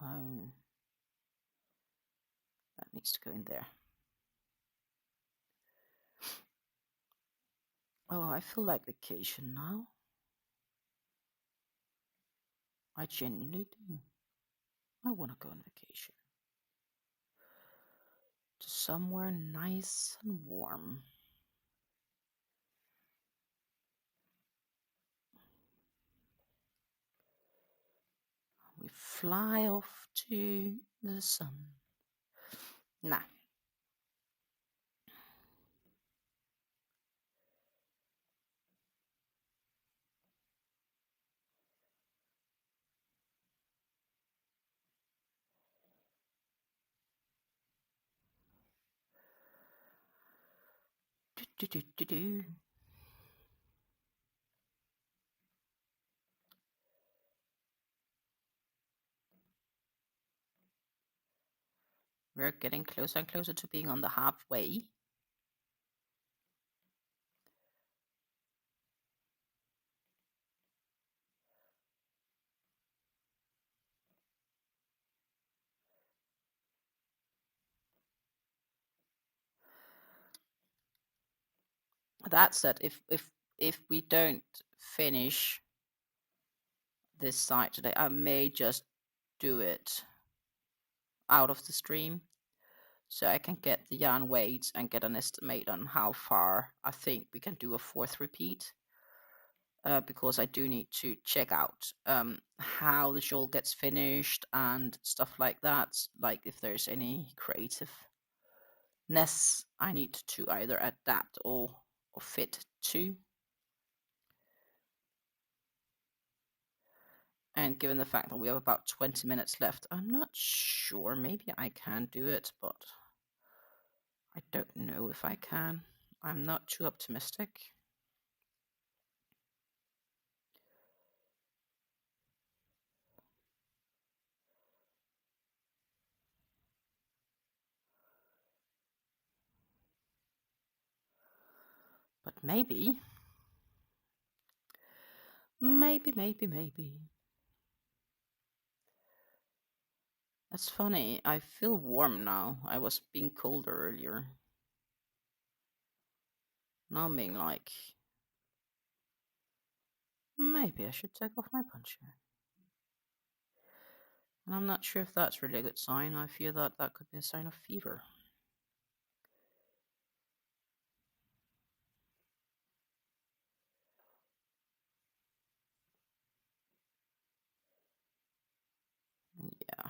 B: Oh, that needs to go in there. Oh, I feel like vacation now. I genuinely do. I want to go on vacation to somewhere nice and warm. We fly off to the sun. Nah. Do, do, do, do, do. We're getting closer and closer to being on the halfway. That said, if we don't finish this side today, I may just do it out of the stream so I can get the yarn weights and get an estimate on how far I think we can do a fourth repeat. Because I do need to check out how the shawl gets finished and stuff like that. Like if there's any creativeness I need to either adapt or fit to. And given the fact that we have about 20 minutes left, I'm not sure. Maybe I can do it, but I don't know if I can. I'm not too optimistic. But maybe. That's funny. I feel warm now. I was being colder earlier. Now I'm being like, maybe I should take off my poncho. And I'm not sure if that's really a good sign. I fear that that could be a sign of fever. Yeah,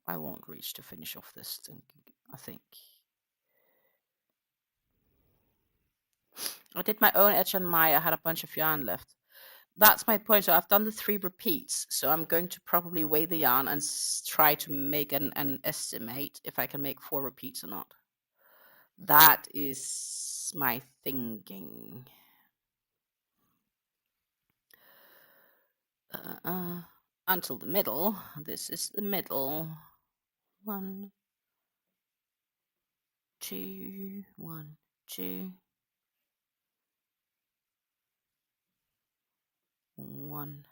B: I won't reach to finish off this thing, I think. I did my own edge on my, I had a bunch of yarn left. That's my point. So I've done the 3 repeats. So I'm going to probably weigh the yarn and try to make an estimate if I can make 4 repeats or not. That is my thinking. Until the middle. This is the middle. 1, 2, 1, 2. 1,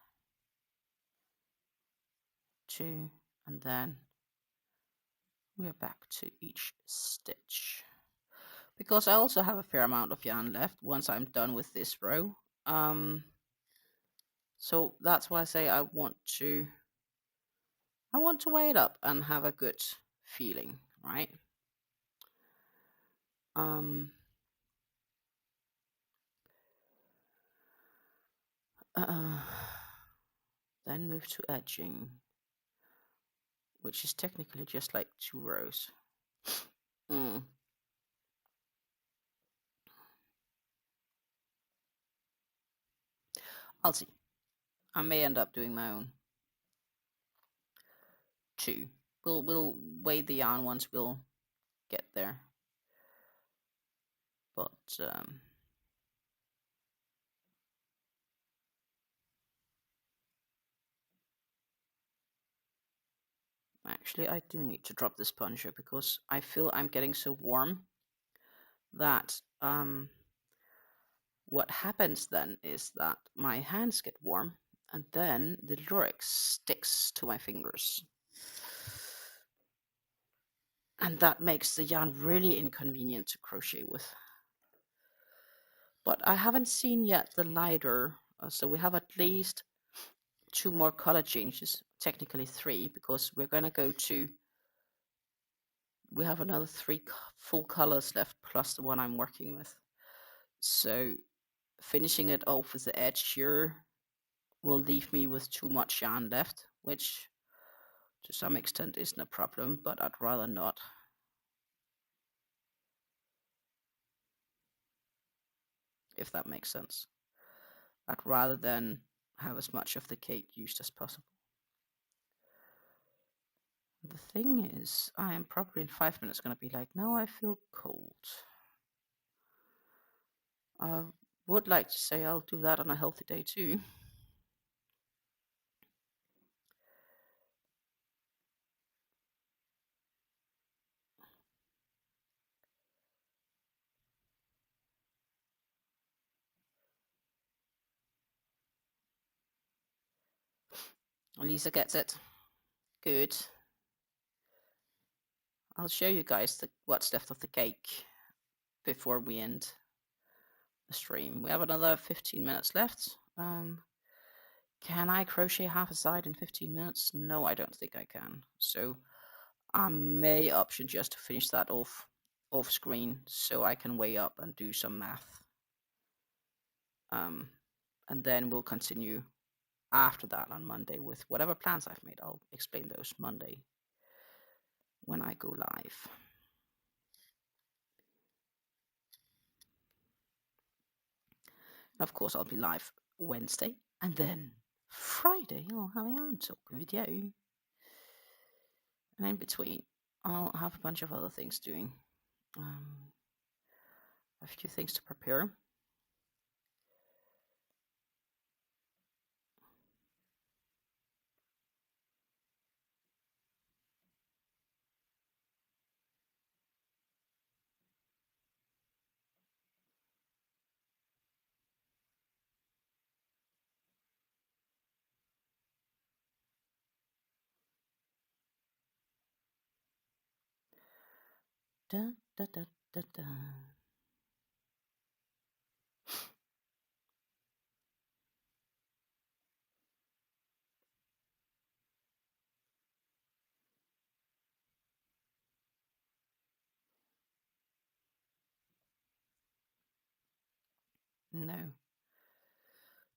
B: 2, and then we're back to each stitch. Because I also have a fair amount of yarn left once I'm done with this row. So that's why I say I want to weigh it up and have a good feeling, right? Then move to edging, which is technically just like 2 rows. I'll see. I may end up doing my own 2. We'll weigh the yarn once we'll get there. But actually, I do need to drop this poncho because I feel I'm getting so warm that What happens then is that my hands get warm and then the Durex sticks to my fingers. And that makes the yarn really inconvenient to crochet with. But I haven't seen yet the lighter, so we have at least 2 more color changes, technically 3, because we're going to go to, we have another 3 full colors left plus the one I'm working with. So finishing it off with the edge here will leave me with too much yarn left, which to some extent isn't a problem, but I'd rather not. If that makes sense. I'd rather than have as much of the cake used as possible. The thing is, I am probably in 5 minutes going to be like, no, I feel cold. I would like to say I'll do that on a healthy day too. Lisa gets it. Good. I'll show you guys what's left of the cake before we end the stream. We have another 15 minutes left. Can I crochet half a side in 15 minutes? No, I don't think I can. So I may option just to finish that off screen so I can weigh up and do some math. And then we'll continue after that on Monday with whatever plans I've made. I'll explain those Monday when I go live. And of course, I'll be live Wednesday and then Friday I'll have a yarn talk video. And in between, I'll have a bunch of other things doing. A few things to prepare. Da, da, da, da, da. No.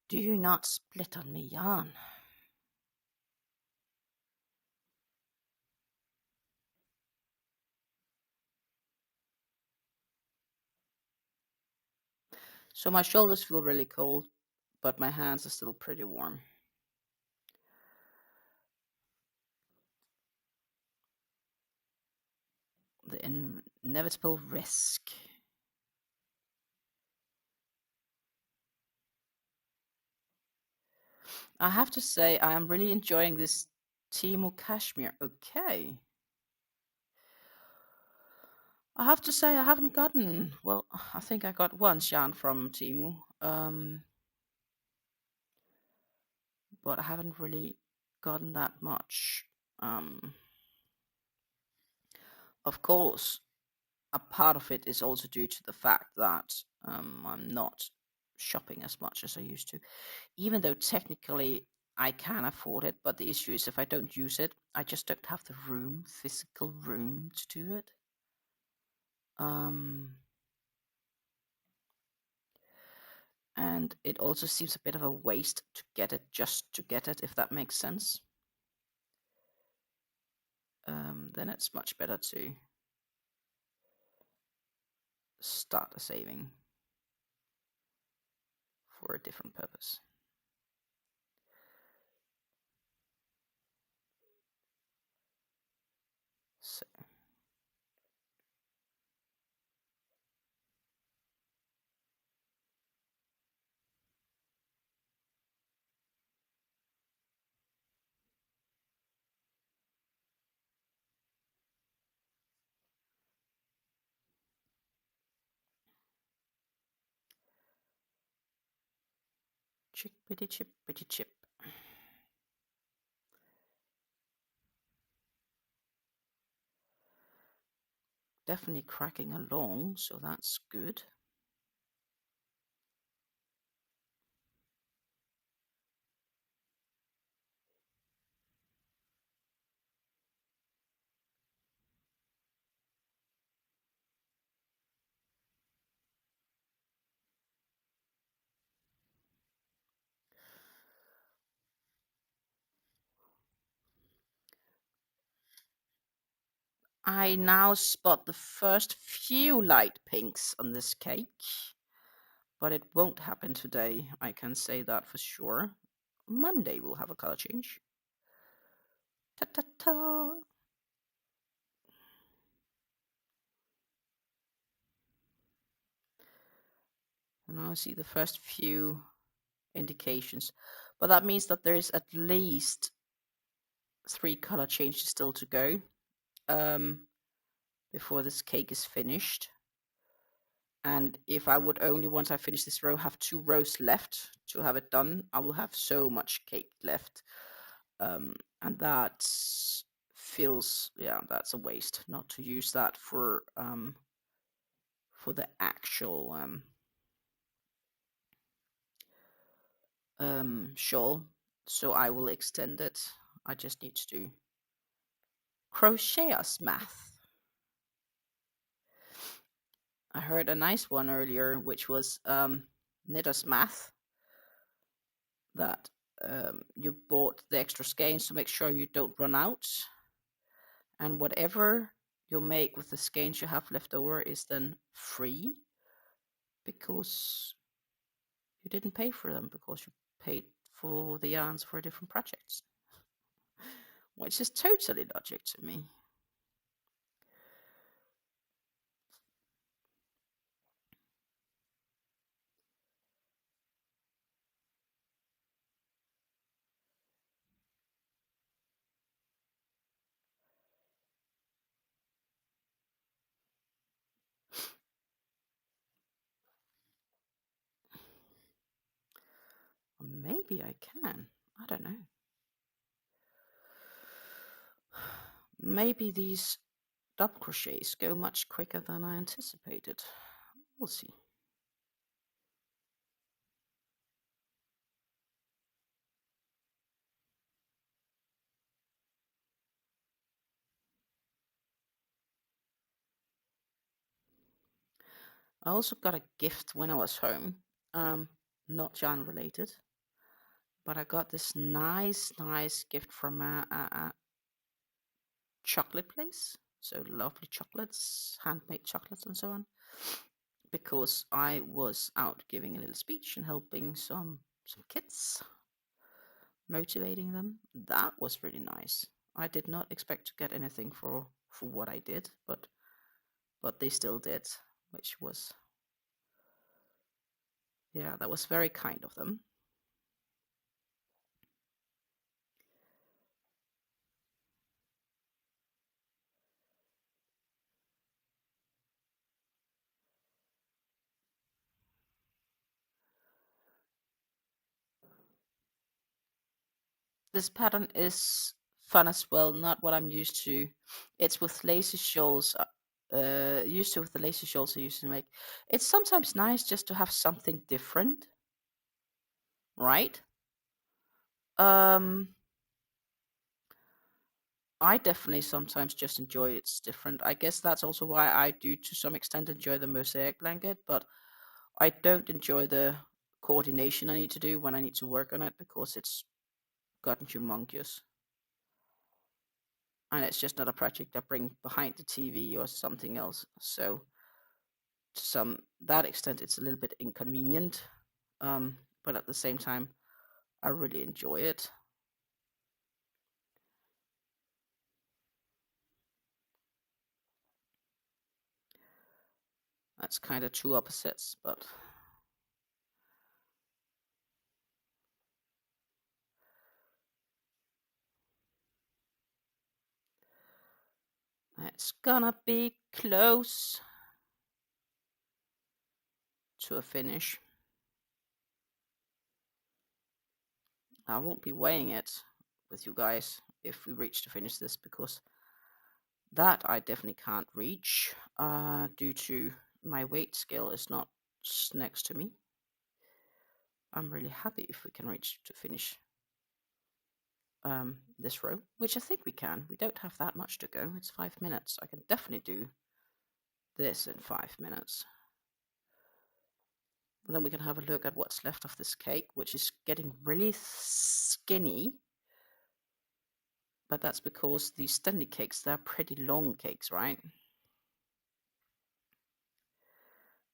B: Do not split on me, yarn. So my shoulders feel really cold, but my hands are still pretty warm. The inevitable risk. I have to say, I am really enjoying this Temu cashmere. Okay. I have to say, I haven't gotten, well, I think I got one yarn from Temu. But I haven't really gotten that much. Of course, a part of it is also due to the fact that I'm not shopping as much as I used to. Even though technically I can afford it, but the issue is if I don't use it, I just don't have the room, physical room to do it. And it also seems a bit of a waste to get it just to get it, if that makes sense. Then it's much better to start a saving for a different purpose. So Chippity chippity chip. Definitely cracking along, so that's good. I now spot the first few light pinks on this cake, but it won't happen today. I can say that for sure. Monday we'll have a color change. Ta ta ta. And now I see the first few indications, but that means that there is at least 3 color changes still to go before this cake is finished. And if I would only, once I finish this row, have 2 rows left to have it done, I will have so much cake left. And that feels, yeah, that's a waste not to use that for the actual shawl. So I will extend it. I just need to do crocheters math. I heard a nice one earlier, which was knitters math, that you bought the extra skeins to make sure you don't run out, and whatever you make with the skeins you have left over is then free because you didn't pay for them, because you paid for the yarns for different projects, which is totally logic to me. Maybe I can. I don't know. Maybe these double crochets go much quicker than I anticipated. We'll see. I also got a gift when I was home. Not yarn related, but I got this nice gift from a chocolate place. So lovely chocolates, handmade chocolates, and so on. Because I was out giving a little speech and helping some kids, motivating them. That was really nice. I did not expect to get anything for what I did, but they still did, which was, yeah, that was very kind of them. This pattern is fun as well, not what I'm used to. It's with lacy shawls, used to with the lacy shawls I used to make. It's sometimes nice just to have something different, right? I definitely sometimes just enjoy it's different. I guess that's also why I do to some extent enjoy the mosaic blanket, but I don't enjoy the coordination I need to do when I need to work on it because it's gotten humongous. And it's just not a project I bring behind the TV or something else. So to that extent, it's a little bit inconvenient. But at the same time, I really enjoy it. That's kind of two opposites, but it's gonna be close to a finish. I won't be weighing it with you guys if we reach to finish this, because that I definitely can't reach due to my weight scale is not next to me. I'm really happy if we can reach to finish this row, which I think we can. We don't have that much to go. It's 5 minutes. I can definitely do this in 5 minutes. And then we can have a look at what's left of this cake, which is getting really skinny. But that's because these standy cakes, they're pretty long cakes, right?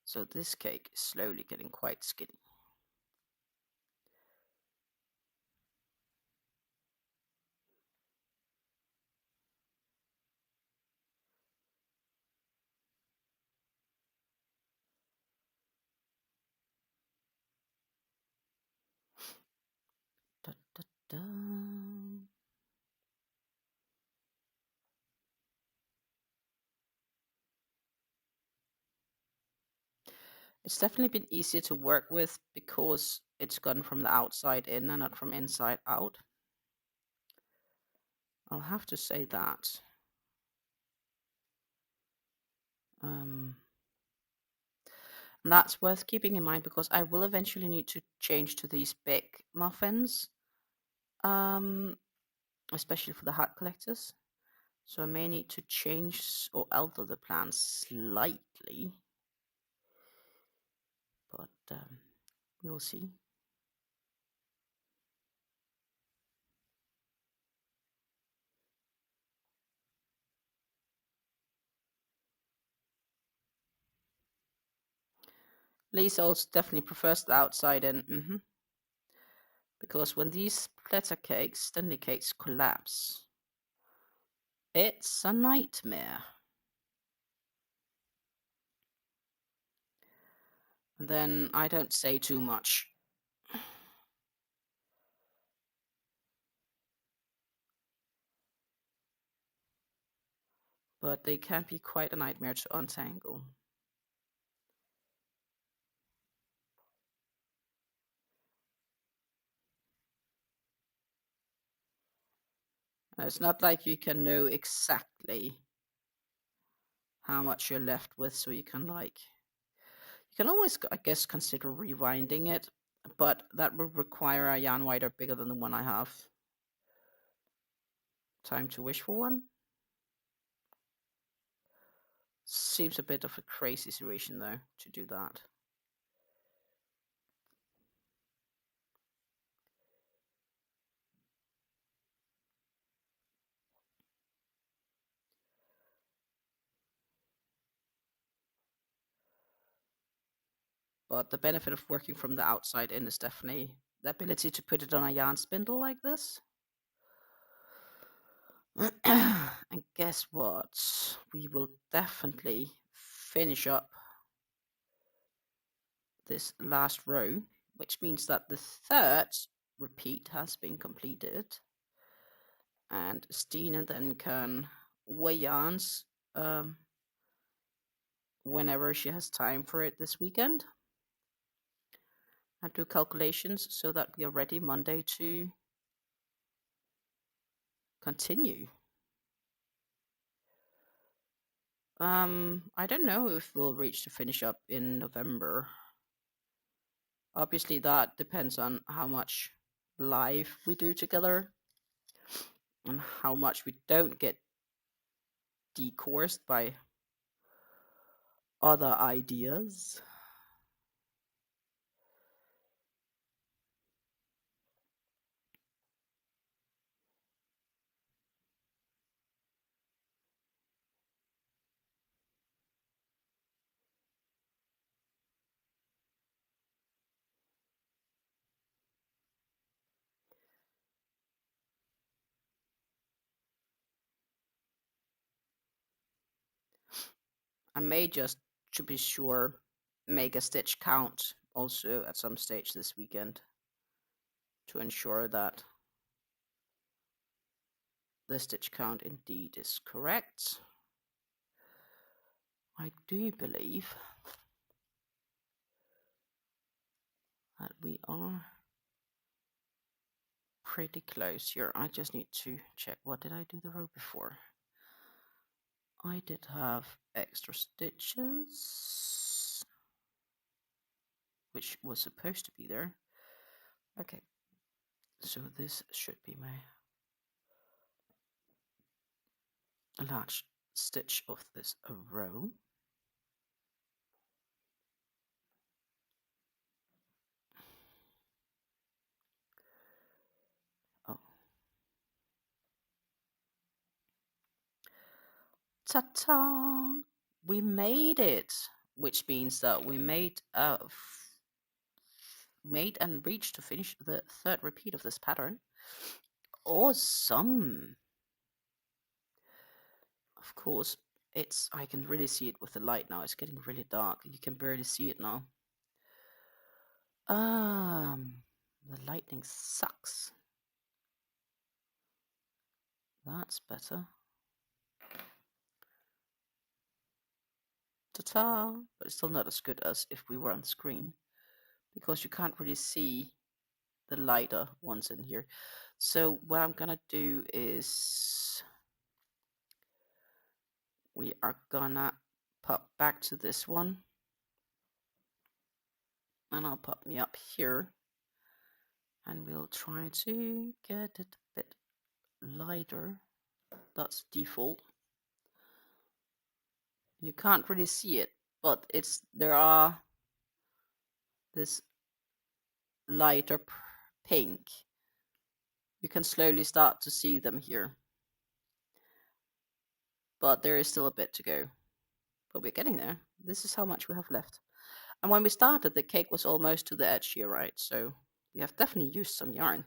B: So this cake is slowly getting quite skinny. Da, da, da. It's definitely been easier to work with because it's gone from the outside in and not from inside out. I'll have to say that. And that's worth keeping in mind because I will eventually need to change to these big muffins, especially for the hat collectors. So I may need to change or alter the plan slightly, but we'll see. Lisa also definitely prefers the outside in, because when these platter cakes, Stanley cakes, collapse, it's a nightmare. And then I don't say too much. But they can be quite a nightmare to untangle. And it's not like you can know exactly how much you're left with, so you can always, I guess, consider rewinding it, but that would require a yarn winder bigger than the one I have. Time to wish for one. Seems a bit of a crazy situation though to do that. But the benefit of working from the outside in is definitely the ability to put it on a yarn spindle like this. And guess what? We will definitely finish up this last row, which means that the third repeat has been completed. And Stina then can weigh yarns whenever she has time for it this weekend. And do calculations so that we are ready Monday to continue. I don't know if we'll reach to finish up in November. Obviously, that depends on how much live we do together and how much we don't get decoursed by other ideas. I may just, to be sure, make a stitch count also at some stage this weekend to ensure that the stitch count indeed is correct. I do believe that we are pretty close here. I just need to check. What did I do the row before? I did have extra stitches, which was supposed to be there. Okay, so this should be my large stitch of this row. Oh, ta-ta! We made it, which means that we made and reached to finish the third repeat of this pattern. Awesome! Of course, I can really see it with the light now. It's getting really dark. You can barely see it now. The lightning sucks. That's better. Ta-ta! But it's still not as good as if we were on screen, because you can't really see the lighter ones in here. So what I'm gonna do is we are gonna pop back to this one, and I'll pop me up here, and we'll try to get it a bit lighter. That's default. You can't really see it, but there are this lighter pink. You can slowly start to see them here, but there is still a bit to go, but we're getting there. This is how much we have left. And when we started, the cake was almost to the edge here, right? So we have definitely used some yarn.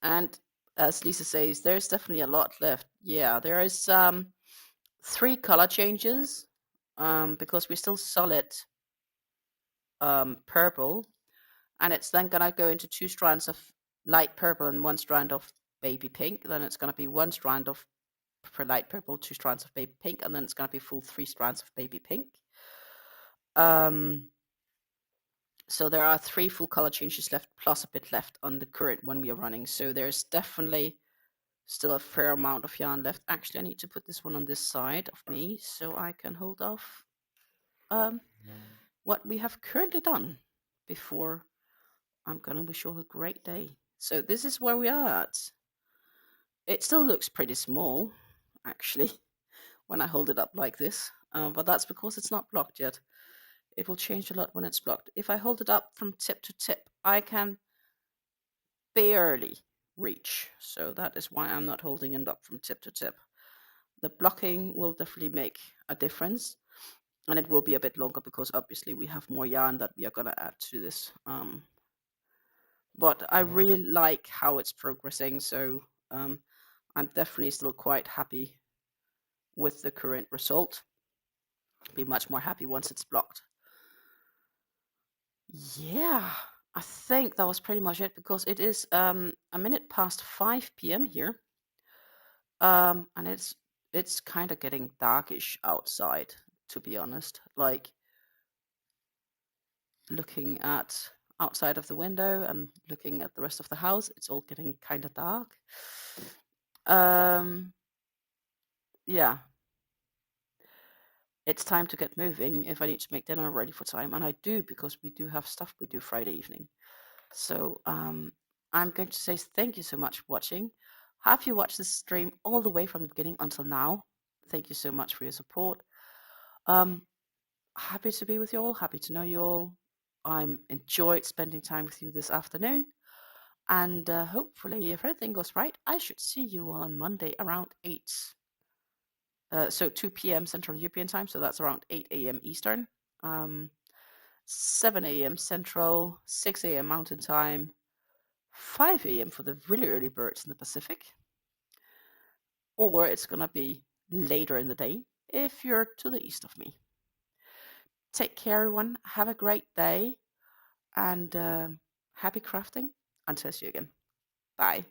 B: And as Lisa says, there's definitely a lot left. Yeah, there is 3 color changes, because we're still solid purple, and it's then gonna go into 2 strands of light purple and 1 strand of baby pink. Then it's gonna be 1 strand of light purple, 2 strands of baby pink, and then it's gonna be full 3 strands of baby pink. So there are 3 full color changes left, plus a bit left on the current one we are running. So there's definitely still a fair amount of yarn left. Actually, I need to put this one on this side of me so I can hold off what we have currently done before I'm gonna wish you all a great day. So this is where we are at. It still looks pretty small, actually, when I hold it up like this, but that's because it's not blocked yet. It will change a lot when it's blocked. If I hold it up from tip to tip, I can barely reach. So that is why I'm not holding it up from tip to tip. The blocking will definitely make a difference, and it will be a bit longer because obviously we have more yarn that we are going to add to this. But I really like how it's progressing, so I'm definitely still quite happy with the current result. Be much more happy once it's blocked. Yeah, I think that was pretty much it, because it is a minute past 5 p.m. here, and it's kind of getting darkish outside, to be honest. Like, looking at outside of the window and looking at the rest of the house, it's all getting kind of dark. Yeah, it's time to get moving if I need to make dinner ready for time, and I do, because we do have stuff we do Friday evening. So I'm going to say thank you so much for watching. Have you watched this stream all the way from the beginning until now? Thank you so much for your support. Happy to be with you all. Happy to know you all. I'm enjoyed spending time with you this afternoon. And hopefully, if everything goes right, I should see you all on Monday around 8. So 2 p.m. Central European time. So that's around 8 a.m. Eastern. 7 a.m. Central, 6 a.m. Mountain Time, 5 a.m. for the really early birds in the Pacific. Or it's going to be later in the day if you're to the east of me. Take care, everyone. Have a great day, and happy crafting. Until I see you again. Bye.